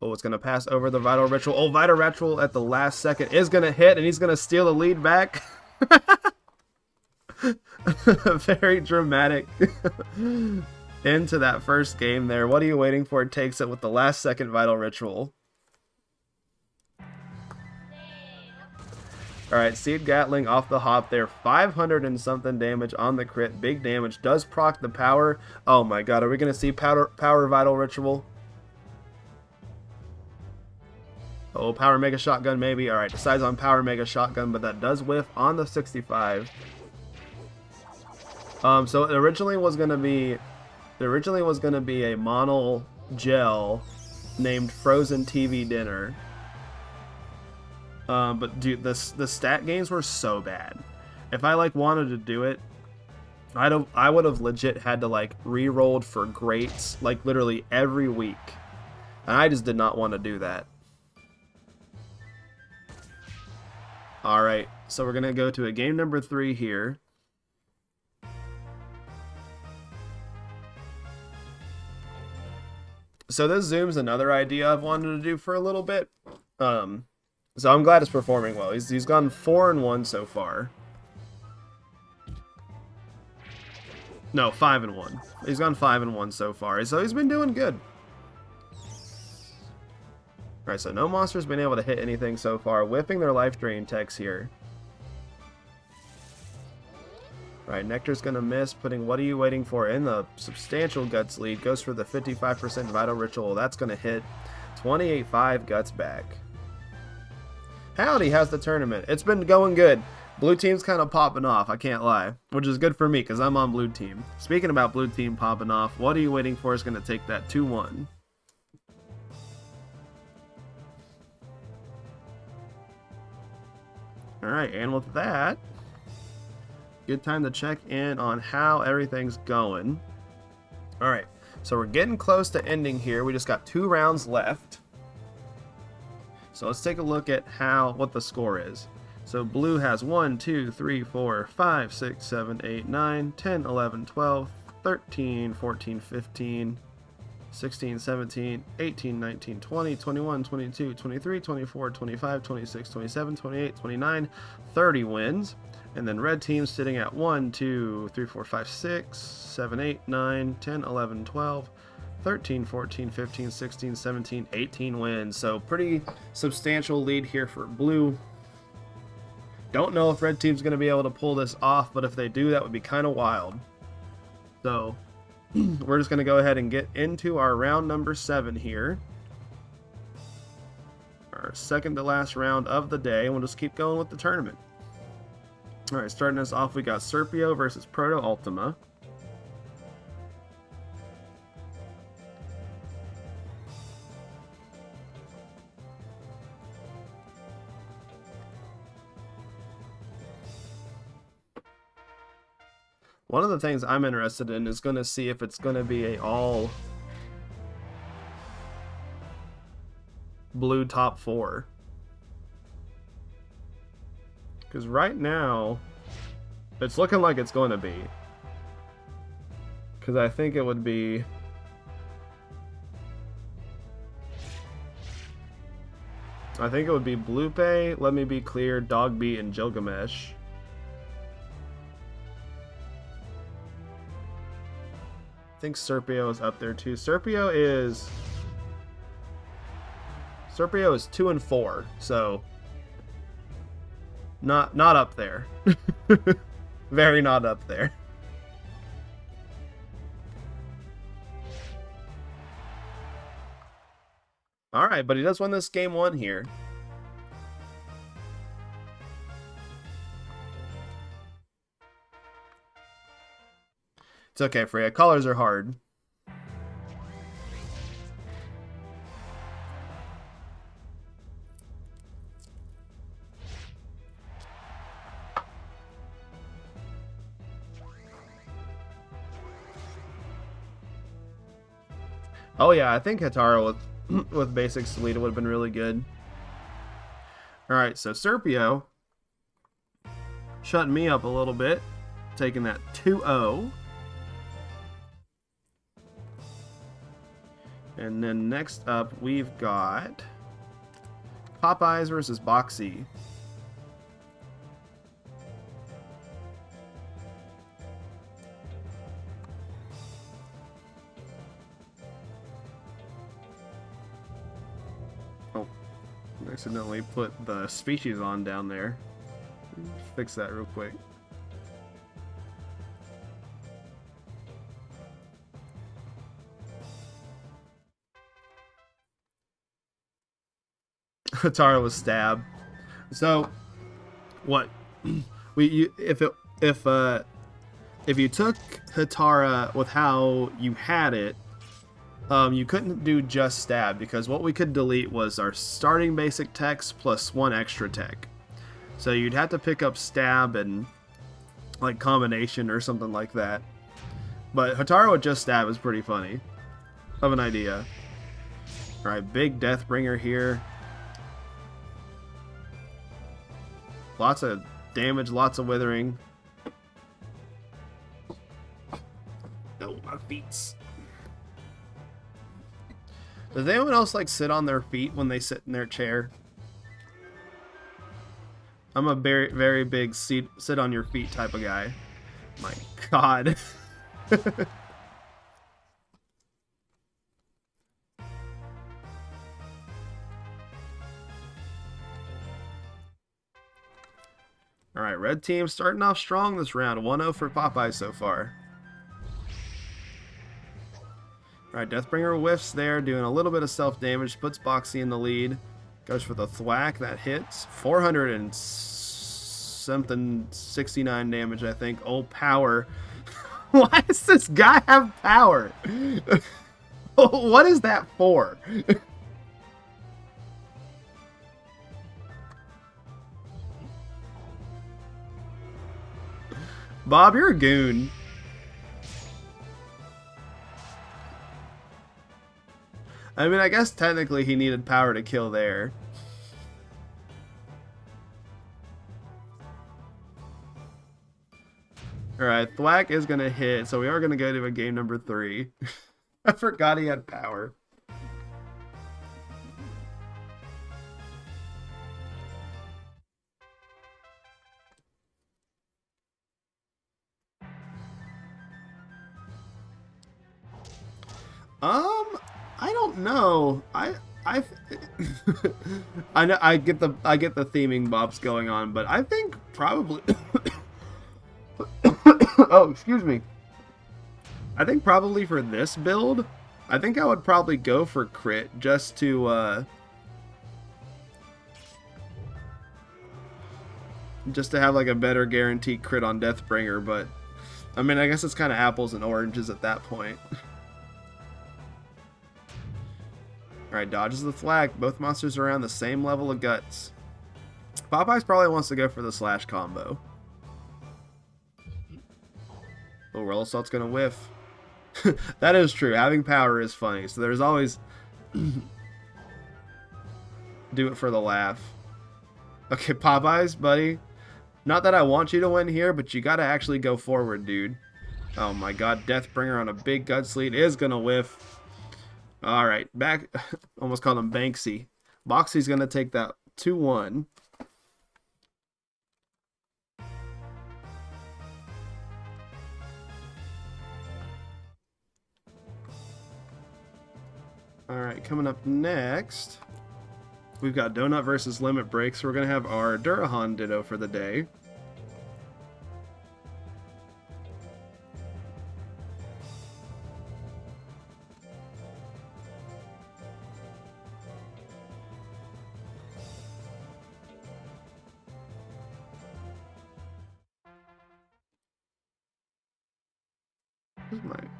Oh, it's going to pass over the Vital Ritual. Oh, Vital Ritual at the last second is going to hit, and he's going to steal the lead back. Very dramatic into that first game there. What are you waiting for? Takes it with the last second Vital Ritual. Alright, Seed Gatling off the hop there. 500 and something damage on the crit. Big damage. Does proc the power. Oh my god, are we going to see power Vital Ritual? Oh, Power Mega Shotgun maybe. Alright, decides on Power Mega Shotgun, but that does whiff on the 65. So it originally was going to be a mono gel named Frozen TV Dinner. But dude, the stat gains were so bad. If I wanted to do it, I would have legit had to re-rolled for greats literally every week, and I just did not want to do that. All right, so we're gonna go to a game number 3 here. So this Zoom's another idea I've wanted to do for a little bit. So I'm glad it's performing well. He's gone 4-1 so far. No, 5-1. He's gone 5-1 so far. So he's been doing good. Alright, so no monster's been able to hit anything so far. Whipping their life drain techs here. Alright, Nectar's gonna miss, putting what are you waiting for in the substantial guts lead. Goes for the 55% Vital Ritual. That's gonna hit 28.5 guts back. Howdy, how's the tournament? It's been going good. Blue Team's kind of popping off, I can't lie. Which is good for me, because I'm on Blue Team. Speaking about Blue Team popping off, what are you waiting for is going to take that 2-1. Alright, and with that, good time to check in on how everything's going. Alright, so we're getting close to ending here. We just got 2 rounds left. So let's take a look at what the score is. So blue has 1, 2, 3, 4, 5, 6, 7, 8, 9, 10, 11, 12, 13, 14, 15, 16, 17, 18, 19, 20, 21, 22, 23, 24, 25, 26, 27, 28, 29, 30 wins. And then red team sitting at 1, 2, 3, 4, 5, 6, 7, 8, 9, 10, 11, 12, 13, 14, 15, 16, 17, 18 wins. So pretty substantial lead here for blue. Don't know if red team's going to be able to pull this off, but if they do, that would be kind of wild. So we're just going to go ahead and get into our round number 7 here. Our second to last round of the day, and we'll just keep going with the tournament. Alright, starting us off, we got Serpio versus Proto Ultima. One of the things I'm interested in is going to see if it's going to be a all blue top 4. Because right now, it's looking like it's going to be. Because I think it would be... I think it would be Blupe, Let Me Be Clear, Dogbeat, and Gilgamesh. I think Serpio is up there too. Serpio is 2 and 4, so not up there. Very not up there. All right, but he does win this game 1 here. It's okay, Freya. Colors are hard. Oh yeah, I think Hatara with basic Salida would have been really good. Alright, so Serpio shutting me up a little bit, taking that 2-0. And then next up, we've got Popeyes versus Boxy. Oh, accidentally put the species on down there. Fix that real quick. Hatara was stabbed. So, what if you took Hatara with how you had it, you couldn't do just stab, because what we could delete was our starting basic techs plus 1 extra tech. So you'd have to pick up stab and like combination or something like that. But Hatara with just stab is pretty funny. Of an idea. All right, big Deathbringer here. Lots of damage, lots of withering. Oh, my feet. Does anyone else like sit on their feet when they sit in their chair? I'm a very, very big sit on your feet type of guy. My God. Alright, red team starting off strong this round. 1-0 for Popeye so far. Alright, Deathbringer whiffs there, doing a little bit of self-damage. Puts Boxy in the lead. Goes for the thwack. That hits. 400 and something, 69 damage, I think. Oh, power. Why does this guy have power? What is that for? Bob, you're a goon. I mean, I guess technically he needed power to kill there. Alright, thwack is going to hit, so we are going to go to a game number 3. I forgot he had power. I don't know. I I know I get the theming bops going on, but I think probably oh, excuse me. I think probably for this build, I think I would probably go for crit just to have like a better guaranteed crit on Deathbringer, but I mean, I guess it's kind of apples and oranges at that point. Alright, dodges the flag. Both monsters are around the same level of guts. Popeyes probably wants to go for the slash combo. Oh, Roll Assault's gonna whiff. That is true. Having power is funny. So there's always... do it for the laugh. Okay, Popeyes, buddy. Not that I want you to win here, but you gotta actually go forward, dude. Oh my god, Deathbringer on a big guts lead is gonna whiff. Alright, back... almost called him Banksy. Boxy's gonna take that 2-1. Alright, coming up next, we've got Donut versus Limit Break, so we're going to have our Durahan Ditto for the day.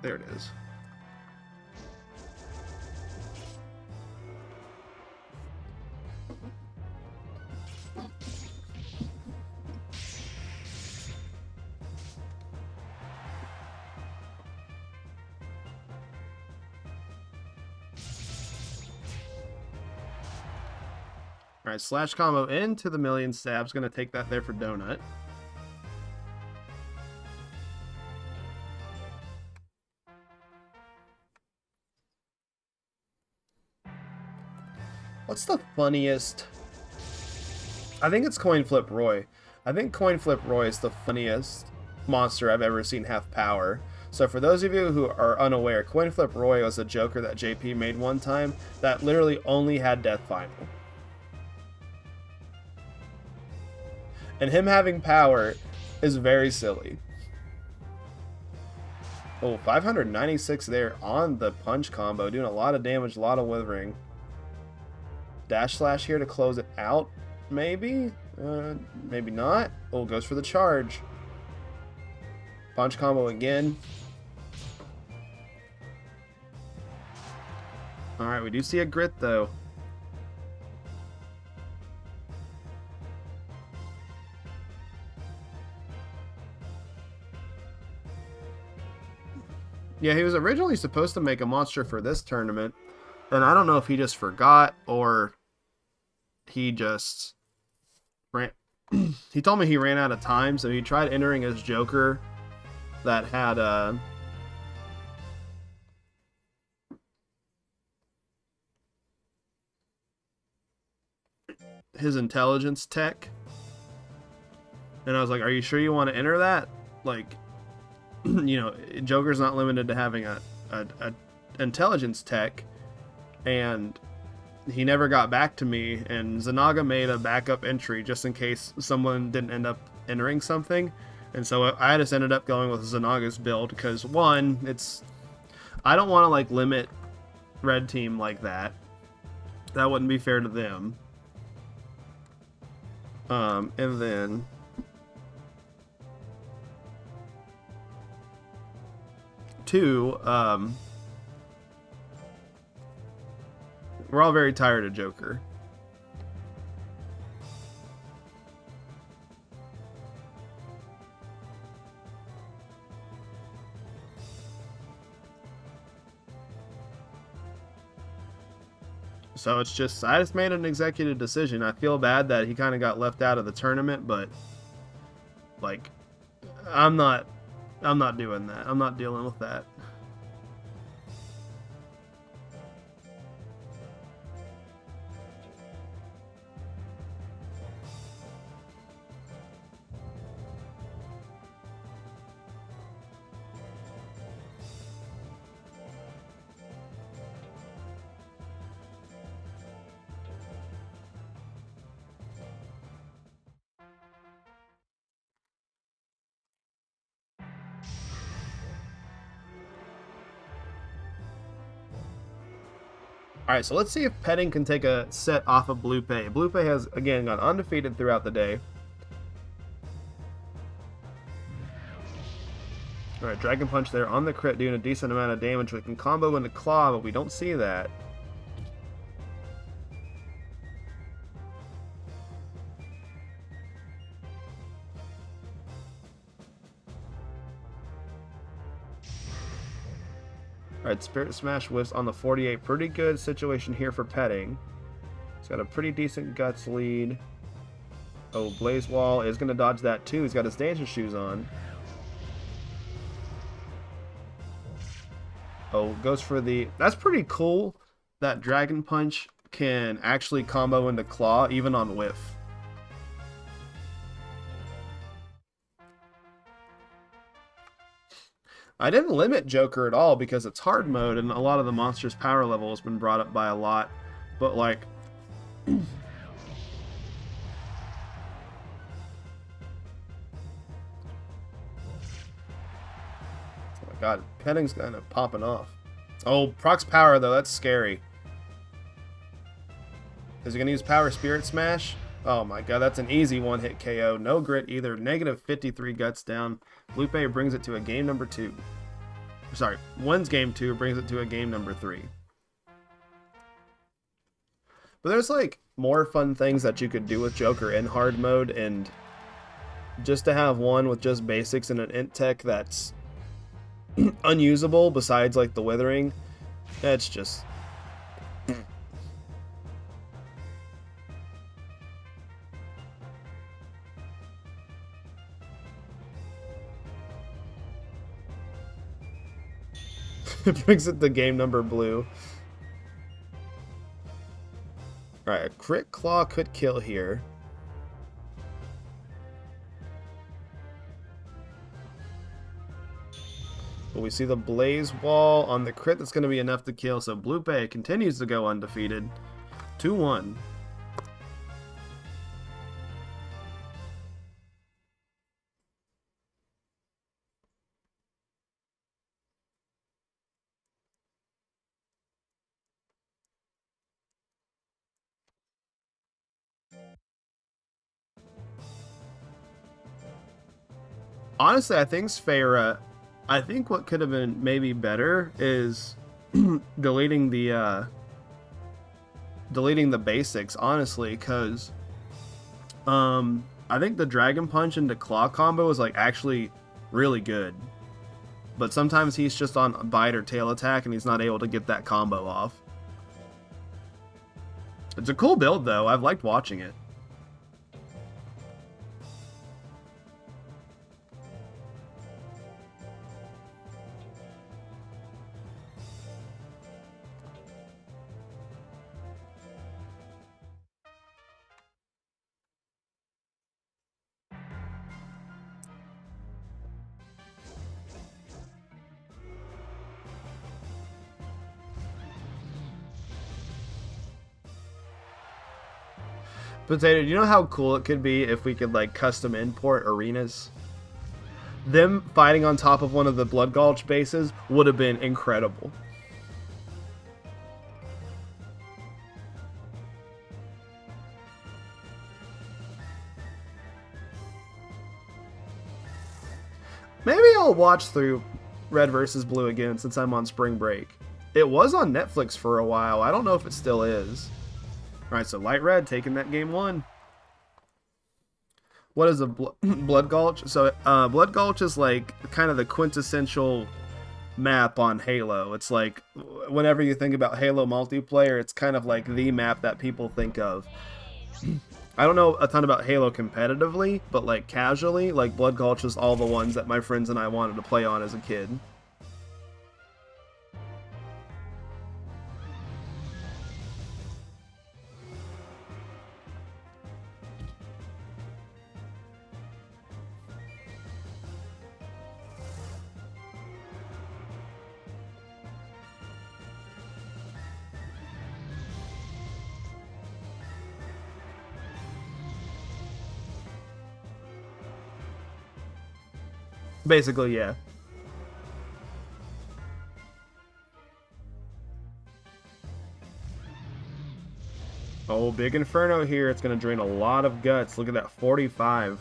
There it is. Alright, slash combo into the million stabs. Gonna take that there for Donut. What's the funniest? I think it's Coin Flip Roy. I think Coin Flip Roy is the funniest monster I've ever seen have power. So for those of you who are unaware, Coin Flip Roy was a Joker that JP made one time that literally only had Death Final. And him having power is very silly. Oh, 596 there on the punch combo, doing a lot of damage, a lot of withering. Dash slash here to close it out, maybe? Maybe not. Oh, goes for the charge. Punch combo again. Alright, we do see a grit though. Yeah, he was originally supposed to make a monster for this tournament, and I don't know if he just forgot or he just ran. He told me he ran out of time, so he tried entering his Joker that had his intelligence tech, and I was like, "Are you sure you want to enter that?" Like, you know, Joker's not limited to having a intelligence tech, and he never got back to me, and Zanaga made a backup entry just in case someone didn't end up entering something, and so I just ended up going with Zanaga's build, because one, I don't want to like limit red team like that. That wouldn't be fair to them. And then two, we're all very tired of Joker. So it's just, I just made an executive decision. I feel bad that he kind of got left out of the tournament, but like, I'm not doing that. I'm not dealing with that. Alright, so let's see if Petting can take a set off of Blue Pay. Blue Pay has, again, gone undefeated throughout the day. Alright, Dragon Punch there on the crit, doing a decent amount of damage. We can combo into Claw, but we don't see that. Alright, Spirit Smash whiffs on the 48. Pretty good situation here for Petting. He's got a pretty decent Guts lead. Oh, Blaze Wall is going to dodge that too. He's got his dancing shoes on. Oh, goes for the... That's pretty cool that Dragon Punch can actually combo into Claw, even on whiff. I didn't limit Joker at all because it's hard mode and a lot of the monster's power level has been brought up by a lot. But like... oh my god, Petting's kind of popping off. Oh, Proc's power though, that's scary. Is he going to use Power Spirit Smash? Oh my god, that's an easy one-hit KO. No grit either. Negative 53 Guts down. Lupe brings it to a game number 2. Sorry, wins game 2, brings it to a game number 3. But there's like more fun things that you could do with Joker in hard mode, and just to have one with just basics and an int tech that's unusable besides like the Withering, that's just... It brings it to game number blue. Alright, a crit claw could kill here. But we see the Blaze Wall on the crit. That's going to be enough to kill. So Blue Bay continues to go undefeated. 2-1. Honestly, I think Sphera, I think what could have been maybe better is deleting the basics, honestly, because I think the Dragon Punch into Claw combo is like actually really good. But sometimes he's just on bite or tail attack and he's not able to get that combo off. It's a cool build though, I've liked watching it. Potato, do you know how cool it could be if we could like custom import arenas? Them fighting on top of one of the Blood Gulch bases would have been incredible. Maybe I'll watch through Red vs. Blue again since I'm on spring break. It was on Netflix for a while. I don't know if it still is. Alright, so Light Red taking that game 1. What is a Blood Gulch? So Blood Gulch is like kind of the quintessential map on Halo. It's like whenever you think about Halo multiplayer, it's kind of like the map that people think of. I don't know a ton about Halo competitively, but like casually, like Blood Gulch is all the ones that my friends and I wanted to play on as a kid. Basically, yeah. Oh, big Inferno here. It's going to drain a lot of guts. Look at that, 45.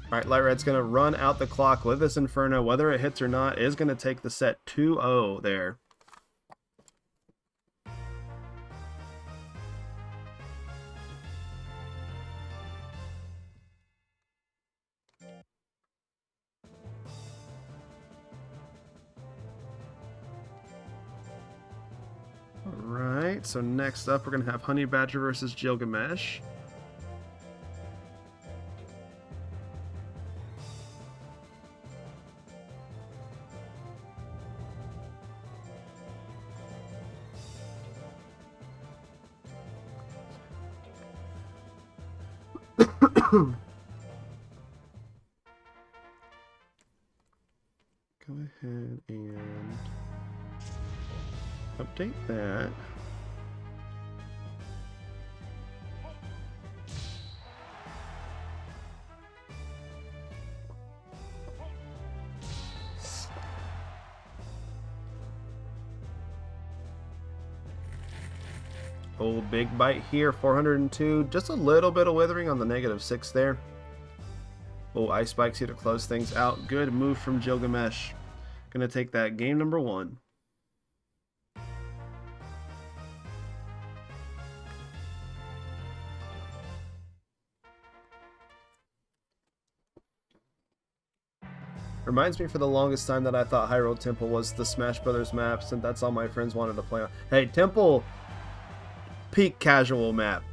Alright, Light Red's going to run out the clock with this Inferno. Whether it hits or not is going to take the set 2-0 there. Alright, so next up we're going to have Honey Badger versus Gilgamesh. Go ahead and update that. Oh, big bite here, 402. Just a little bit of withering on the -6 there. Oh, Ice Spikes here to close things out. Good move from Gilgamesh. Gonna take that game number 1. Reminds me for the longest time that I thought Hyrule Temple was the Smash Brothers map, since that's all my friends wanted to play on. Hey, Temple, peak casual map.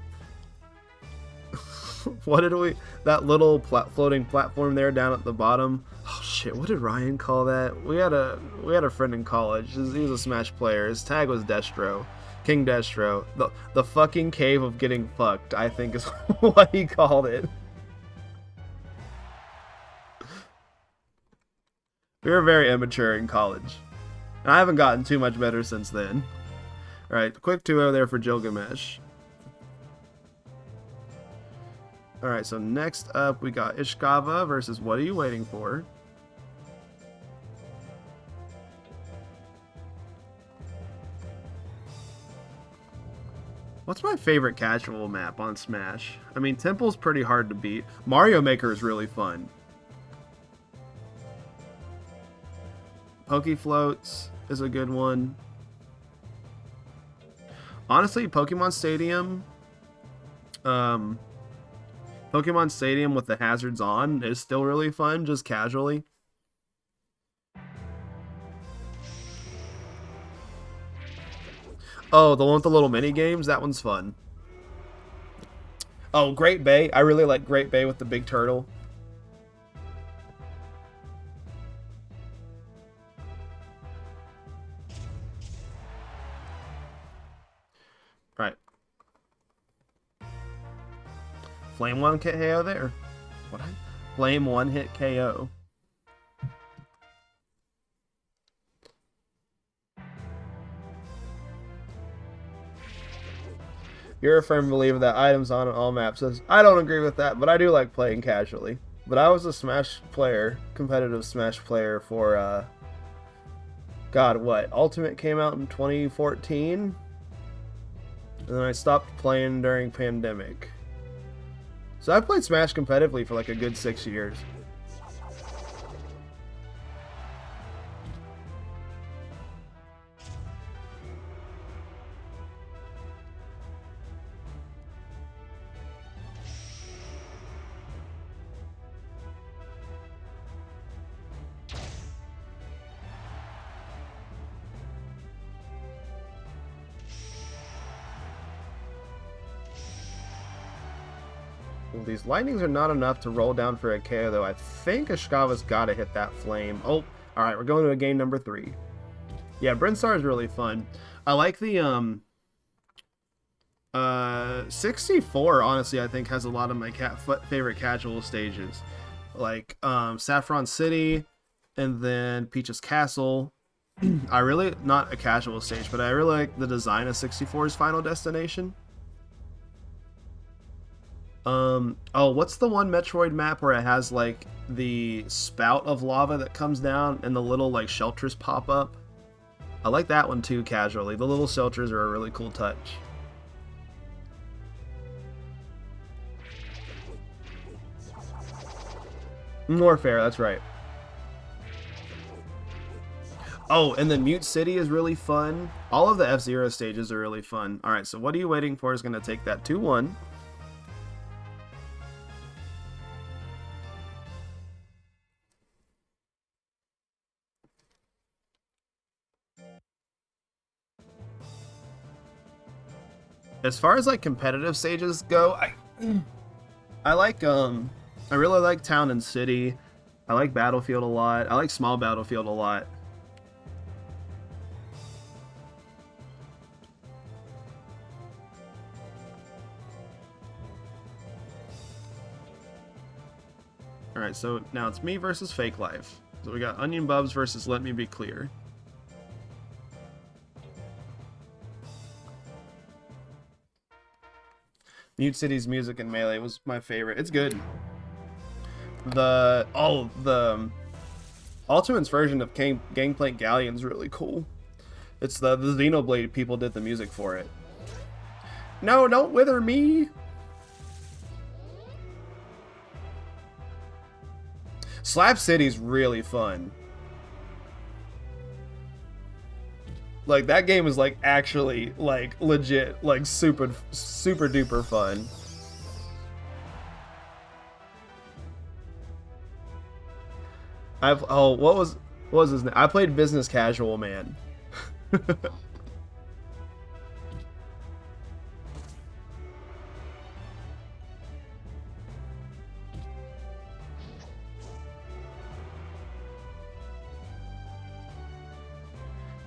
What did we... That little floating platform there down at the bottom. Oh shit, what did Ryan call that? We had a friend in college. He was a Smash player. His tag was Destro. King Destro. The fucking cave of getting fucked, I think is what he called it. We were very immature in college. And I haven't gotten too much better since then. Alright, quick 2-0 there for Gilgamesh. Alright, so next up we got Ishikawa versus What Are You Waiting For? What's my favorite casual map on Smash? I mean, Temple's pretty hard to beat. Mario Maker is really fun. Poke Floats is a good one. Honestly, Pokemon Stadium with the hazards on is still really fun, just casually. Oh, the one with the little mini games? That one's fun. Oh, Great Bay. I really like Great Bay with the big turtle. Right. Flame 1 KO there. What? Flame 1 hit KO. You're a firm believer that items on all maps. Says, I don't agree with that, but I do like playing casually. But I was a Smash player, competitive Smash player for, God, what? Ultimate came out in 2014? And then I stopped playing during pandemic. So I played Smash competitively for like a good 6 years. Well, these lightnings are not enough to roll down for a KO, though. I think Ishikawa's got to hit that flame. Oh, all right, we're going to a game number 3. Yeah, Brinstar is really fun. I like the 64. Honestly, I think has a lot of my favorite casual stages, like Saffron City, and then Peach's Castle. I really, not a casual stage, but I really like the design of 64's Final Destination. Oh, what's the one Metroid map where it has like the spout of lava that comes down and the little like shelters pop up? I like that one too, casually. The little shelters are a really cool touch. Warfare, that's right. Oh, and the Mute City is really fun. All of the F-Zero stages are really fun. Alright, so what are you waiting for is going to take that 2-1. As far as like competitive stages go, I like I really like Town and City. I like Battlefield a lot. I like Small Battlefield a lot. Alright, so now it's me versus Fake Life. So we got Onion Bubs versus Let Me Be Clear. Mute City's music in Melee was my favorite. It's good. The Ultimate's version of Gangplank Galleon's really cool. It's the Xenoblade people did the music for it. No, don't wither me! Slap City's really fun. Like, that game is, like, actually, like, legit, like, super duper fun. What was his name? I played Business Casual, man.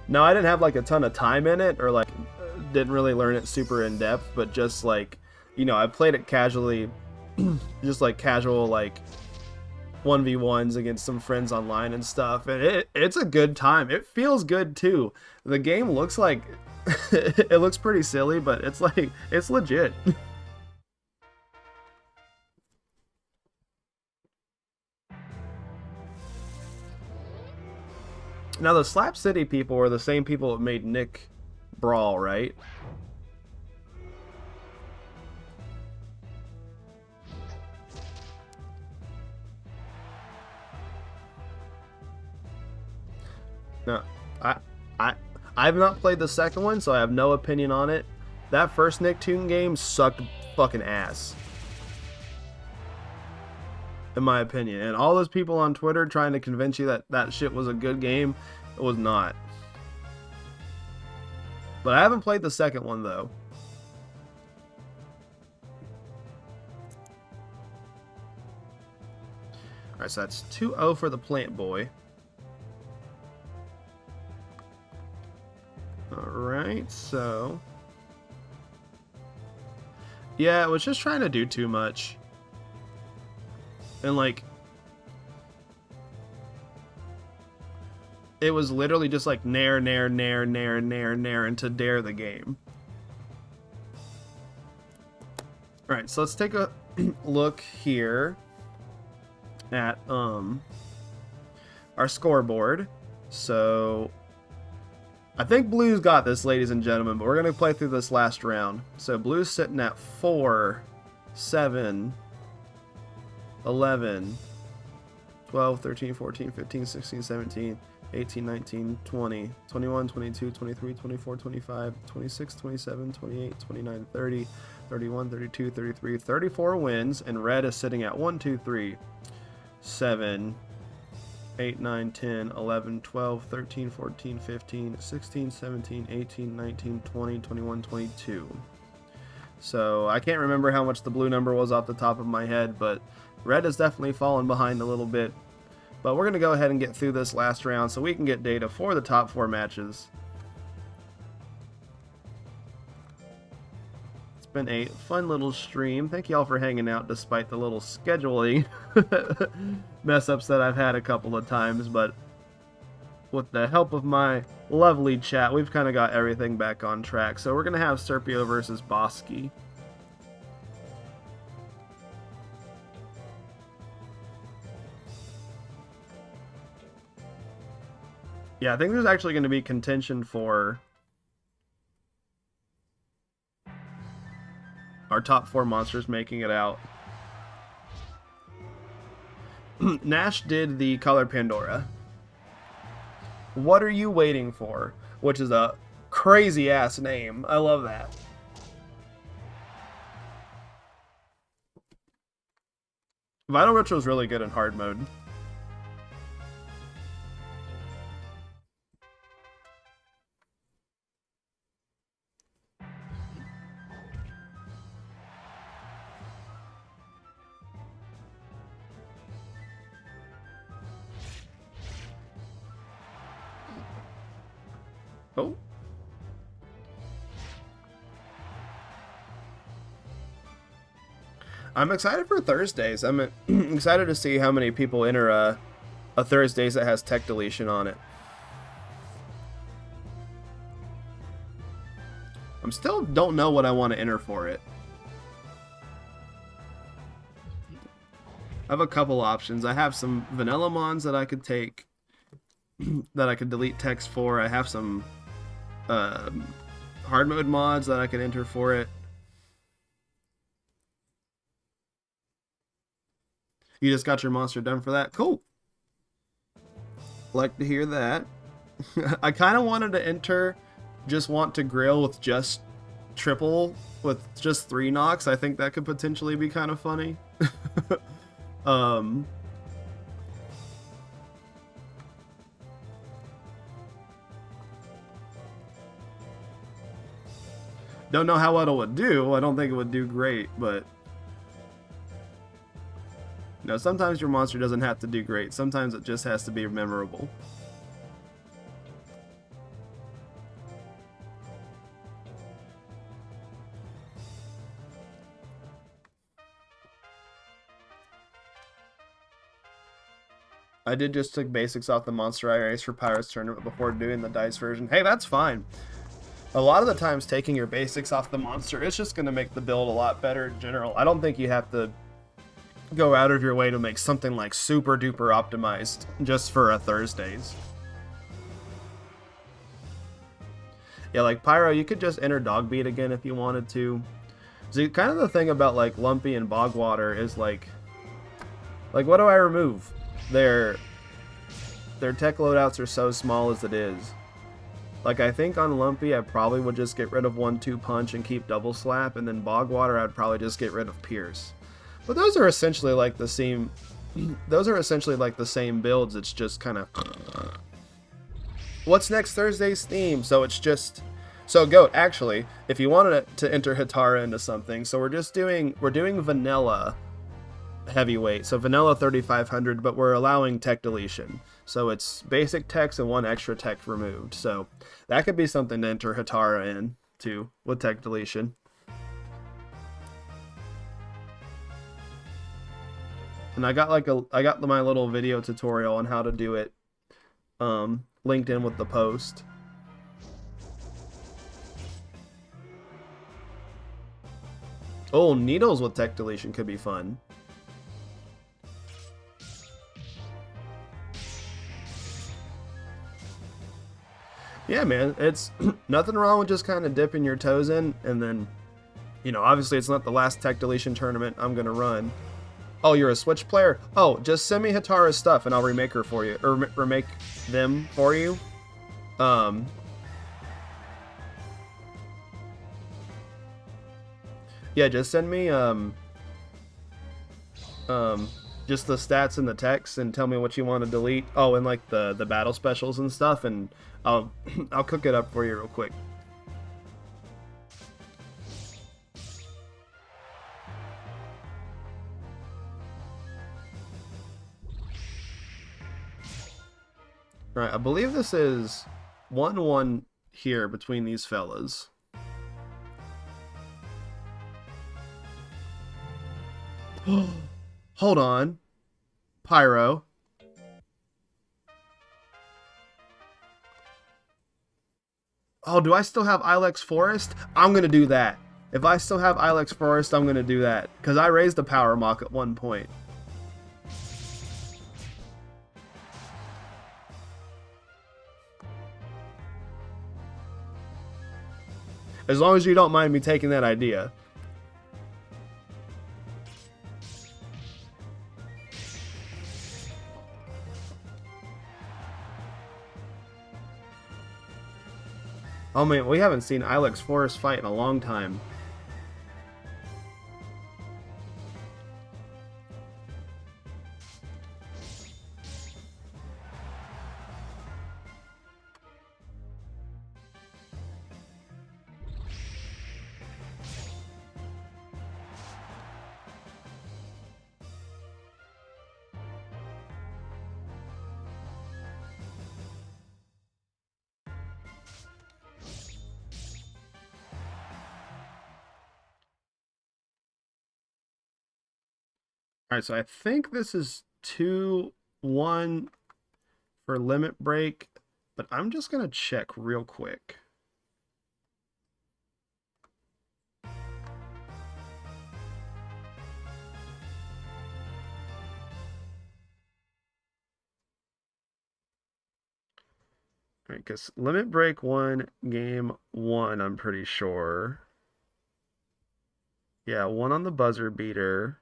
No, I didn't have like a ton of time in it, or like didn't really learn it super in depth, but just like, you know, I played it casually, just like casual like 1v1s against some friends online and stuff, and it's a good time. It feels good too. The game looks like it looks pretty silly, but it's like it's legit. Now, the Slap City people were the same people that made Nick Brawl, right? No, I've not played the second one, so I have no opinion on it. That first Nicktoon game sucked fucking ass, in my opinion. And all those people on Twitter trying to convince you that that shit was a good game, it was not. But I haven't played the second one, though. Alright, so that's 2-0 for the Plant Boy. Alright, so... yeah, it was just trying to do too much. And like, it was literally just like nair to dare the game. Alright, so let's take a look here at our scoreboard. So I think Blue's got this, ladies and gentlemen, but we're gonna play through this last round. So Blue's sitting at 4, 7, 11, 12, 13, 14, 15, 16, 17, 18, 19, 20, 21, 22, 23, 24, 25, 26, 27, 28, 29, 30, 31, 32, 33, 34 wins, and Red is sitting at 1, 2, 3, 7, 8, 9, 10, 11, 12, 13, 14, 15, 16, 17, 18, 19, 20, 21, 22. So I can't remember how much the blue number was off the top of my head, but Red has definitely fallen behind a little bit. But we're going to go ahead and get through this last round so we can get data for the top 4 matches. It's been a fun little stream. Thank you all for hanging out despite the little scheduling mess-ups that I've had a couple of times. But with the help of my lovely chat, we've kind of got everything back on track. So we're going to have Serpio versus Bosky. Yeah, I think there's actually going to be contention for our top 4 monsters making it out. Nash did the Color Pandora. What are you waiting for? Which is a crazy ass name. I love that. Vital Ritual is really good in hard mode. Oh. I'm excited for Thursdays. I'm excited to see how many people enter a Thursdays that has tech deletion on it. I'm still don't know what I want to enter for it. I have a couple options. I have some vanilla mons that I could take, that I could delete text for. I have some hard mode mods that I could enter for it. You just got your monster done for that? Cool. Like to hear that. I kind of wanted to enter just want to grill with just triple with just 3 knocks. I think that could potentially be kind of funny. Don't know how well it would do. I don't think it would do great, but no, sometimes your monster doesn't have to do great. Sometimes it just has to be memorable. I did just took basics off the monster I raced for Pirates Tournament before doing the dice version. Hey, that's fine. A lot of the times taking your basics off the monster, it's just going to make the build a lot better in general. I don't think you have to go out of your way to make something like super duper optimized just for a Thursdays. Yeah, like Pyro, you could just enter Dogbeat again if you wanted to. See, kind of the thing about like Lumpy and Bogwater is like what do I remove? Their tech loadouts are so small as it is. Like, I think on Lumpy, I probably would just get rid of 1-2 punch and keep double slap, and then Bogwater, I'd probably just get rid of Pierce. But those are essentially like the same. Those are essentially like the same builds. It's just kind of what's next Thursday's theme. So it's just Goat. Actually, if you wanted to enter Hitara into something, so we're doing vanilla heavyweight, so vanilla 3500, but we're allowing tech deletion, so it's basic techs and 1 extra tech removed, so that could be something to enter Hitara in too with tech deletion. And I got my little video tutorial on how to do it linked in with the post. Oh, needles with tech deletion could be fun. Yeah, man, it's nothing wrong with just kind of dipping your toes in, and then, you know, obviously it's not the last tech deletion tournament I'm going to run. Oh, you're a Switch player? Oh, just send me Hitara's stuff and I'll remake her for you, or remake them for you. Yeah, just send me, just the stats and the text and tell me what you want to delete. Oh, and like the battle specials and stuff, and I'll cook it up for you real quick. Right, I believe this is 1-1 here between these fellas. Hold on. Pyro. Oh, do I still have Ilex Forest? I'm going to do that. If I still have Ilex Forest, I'm going to do that. Because I raised a Power Mock at one point. As long as you don't mind me taking that idea. Oh man, we haven't seen Ilex Forest fight in a long time. All right, so I think this is 2-1 for limit break, but I'm just going to check real quick. All right, because limit break won game 1, I'm pretty sure. Yeah, 1 on the buzzer beater.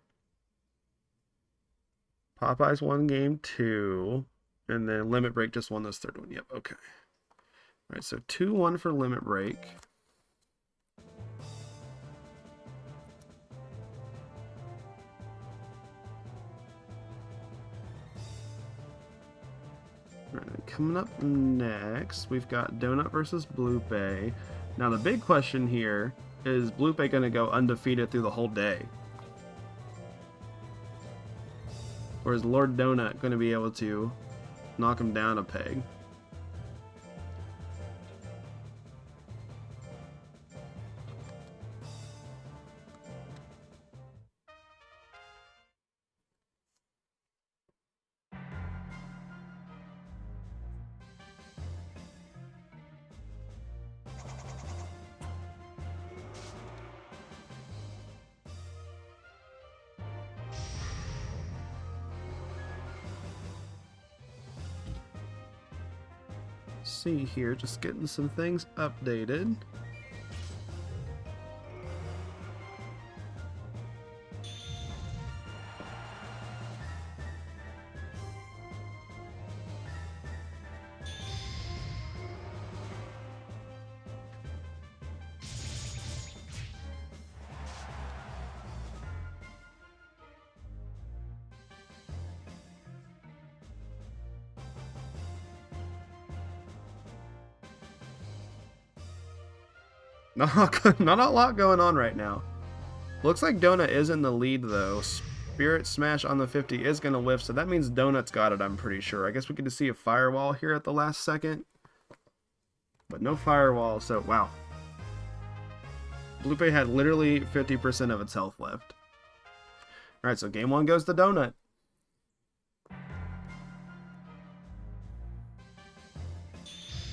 Popeyes won game 2, and then Limit Break just won this third one. Yep, okay. All right, so 2-1 for Limit Break. All right, coming up next, we've got Donut versus Blupe. Now, the big question here is Blupe going to go undefeated through the whole day? Or is Lord Donut going to be able to knock him down a peg? See here, just getting some things updated. Not a lot going on right now. Looks like Donut is in the lead though. Spirit Smash on the 50 is going to whiff, so that means Donut's got it, I'm pretty sure. I guess we get to see a firewall here at the last second. But no firewall, so wow. Blupe had literally 50% of its health left. Alright, so game 1 goes to Donut.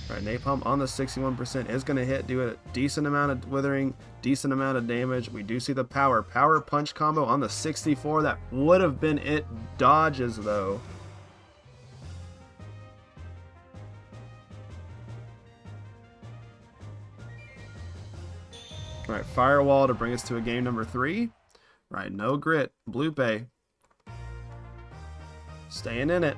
Alright, Napalm on the 61% is going to hit, do a decent amount of withering, decent amount of damage. We do see the power punch combo on the 64. That would have been it. Dodges though. Alright, Firewall to bring us to a game number 3. Right, no grit. Blupe. Staying in it.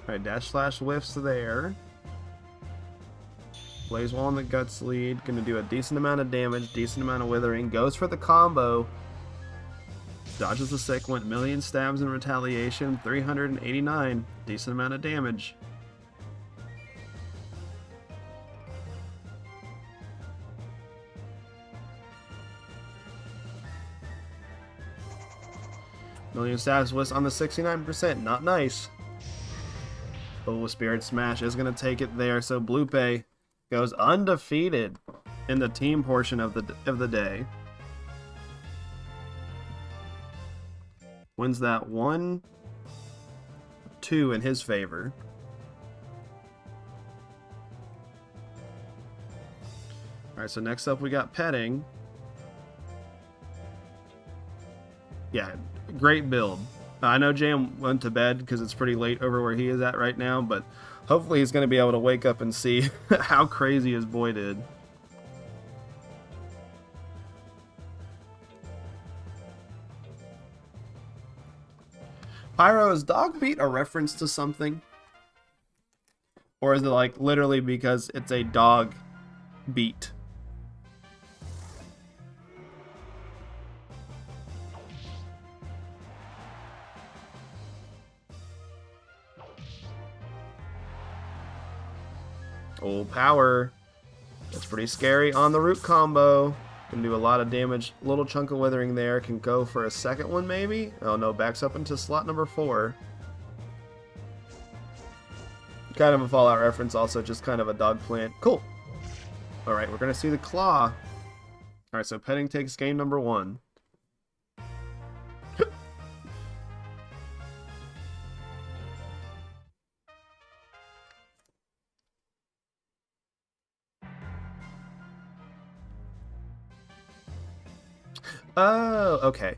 Alright, dash slash whiffs there. Blaze Wall in the Guts lead. Gonna do a decent amount of damage, decent amount of withering. Goes for the combo. Dodges the sick, went million stabs in retaliation. 389. Decent amount of damage. Million stabs was on the 69%. Not nice. Oh, Spirit Smash is going to take it there. So Blupe goes undefeated in the team portion of the day. Wins that 1-2 in his favor. Alright, so next up we got Petting. yeah, great build. I know Jam went to bed because it's pretty late over where he is at right now, but hopefully he's going to be able to wake up and see how crazy his boy did. Pyro, is dog beat a reference to something? Or is it like literally because it's a dog beat? Oh, power. That's pretty scary on the root combo. Can do a lot of damage. Little chunk of withering there. Can go for a second one maybe. Oh no, backs up into slot number 4. Kind of a Fallout reference, also just kind of a dog plant. Cool. Alright, we're going to see the claw. Alright, so petting takes game number 1. Oh, okay.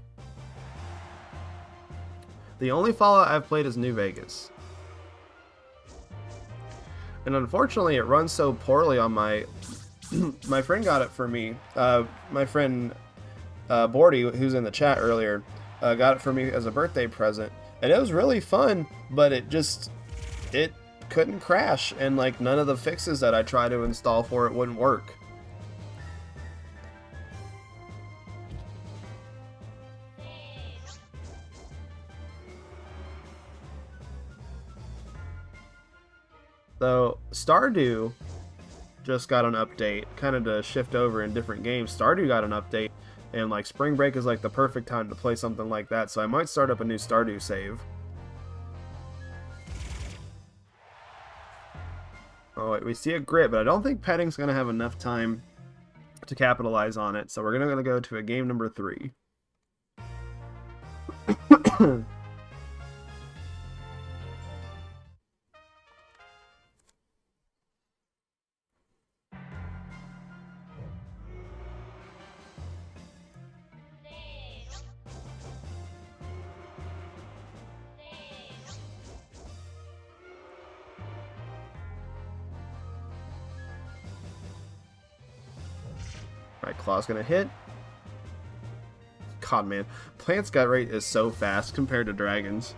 The only Fallout I've played is New Vegas. And unfortunately, it runs so poorly on my... my friend got it for me. My friend Bordy, who's in the chat earlier, got it for me as a birthday present. And it was really fun, but it couldn't crash. And like none of the fixes that I tried to install for it wouldn't work. So, Stardew just got an update, kind of to shift over in different games. Stardew got an update, and like Spring Break is like the perfect time to play something like that, so I might start up a new Stardew save. Oh wait, we see a grit, but I don't think petting's going to have enough time to capitalize on it, so we're going to go to a game number 3. Alright, Claw's gonna hit. God, man. Plant's gut rate is so fast compared to Dragon's.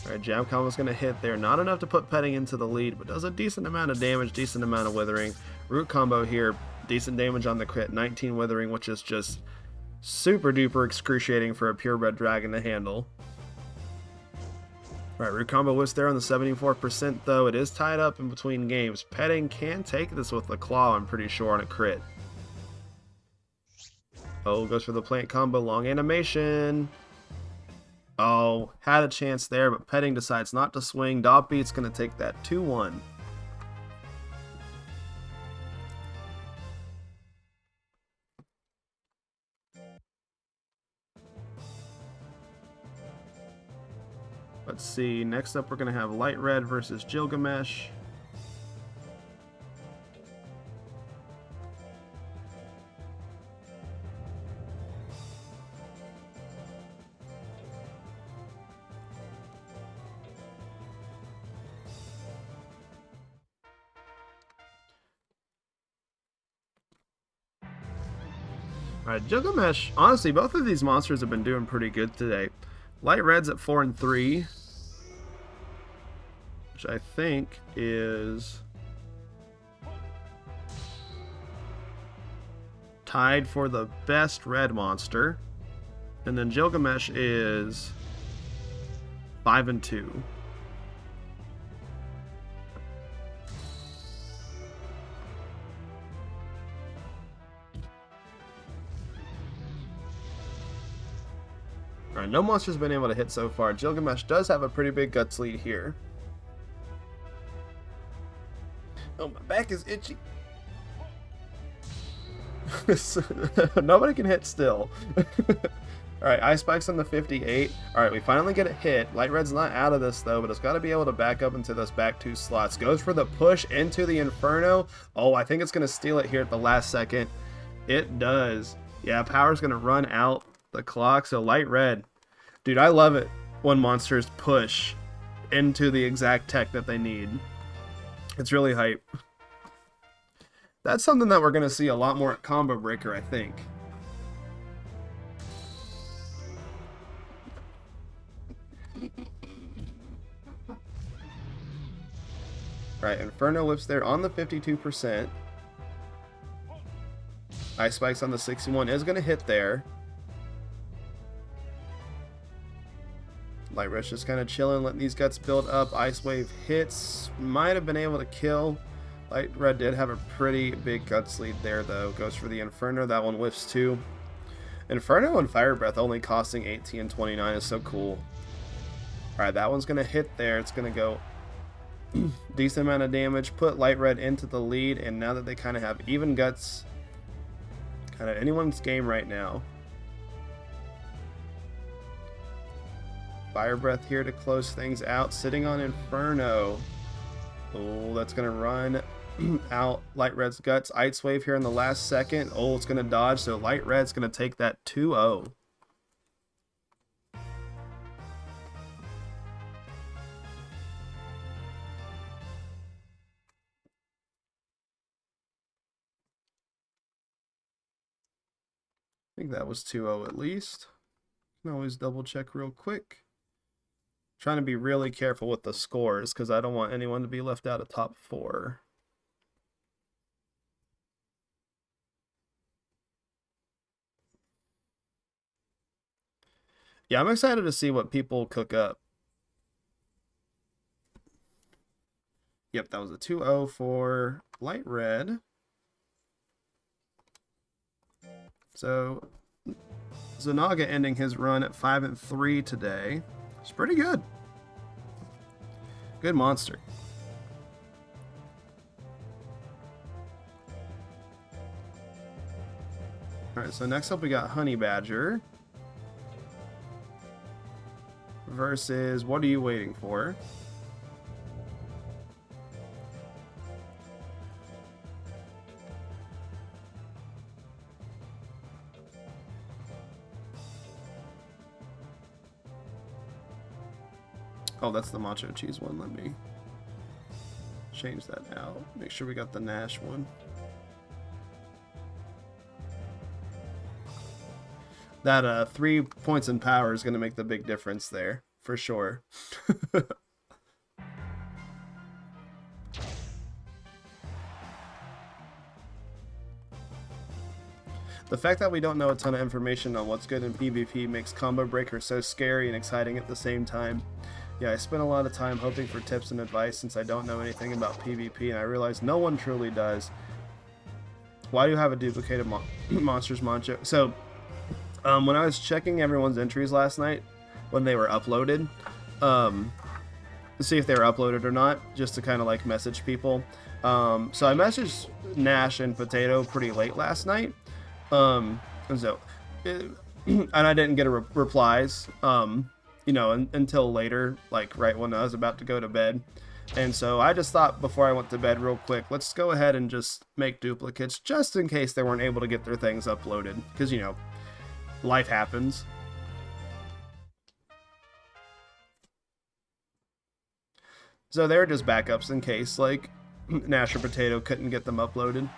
Alright, Jam Combo's gonna hit there. Not enough to put petting into the lead, but does a decent amount of damage, decent amount of withering. Root Combo here, decent damage on the crit. 19 withering, which is just super duper excruciating for a purebred dragon to handle. Alright, Root Combo was there on the 74% though. It is tied up in between games. Petting can take this with the Claw, I'm pretty sure, on a crit. Oh, goes for the Plant Combo, long animation. Oh, had a chance there, but Petting decides not to swing. Dog Beat's going to take that 2-1. Let's see, next up we're going to have Light Red versus Gilgamesh. Alright, Gilgamesh, honestly, both of these monsters have been doing pretty good today. Light Red's at 4 and 3, which I think is tied for the best red monster. And then Gilgamesh is 5 and 2. Alright, no monster's been able to hit so far. Gilgamesh does have a pretty big guts lead here. Oh, my back is itchy. Nobody can hit still. Alright, Ice Spike's on the 58. Alright, we finally get a hit. Light Red's not out of this though, but it's got to be able to back up into those back 2 slots. Goes for the push into the Inferno. Oh, I think it's going to steal it here at the last second. It does. Yeah, power's going to run out the clock, so Light Red. Dude, I love it when monsters push into the exact tech that they need. It's really hype. That's something that we're going to see a lot more at Combo Breaker, I think. Right, Inferno Whip's there on the 52%. Ice Spike's on the 61, is going to hit there. Light Red's just kind of chilling, letting these guts build up. Ice Wave hits, might have been able to kill. Light Red did have a pretty big guts lead there though. Goes for the Inferno, that one whiffs too. Inferno and Fire Breath only costing 18 and 29 is so cool. Alright, that one's going to hit there. It's going to go decent amount of damage. Put Light Red into the lead, and now that they kind of have even guts, kind of anyone's game right now. Fire Breath here to close things out. Sitting on Inferno. Oh, that's going to run out Light Red's guts. Ice Wave here in the last second. Oh, it's going to dodge, so Light Red's going to take that 2-0. I think that was 2-0 at least. Can always double check real quick. Trying to be really careful with the scores because I don't want anyone to be left out of top 4. Yeah, I'm excited to see what people cook up. Yep, that was a 2-0 for Light Red. So, Zanaga ending his run at 5-3 today. It's pretty good. Good monster. Alright, so next up we got Honey Badger versus What Are You Waiting For? Oh, that's the MachoCheeze one. Let me change that out. Make sure we got the Nash one. That 3 points in power is going to make the big difference there, for sure. The fact that we don't know a ton of information on what's good in PvP makes Combo Breaker so scary and exciting at the same time. Yeah, I spent a lot of time hoping for tips and advice since I don't know anything about PvP, and I realized no one truly does. Why do you have a duplicated Monsters Mancho? So, when I was checking everyone's entries last night, when they were uploaded, to see if they were uploaded or not, just to kind of like message people. So I messaged Nash and Potato pretty late last night, and so, and I didn't get replies. You know, until later, like right when I was about to go to bed. And so I just thought before I went to bed real quick, let's go ahead and just make duplicates just in case they weren't able to get their things uploaded. Because, you know, life happens. So they're just backups in case, like, Nash or Potato couldn't get them uploaded.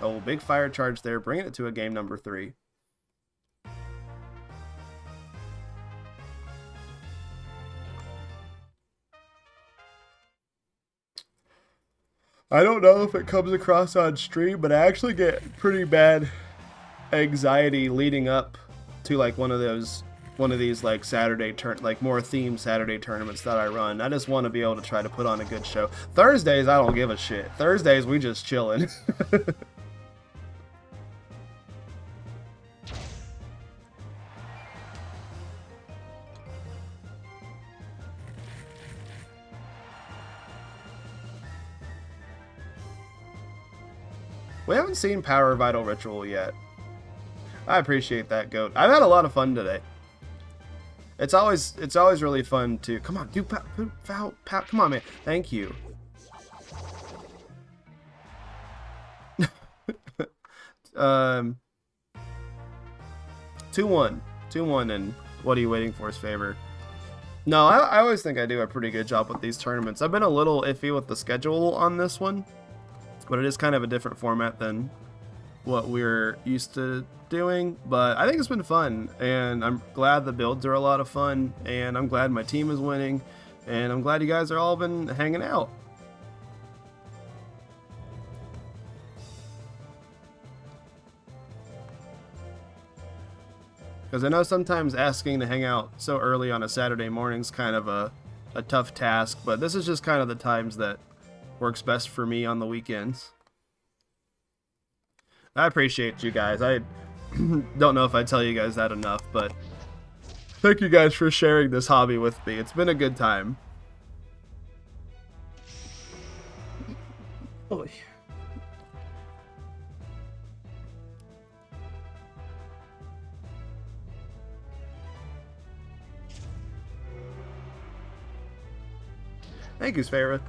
Oh, big fire charge there, bringing it to a game number 3. I don't know if it comes across on stream, but I actually get pretty bad anxiety leading up to like one of these like Saturday like more themed Saturday tournaments that I run. I just want to be able to try to put on a good show. Thursdays, I don't give a shit. Thursdays, we just chilling. We haven't seen Power Vital Ritual yet. I appreciate that, Goat. I've had a lot of fun today. It's always really fun to... Come on, do foul. Come on, man. Thank you. 2-1. 2-1, and what are you waiting for? His favor. No, I always think I do a pretty good job with these tournaments. I've been a little iffy with the schedule on this one, but it is kind of a different format than what we're used to doing. But I think it's been fun, and I'm glad the builds are a lot of fun, and I'm glad my team is winning, and I'm glad you guys are all been hanging out. Because I know sometimes asking to hang out so early on a Saturday morning is kind of a tough task, but this is just kind of the times that works best for me on the weekends. I appreciate you guys. I don't know if I tell you guys that enough, but thank you guys for sharing this hobby with me. It's been a good time. Oh. Thank you, Sphera.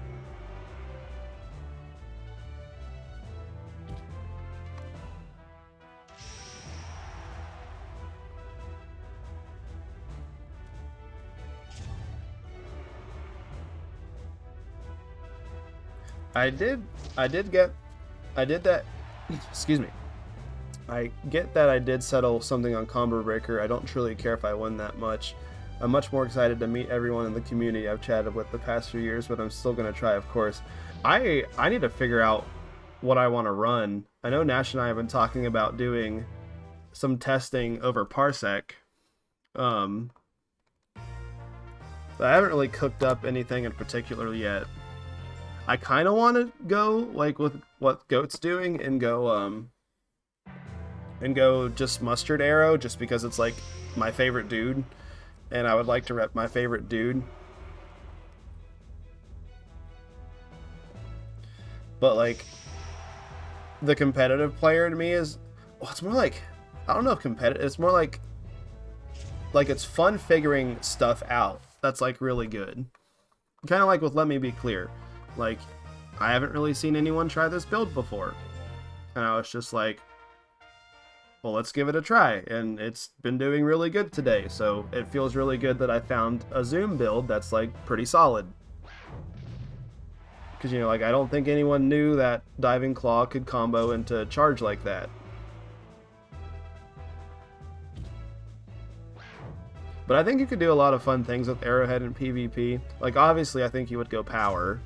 I did that. Excuse me. I get that I did settle something on Combo Breaker. I don't truly care if I win that much. I'm much more excited to meet everyone in the community I've chatted with the past few years, but I'm still going to try, of course. I need to figure out what I want to run. I know Nash and I have been talking about doing some testing over Parsec. But I haven't really cooked up anything in particular yet. I kind of want to go like with what Goat's doing and go just Mustard Arrow, just because it's like my favorite dude. And I would like to rep my favorite dude. But like, the competitive player to me is, well, it's more like, I don't know if competitive, it's more like it's fun figuring stuff out that's like really good. Kind of like with Let Me Be Clear. Like, I haven't really seen anyone try this build before. And I was just like, well, let's give it a try, and it's been doing really good today, so it feels really good that I found a Zoom build that's, like, pretty solid. Because, you know, like, I don't think anyone knew that Diving Claw could combo into charge like that. But I think you could do a lot of fun things with Arrowhead and PvP. Like, obviously, I think you would go Power.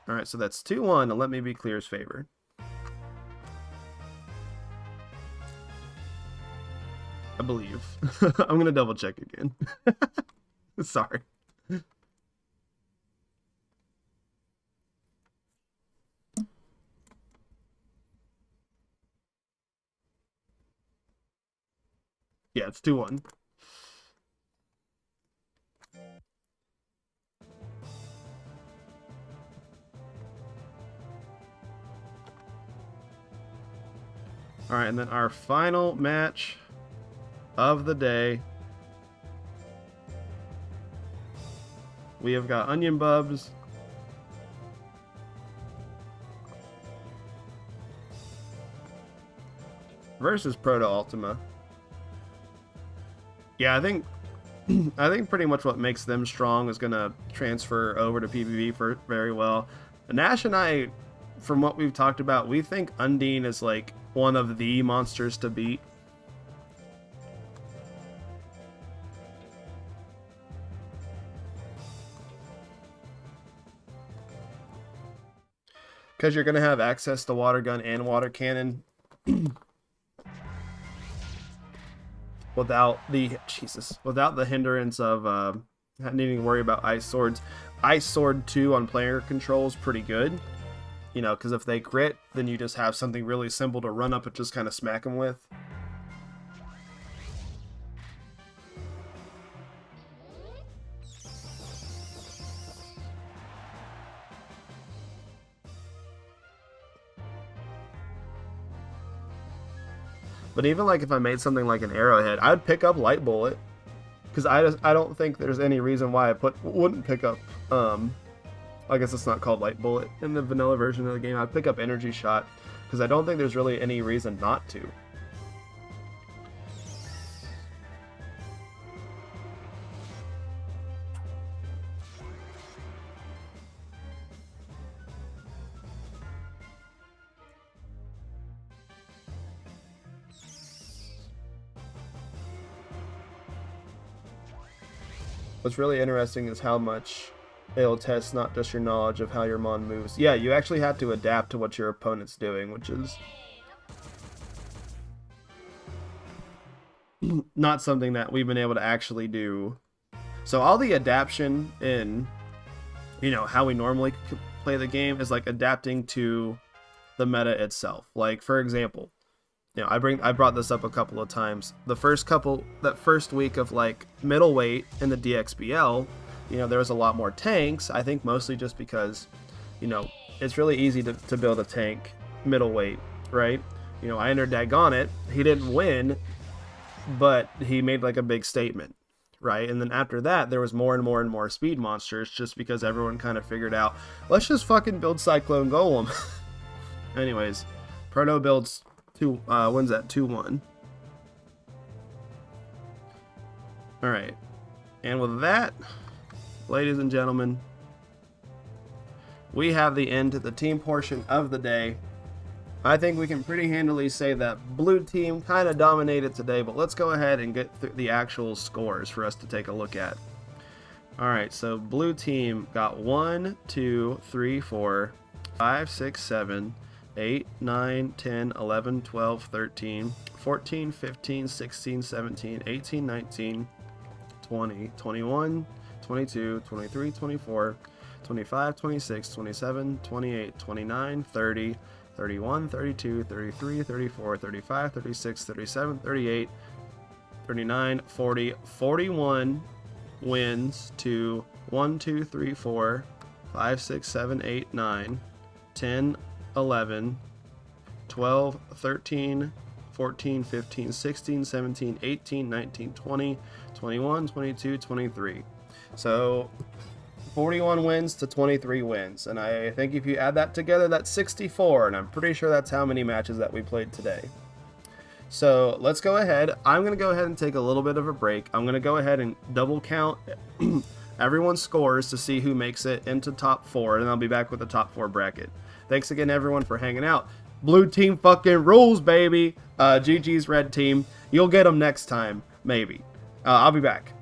Alright, so that's 2-1, and Let Me Be Clear's favor. I believe. I'm gonna double check again. Sorry. Yeah, it's 2-1. Alright, and then our final match of the day. We have got Onion Bubs versus Proto Ultima. Yeah, I think pretty much what makes them strong is gonna transfer over to PvP for very well. Nash and I, from what we've talked about, we think Undine is like one of the monsters to beat. Because you're going to have access to Water Gun and Water Cannon without the hindrance of not needing to worry about Ice Swords. Ice Sword 2 on player control is pretty good. You know, because if they crit, then you just have something really simple to run up and just kind of smack them with. But even like if I made something like an arrowhead, I'd pick up light bullet, because I don't think there's any reason why I wouldn't pick up. I guess it's not called light bullet in the vanilla version of the game. I'd pick up energy shot, because I don't think there's really any reason not to. What's really interesting is how much it'll test not just your knowledge of how your mon moves. Yeah, you actually have to adapt to what your opponent's doing, which is not something that we've been able to actually do. So all the adaptation in, you know, how we normally play the game is like adapting to the meta itself. Like, for example, you know, I brought this up a couple of times. That first week of like middleweight in the DXBL, you know, there was a lot more tanks. I think mostly just because, you know, it's really easy to build a tank middleweight, right? You know, I entered Dagonnet. He didn't win, but he made like a big statement, right? And then after that, there was more and more and more speed monsters, just because everyone kind of figured out, let's just fucking build Cyclone Golem. Anyways, Proto builds wins at 2-1. Alright. And with that, ladies and gentlemen, we have the end to the team portion of the day. I think we can pretty handily say that blue team kind of dominated today, but let's go ahead and get through the actual scores for us to take a look at. Alright, so blue team got 1, 2, 3, 4, 5, 6, 7, 8, 9, 10, 11, 12, 13, 14, 15, 16, 17, 18, 19, 20, 21, 22, 23, 24, 25, 26, 27, 28, 29, 30, 31, 32, 33, 34, 35, 36, 37, 38, 39, 40, 41 wins to 1, 2, 3, 4, 5, 6, 7, 8, 9, 10, 11, 12, 13, 14, 15, 16, 17, 18, 19, 20, 21, 22, 23. So 41 wins to 23 wins. And I think if you add that together, that's 64. And I'm pretty sure that's how many matches that we played today. So let's go ahead. I'm going to go ahead and take a little bit of a break. I'm going to go ahead and double count everyone's scores to see who makes it into top 4. And I'll be back with the top 4 bracket. Thanks again, everyone, for hanging out. Blue team fucking rules, baby. GG's red team. You'll get them next time, maybe. I'll be back.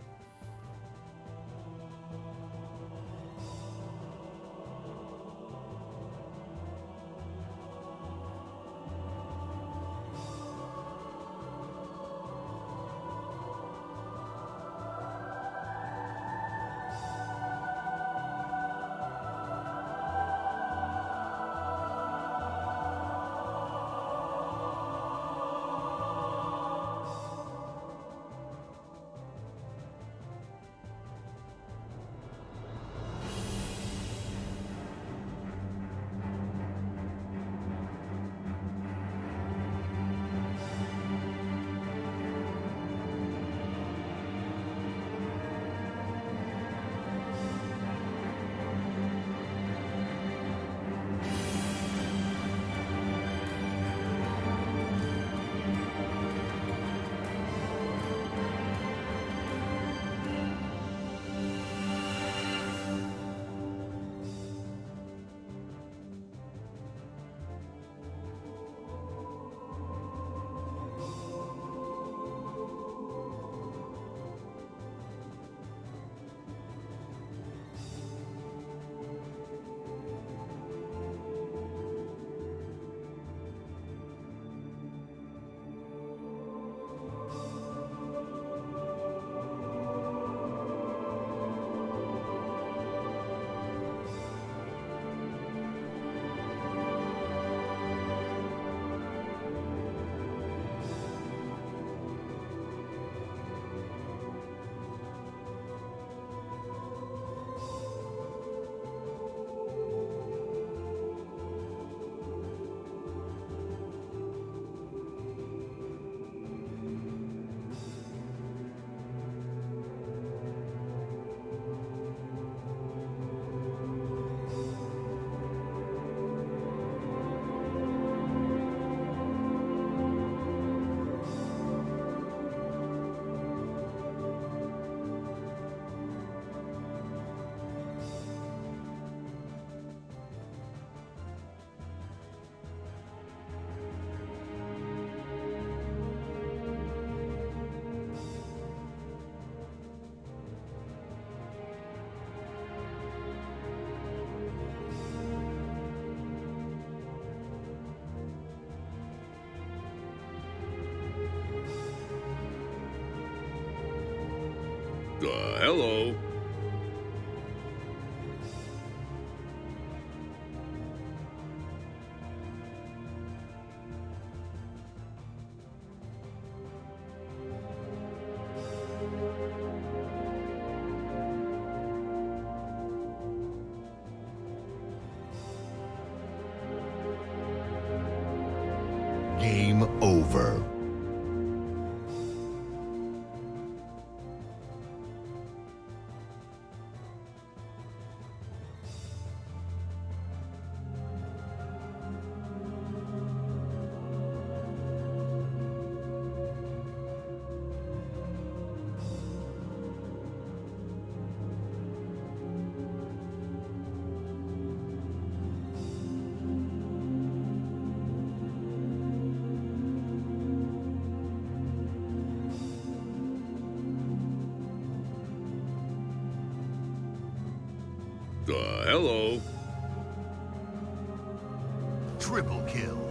Hello. Game over. Hello. Triple kill.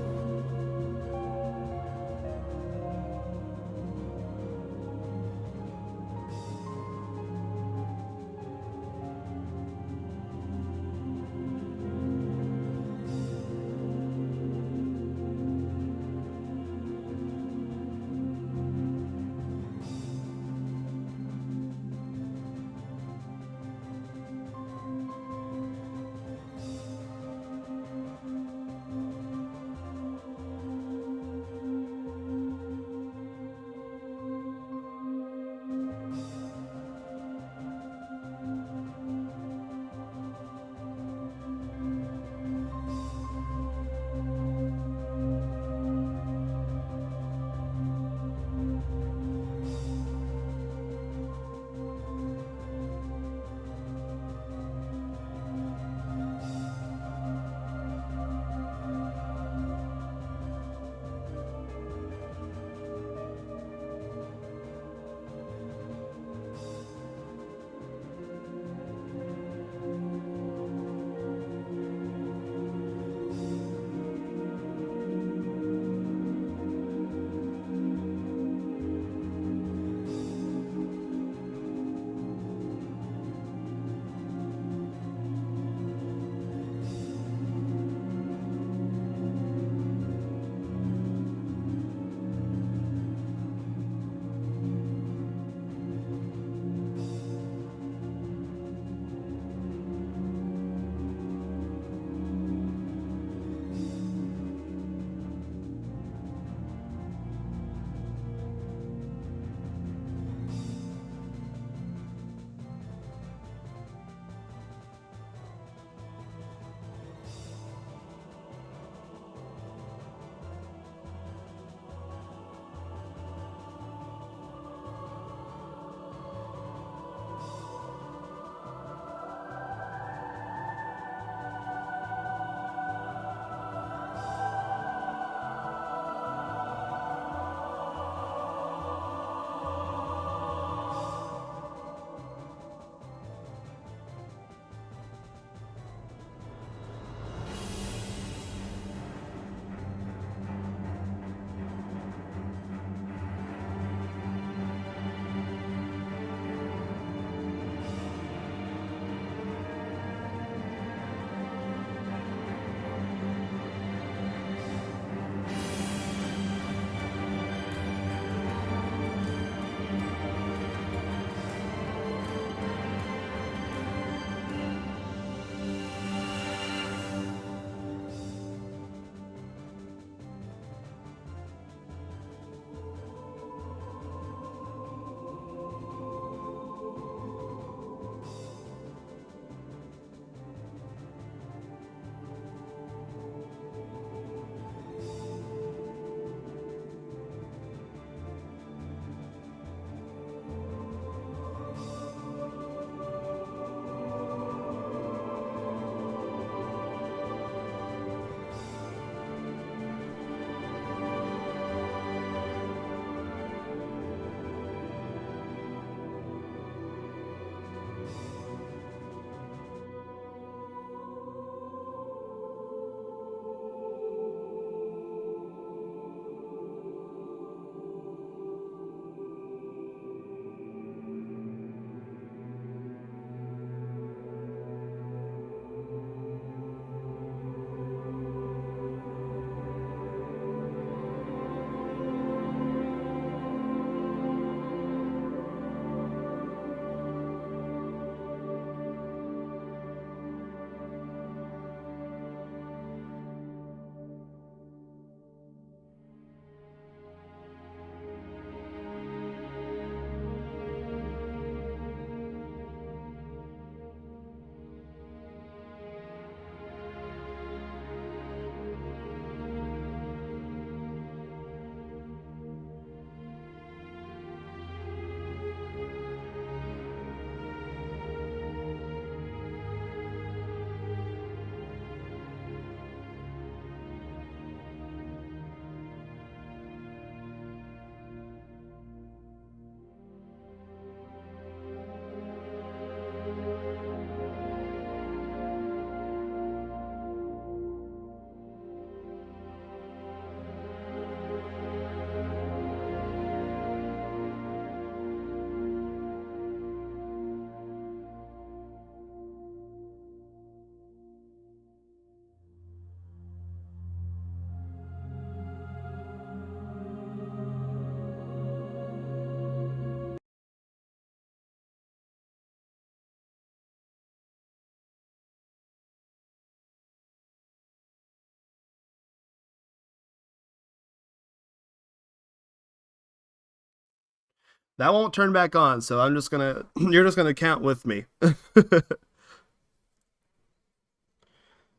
That won't turn back on, so I'm just gonna you're just gonna count with me.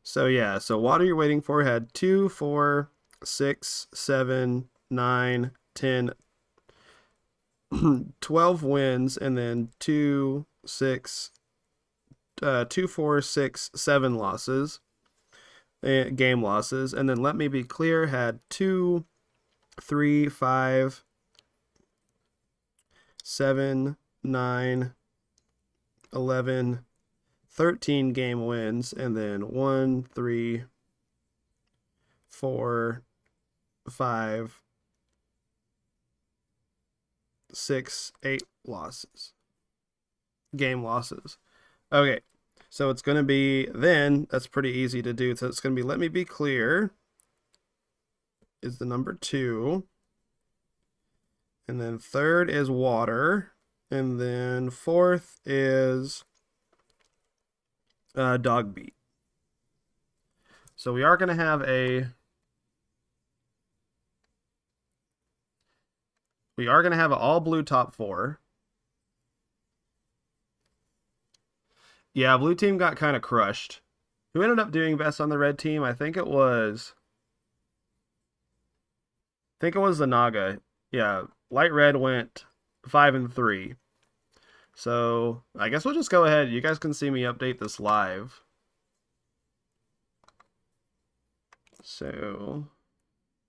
So yeah, so Water You're Waiting For had 2, 4, 6, 7, 9, 10, 12 wins, and then 2, 4, 6, 7 losses, game losses. And then Let Me Be Clear had 2, 3, 5, 7, 9, 11, 13 game wins, and then 1, 3, 4, 5, 6, 8 losses. Game losses. Okay, so it's going to be then, that's pretty easy to do. So it's going to be Let Me Be Clear is the number 2. And then third is Water. And then fourth is Dog Beat. So we are going to have an all blue top 4. Yeah, blue team got kind of crushed. Who ended up doing best on the red team? I think it was the Naga. Yeah, light red went 5 and 3. So I guess we'll just go ahead. You guys can see me update this live. So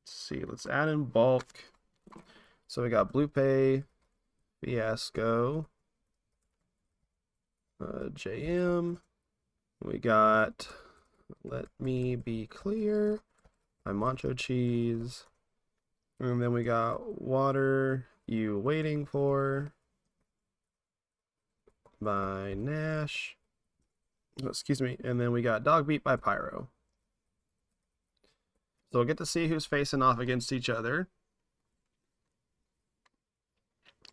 let's see. Let's add in bulk. So we got Blue Pay, Fiasco, JM. We got Let Me Be Clear by MachoCheeze. And then we got Water You Waiting For by Nash. Oh, excuse me. And then we got Dog Beat by Pyro. So we'll get to see who's facing off against each other.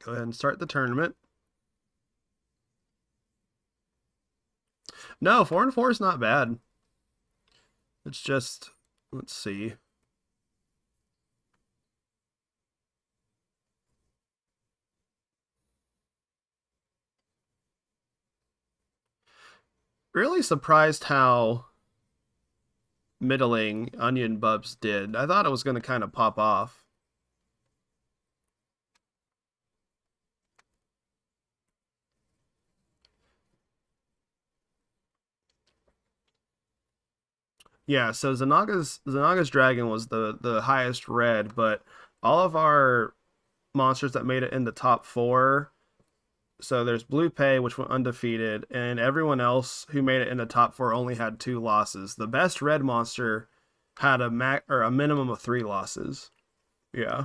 Go ahead and start the tournament. No, 4 and 4 is not bad. It's just, let's see. Really surprised how middling Onion Bubs did. I thought it was going to kind of pop off. Yeah, so Zanaga's Dragon was the highest red, but all of our monsters that made it in the top 4, so there's Blue Pay, which went undefeated, and everyone else who made it in the top 4 only had 2 losses. The best red monster had a minimum of 3 losses. Yeah.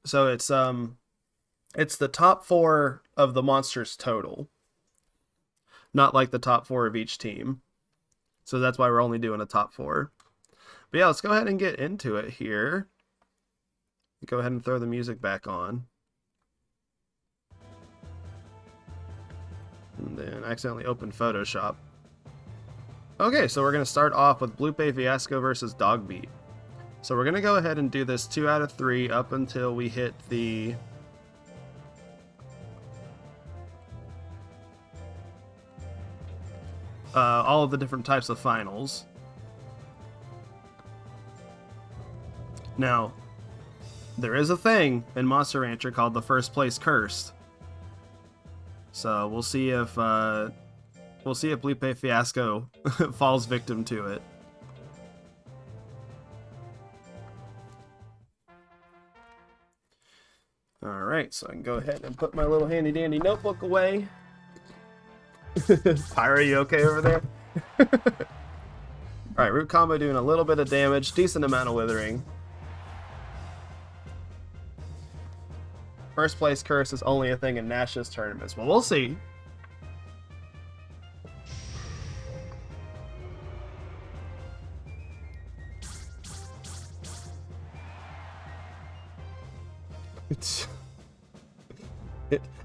So it's the top 4 of the monsters total, not like the top 4 of each team. So that's why we're only doing a top 4. But yeah, let's go ahead and get into it here. Go ahead and throw the music back on. And then accidentally open Photoshop. Okay, so we're going to start off with Blue Pay Fiasco versus Dog Beat. So we're going to go ahead and do this 2 out of 3 up until we hit the all of the different types of finals. Now, there is a thing in Monster Rancher called the First Place Cursed. So we'll see if Blue Pay Fiasco falls victim to it. All right, so I can go ahead and put my little handy dandy notebook away. Pyro, you okay over there? Alright, root combo doing a little bit of damage, decent amount of withering. First place curse is only a thing in Nash's tournaments. Well, we'll see.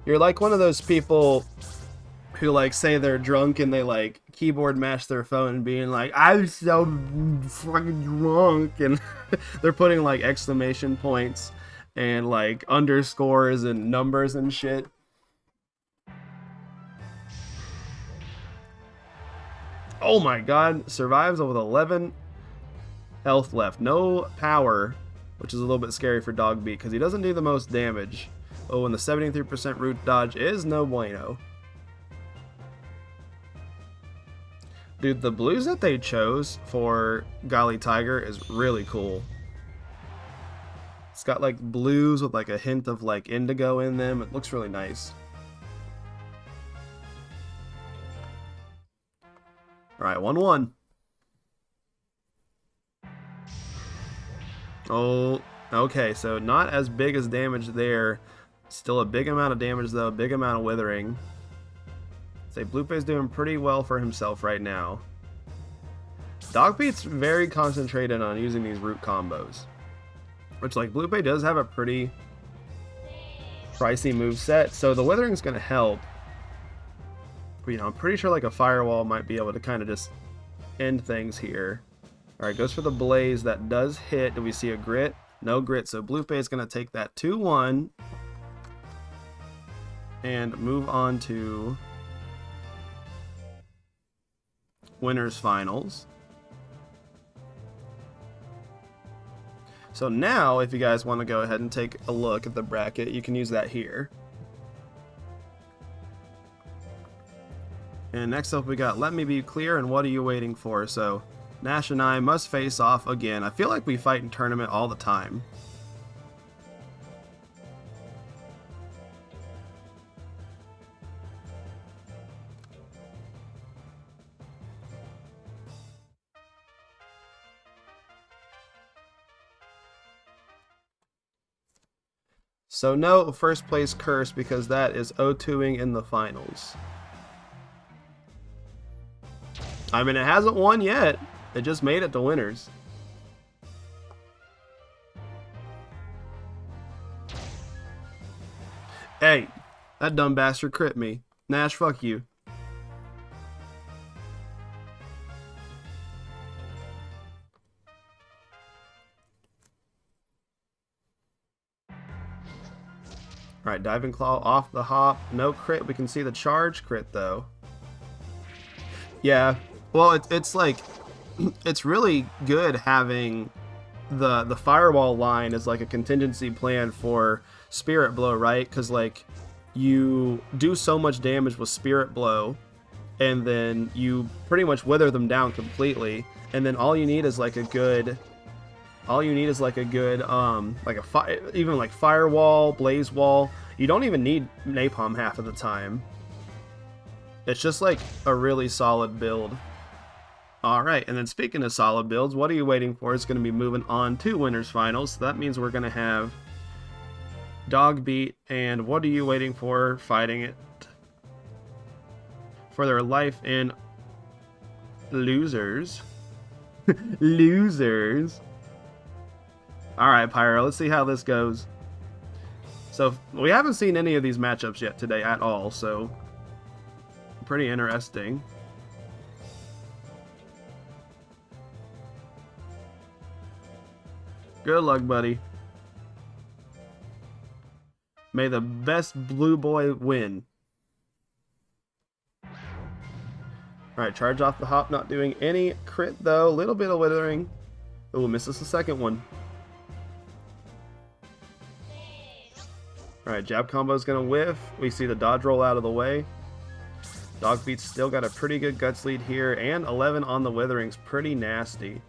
You're like one of those people who like say they're drunk and they like keyboard mash their phone and being like, I'm so fucking drunk, and they're putting like exclamation points and like underscores and numbers and shit. Oh my god, survives with 11 health left. No power, which is a little bit scary for Dogbeat because he doesn't do the most damage. Oh, and the 73% root dodge is no bueno. Dude, the blues that they chose for Golly Tiger is really cool. It's got like blues with like a hint of like indigo in them. It looks really nice. Alright, 1-1. Oh, okay, so not as big as damage there. Still a big amount of damage though, big amount of withering. Say Blueface doing pretty well for himself right now. Dogbeat's very concentrated on using these root combos. Which, like, Blueface does have a pretty pricey moveset, so the withering's gonna help. But, you know, I'm pretty sure like a firewall might be able to kind of just end things here. Alright, goes for the blaze. That does hit. Do we see a grit? No grit, so Blueface is gonna take that 2-1 and move on to winners finals. So now, if you guys want to go ahead and take a look at the bracket, you can use that here. And next up we got Let Me Be Clear and What Are You Waiting For? So Nash and I must face off again. I feel like we fight in tournament all the time. So no first place curse because that is O2ing in the finals. I mean, it hasn't won yet. It just made it to winners. Hey, that dumb bastard crit me. Nash, fuck you. Alright, Diving Claw off the hop. No crit. We can see the charge crit, though. Yeah. Well, it's like... It's really good having the Firewall line as, like, a contingency plan for Spirit Blow, right? Because, like, you do so much damage with Spirit Blow, and then you pretty much wither them down completely, and then all you need is, like, a good... even like Firewall, Blaze Wall. You don't even need Napalm half of the time. It's just like a really solid build. Alright, and then speaking of solid builds, What Are You Waiting For? It's going to be moving on to winners finals. So that means we're going to have Dogbeat and What Are You Waiting For fighting it for their life in losers. Losers. Alright, Pyro, let's see how this goes. So, we haven't seen any of these matchups yet today at all, so pretty interesting. Good luck, buddy. May the best blue boy win. Alright, charge off the hop, not doing any crit though. A little bit of withering. Oh, misses the second one. Alright, jab combo is going to whiff. We see the dodge roll out of the way. Dogbeat's still got a pretty good guts lead here, and 11 on the withering's pretty nasty.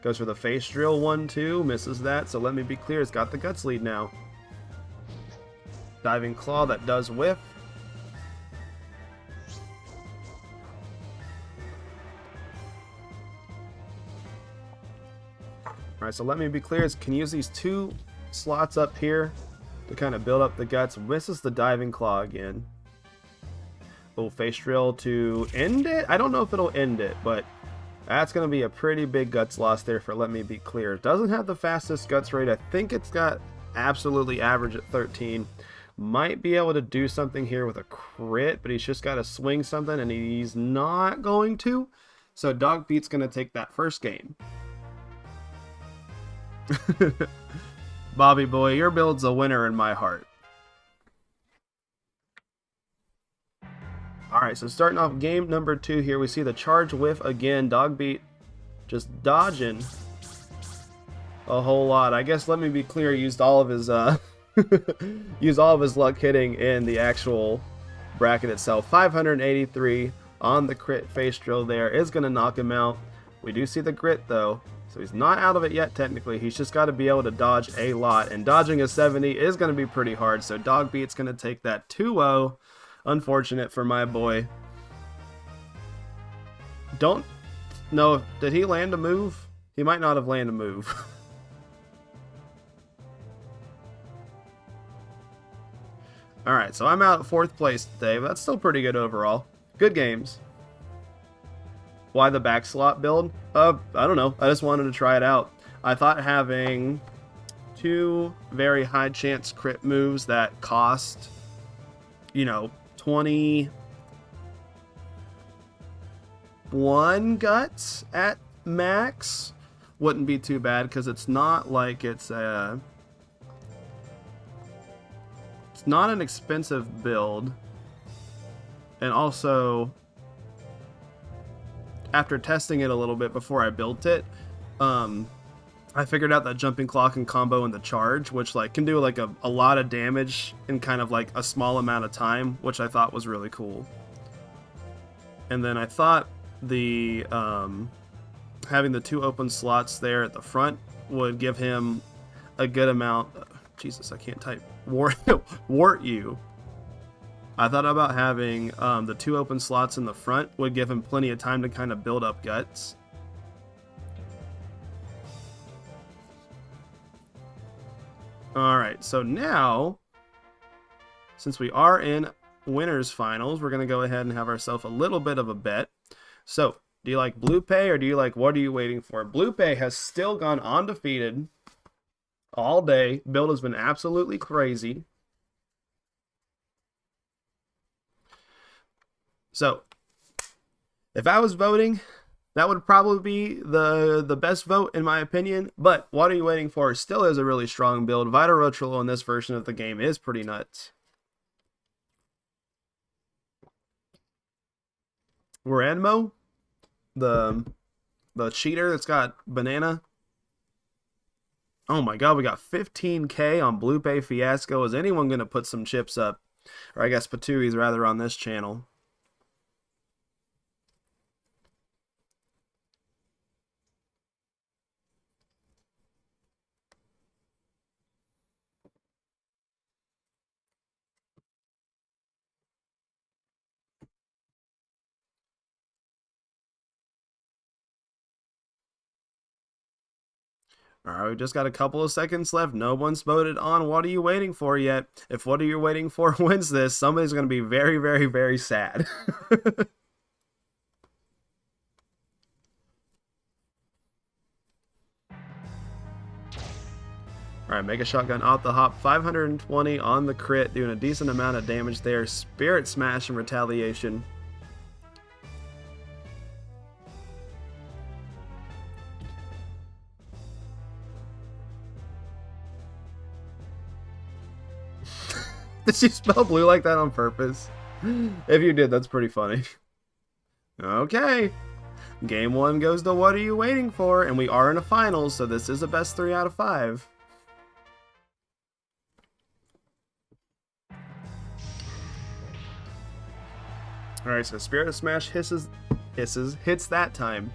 Goes for the face drill 1-2, misses that, so Let Me Be Clear, it's got the guts lead now. Diving claw, that does whiff. Alright, so Let Me Be Clear, can use these two slots up here to kind of build up the guts. Misses the diving claw again. Oh, face drill to end it? I don't know if it'll end it, but that's going to be a pretty big guts loss there for Let Me Be Clear. It doesn't have the fastest guts rate. I think it's got absolutely average at 13. Might be able to do something here with a crit, but he's just got to swing something, and he's not going to. So Dogbeat's going to take that first game. Bobby boy, your build's a winner in my heart. Alright, so starting off game number 2 here, we see the charge whiff again. Dogbeat just dodging a whole lot. I guess, let me be clear, used all of his used all of his luck hitting in the actual bracket itself. 583 on the crit face drill there is going to knock him out. We do see the grit though, so he's not out of it yet technically. He's just got to be able to dodge a lot, and dodging a 70 is going to be pretty hard, so Dogbeat's going to take that 2-0. Unfortunate for my boy. Don't know, did he land a move? He might not have landed a move. Alright, so I'm out at 4th place today, but that's still pretty good overall. Good games. Why the back slot build? I don't know. I just wanted to try it out. I thought having 2 very high chance crit moves that cost, you know, 21 guts at max wouldn't be too bad, because it's not like it's not an expensive build. And also, after testing it a little bit before I built it, I figured out that jumping clock and combo and the charge, which like can do like a lot of damage in kind of like a small amount of time, which I thought was really cool. And then I thought the having the 2 open slots there at the front would give him a good amount. Jesus, I can't type. Wart you. I thought about having the 2 open slots in the front would give him plenty of time to kind of build up guts. Alright, so now, since we are in winners finals, we're going to go ahead and have ourselves a little bit of a bet. So, do you like Blue Pay or do you like What Are You Waiting For? Blue Pay has still gone undefeated all day. Build has been absolutely crazy. So, if I was voting, that would probably be the best vote in my opinion. But What Are You Waiting For still is a really strong build. Vital Rotolo in this version of the game is pretty nuts. Ranmo, the cheater that's got banana. Oh my god, we got 15k on Blue Pay Fiasco. Is anyone going to put some chips up? Or I guess Patui's rather on this channel. Alright, we just got a couple of seconds left. No one's voted on What Are You Waiting For yet. If What Are You Waiting For wins this, somebody's going to be very, very, very sad. Alright, Mega Shotgun off the hop. 520 on the crit, doing a decent amount of damage there. Spirit Smash and Retaliation. Did you spell blue like that on purpose? If you did, that's pretty funny. Okay. Game 1 goes to What Are You Waiting For? And we are in a finals, so this is a best 3 out of 5. Alright, so Spirit Smash hits that time.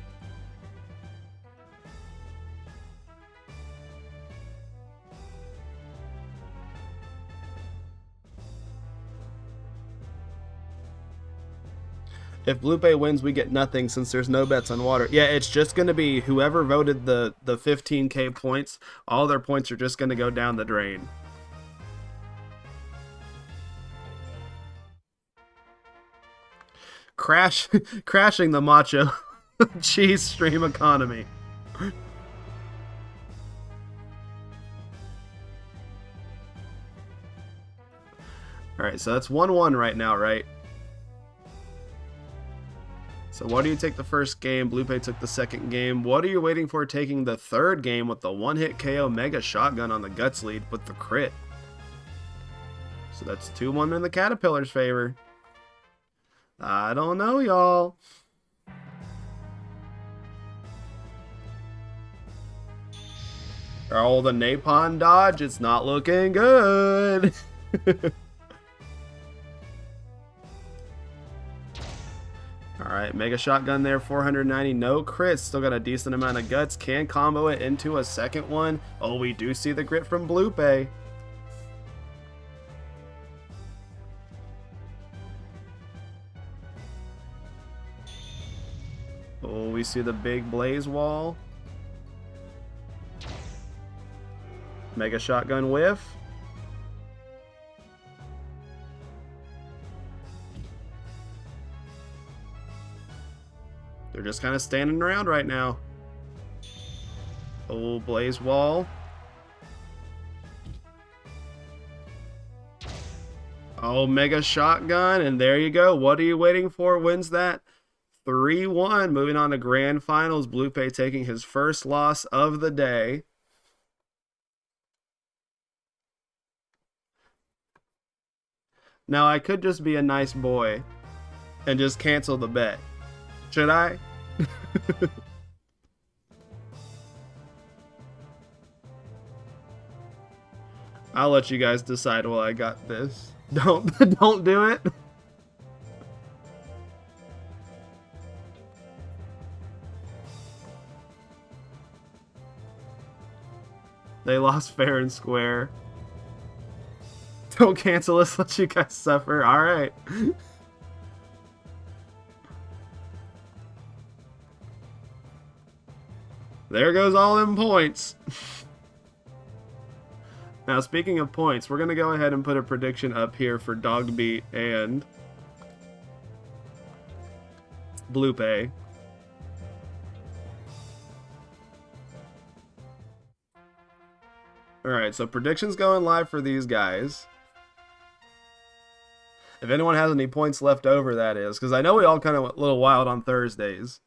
If Blue Bay wins, we get nothing since there's no bets on water. Yeah, it's just going to be whoever voted the 15k points, all their points are just going to go down the drain. Crashing the MachoCheeze stream economy. Alright, so that's 1-1 right now, right? So what do you take the first game? Bluepay took the second game. What are you waiting for taking the third game with the one-hit KO Mega Shotgun on the Guts lead with the crit? So that's 2-1 in the Caterpillar's favor. I don't know, y'all. Oh, the Napalm dodge. It's not looking good. Alright, Mega Shotgun there, 490, no crits, still got a decent amount of guts, can combo it into a second one. Oh, we do see the grit from Bluepay. Oh, we see the big blaze wall. Mega Shotgun whiff. They're just kind of standing around right now. Oh, blaze wall. Oh, Mega Shotgun, and there you go. What are you waiting for? Wins that 3-1. Moving on to Grand Finals. Bluepay taking his first loss of the day. Now, I could just be a nice boy and just cancel the bet. Should I? I'll let you guys decide while I got this. Don't do it. They lost fair and square. Don't cancel this, let you guys suffer. Alright. There goes all them points. Now, speaking of points, we're going to go ahead and put a prediction up here for Dogbeat and Bluepay. Alright, so predictions going live for these guys. If anyone has any points left over, that is. Because I know we all kind of went a little wild on Thursdays.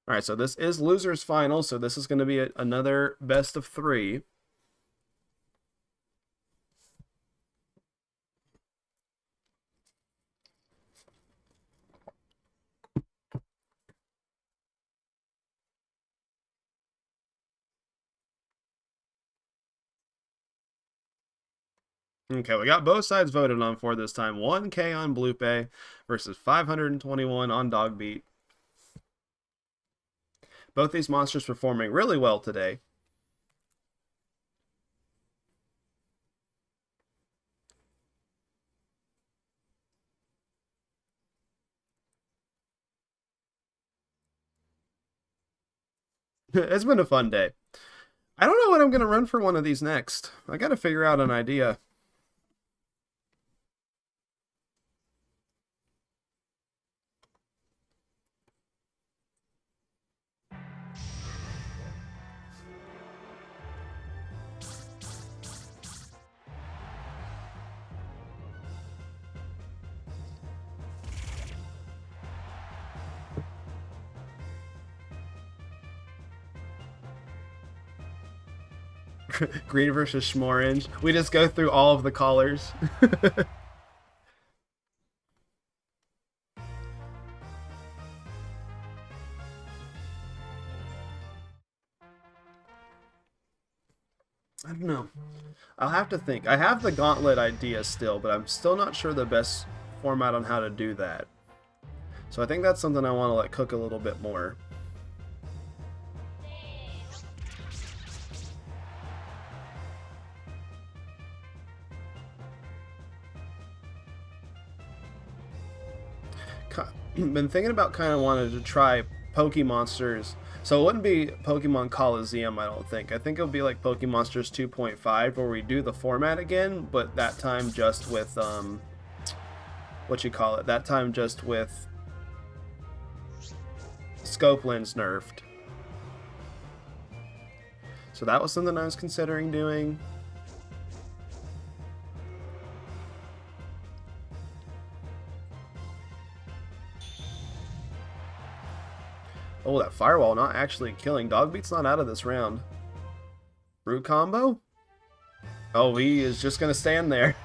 Alright, so this is losers final, so this is going to be another best of 3. Okay, we got both sides voted on for this time. 1K on Bluepay versus 521 on Dogbeat. Both these monsters performing really well today. It's been a fun day. I don't know what I'm going to run for one of these next. I got to figure out an idea. Green versus Schmorange. We just go through all of the callers. I don't know. I'll have to think. I have the gauntlet idea still, but I'm still not sure the best format on how to do that. So I think that's something I want to let cook a little bit more. Been thinking about kind of wanted to try Pokemonsters. So it wouldn't be Pokemon Coliseum, I don't think. I think it'll be like Pokemonsters 2.5 where we do the format again, but that time just with that time just with Scope Lens nerfed. So that was something I was considering doing. Oh, that firewall not actually killing. Dogbeat's not out of this round. Root combo? Oh, he is just going to stand there.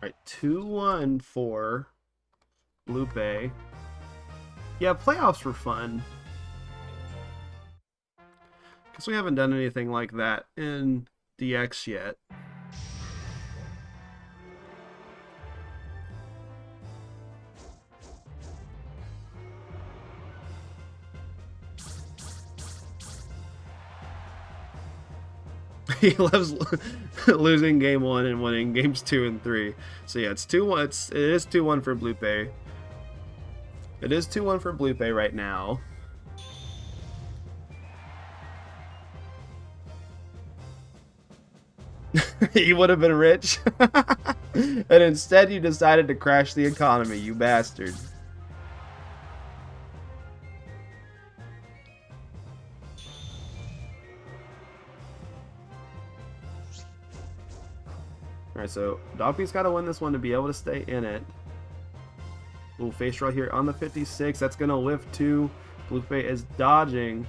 Alright, 2-1 for Lupe. Yeah, playoffs were fun. Because we haven't done anything like that in DX yet. He loves losing game 1 and winning games 2 and 3. So yeah, it's 2-1. It is 2-1 for Blupe. It is 2-1 for Blupe right now. You would have been rich. And instead you decided to crash the economy, you bastard. Alright, so Dogbeat's got to win this one to be able to stay in it. Ooh, face roll here on the 56. That's going to whiff 2. Blupe is dodging.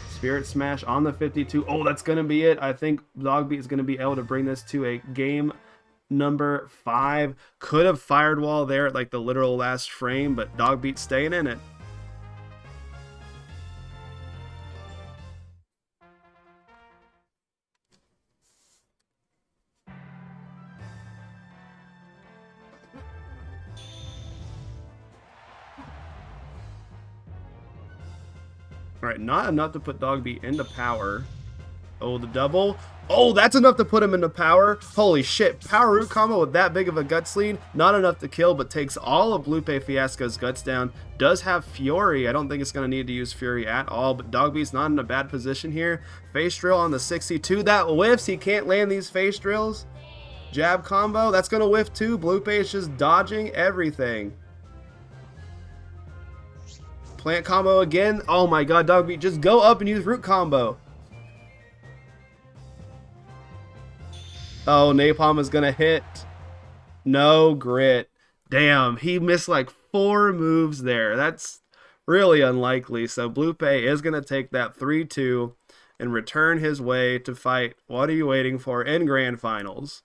Spirit Smash on the 52. Oh, that's going to be it. I think Dogbeat is going to be able to bring this to a game number 5. Could have fired wall there at like the literal last frame, but Dogbeat staying in it. Alright, not enough to put Dogbeat into power. Oh, the double. Oh, that's enough to put him into power. Holy shit. Power root combo with that big of a guts lead. Not enough to kill, but takes all of Blupe Fiasco's guts down. Does have Fury. I don't think it's going to need to use Fury at all, but Dogbeat's not in a bad position here. Face drill on the 62. That whiffs. He can't land these face drills. Jab combo. That's going to whiff too. Blupe is just dodging everything. Plant combo again. Oh my god, Dogbeat, just go up and use root combo. Oh, Napalm is gonna hit. No grit. Damn, he missed like 4 moves there. That's really unlikely. So Blupe is gonna take that 3-2 and return his way to fight What Are You Waiting For in Grand Finals.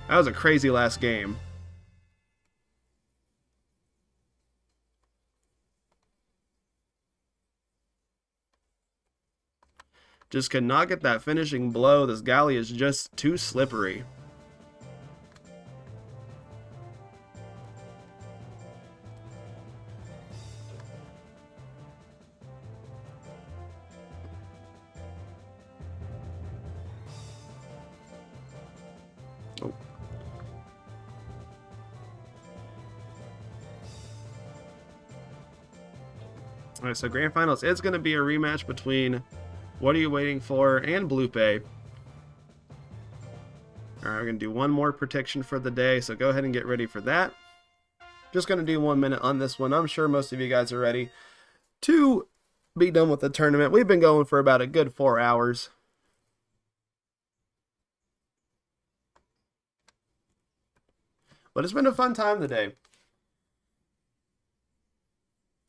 That was a crazy last game. Just could not get that finishing blow. This galley is just too slippery. Oh. Alright, so Grand Finals is going to be a rematch between What Are You Waiting For and Blupe. Alright, we're going to do one more protection for the day, so go ahead and get ready for that. Just going to do 1 minute on this one. I'm sure most of you guys are ready to be done with the tournament. We've been going for about a good 4 hours. But it's been a fun time today.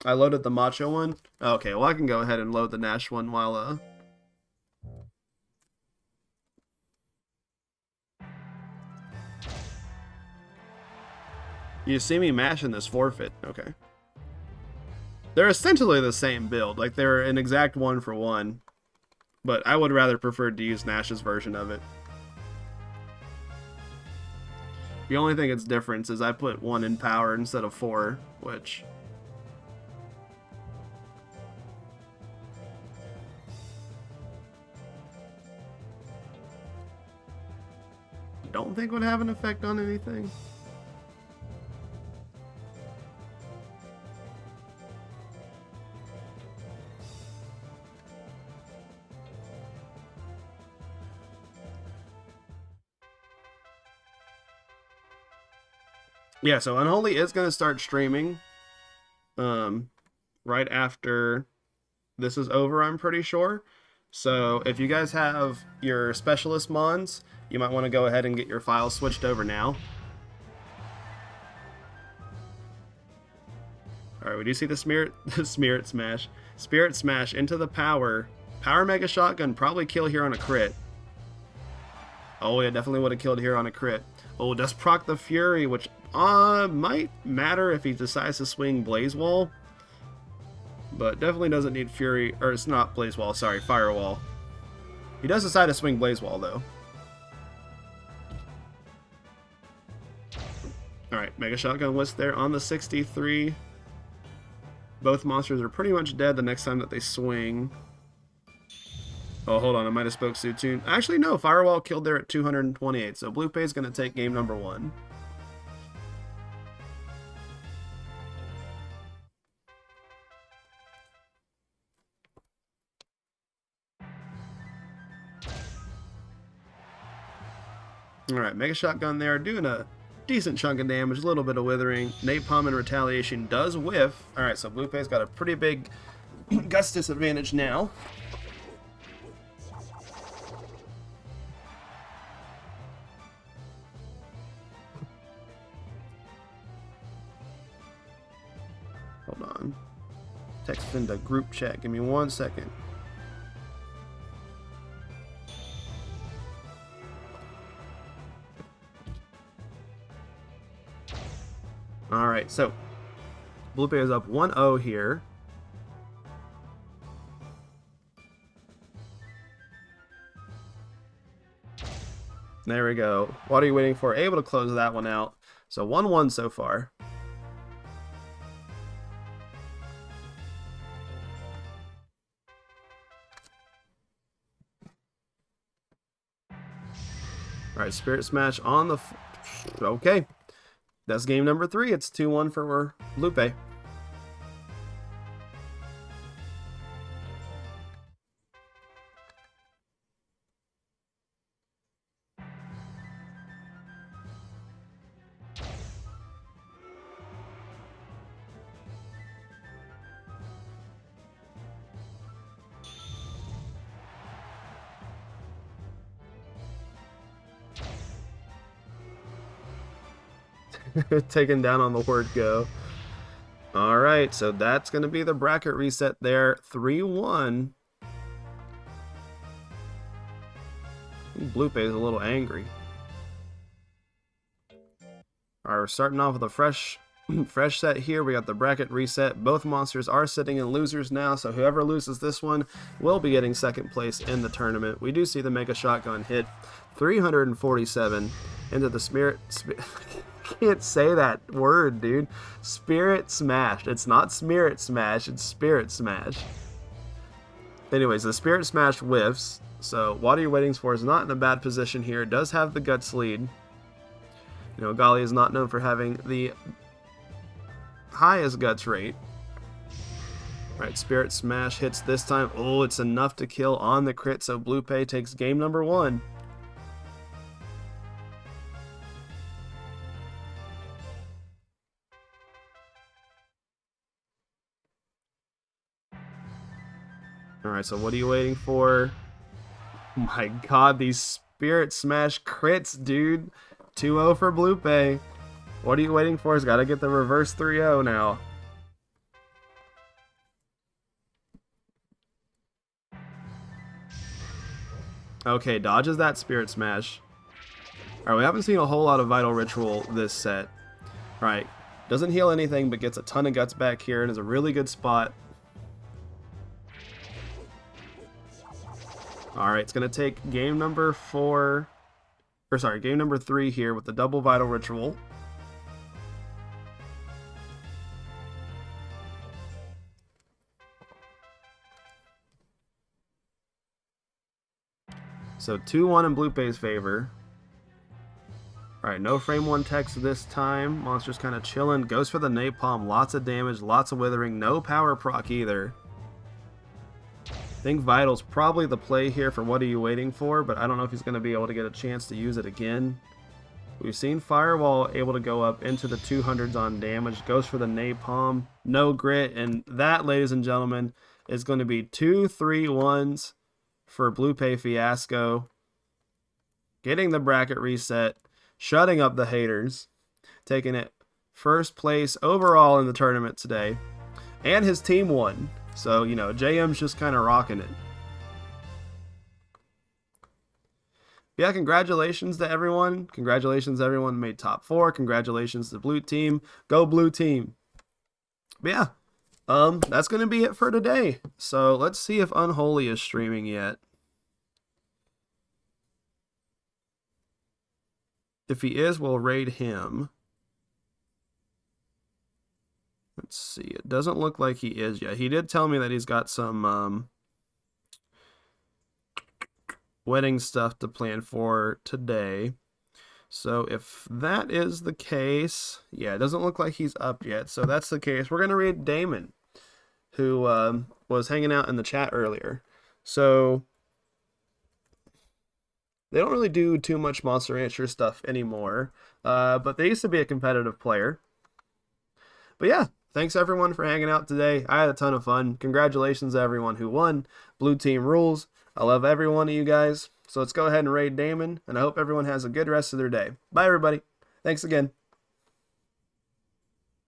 I loaded the Macho one. Okay, well I can go ahead and load the Nash one while You see me mashing this forfeit. Okay. They're essentially the same build. Like, they're an exact 1-for-1. But I would rather prefer to use Nash's version of it. The only thing that's different is I put 1 in power instead of 4, which... don't think would have an effect on anything. Yeah, so Unholy is going to start streaming right after this is over, I'm pretty sure. So if you guys have your specialist mons, you might want to go ahead and get your files switched over now. Alright, we do see the Spirit Smash into the Power. Power Mega Shotgun probably kill here on a crit. Oh, yeah, definitely would have killed here on a crit. Oh, does proc the Fury, which might matter if he decides to swing Blaze Wall. But definitely doesn't need Fury, or it's not Blaze Wall, sorry, Firewall. He does decide to swing Blaze Wall, though. Alright, Mega Shotgun Wisp there on the 63. Both monsters are pretty much dead the next time that they swing. Oh, hold on, I might have spoke too soon. Actually, no, Firewall killed there at 228, so Blue Pay is going to take game number 1. Alright, Mega Shotgun there, doing a decent chunk of damage, a little bit of withering. Napalm and Retaliation does whiff. Alright, so Blue Pay's got a pretty big guts disadvantage now. Hold on. Text into group chat. Give me 1 second. Alright, so Blue Pay is up 1-0 here. There we go. What are you waiting for? Able to close that one out. So 1-1 so far. Alright, Spirit Smash on the... okay. That's game number 3. It's 2-1 for Lupe. Taken down on the word go. Alright, so that's going to be the bracket reset there. 3-1. Blue Pay is a little angry. Alright, we're starting off with a fresh set here. We got the bracket reset. Both monsters are sitting in losers now, so whoever loses this one will be getting second place in the tournament. We do see the Mega Shotgun hit 347 into the Spirit... can't say that word, dude. Spirit Smash. It's not Spirit Smash, it's Spirit Smash. Anyways, the Spirit Smash whiffs, so What Are You Waiting For is not in a bad position here. Does have the Guts lead. You know, Gali is not known for having the highest Guts rate. Alright, Spirit Smash hits this time. Oh, it's enough to kill on the crit, so Blue Pay takes game number 1. Alright, so what are you waiting for? Oh my god, these Spirit Smash crits, dude. 2-0 for Blue Pay. What are you waiting for? He's got to get the reverse 3-0 now. Okay, dodges that Spirit Smash. Alright, we haven't seen a whole lot of Vital Ritual this set. Right. Doesn't heal anything, but gets a ton of guts back here and is a really good spot. Alright, it's going to take game number 3 here with the double Vital Ritual. So 2-1 in Blue Pay's favor. Alright, no frame 1 text this time. Monster's kind of chilling. Goes for the Napalm. Lots of damage, lots of withering. No power proc either. I think Vital's probably the play here for what are you waiting for, but I don't know if he's going to be able to get a chance to use it again. We've seen Firewall able to go up into the 200s on damage. Goes for the Napalm. No grit, and that, ladies and gentlemen, is going to be 2 3-1s for Blue Pay Fiasco. Getting the bracket reset. Shutting up the haters, taking it first place overall in the tournament today, and his team won. So, you know, JM's just kind of rocking it. Yeah, congratulations to everyone. Congratulations to everyone who made top 4. Congratulations to the Blue Team. Go Blue Team. But yeah, that's going to be it for today. So let's see if Unholy is streaming yet. If he is, we'll raid him. Let's see. It doesn't look like he is yet. He did tell me that he's got some wedding stuff to plan for today. So if that is the case, yeah, it doesn't look like he's up yet. So that's the case. We're going to raid Damon, who was hanging out in the chat earlier. So they don't really do too much Monster Rancher stuff anymore, but they used to be a competitive player. But yeah, thanks everyone for hanging out today. I had a ton of fun. Congratulations to everyone who won. Blue Team rules. I love every one of you guys. So let's go ahead and raid Damon, and I hope everyone has a good rest of their day. Bye, everybody. Thanks again.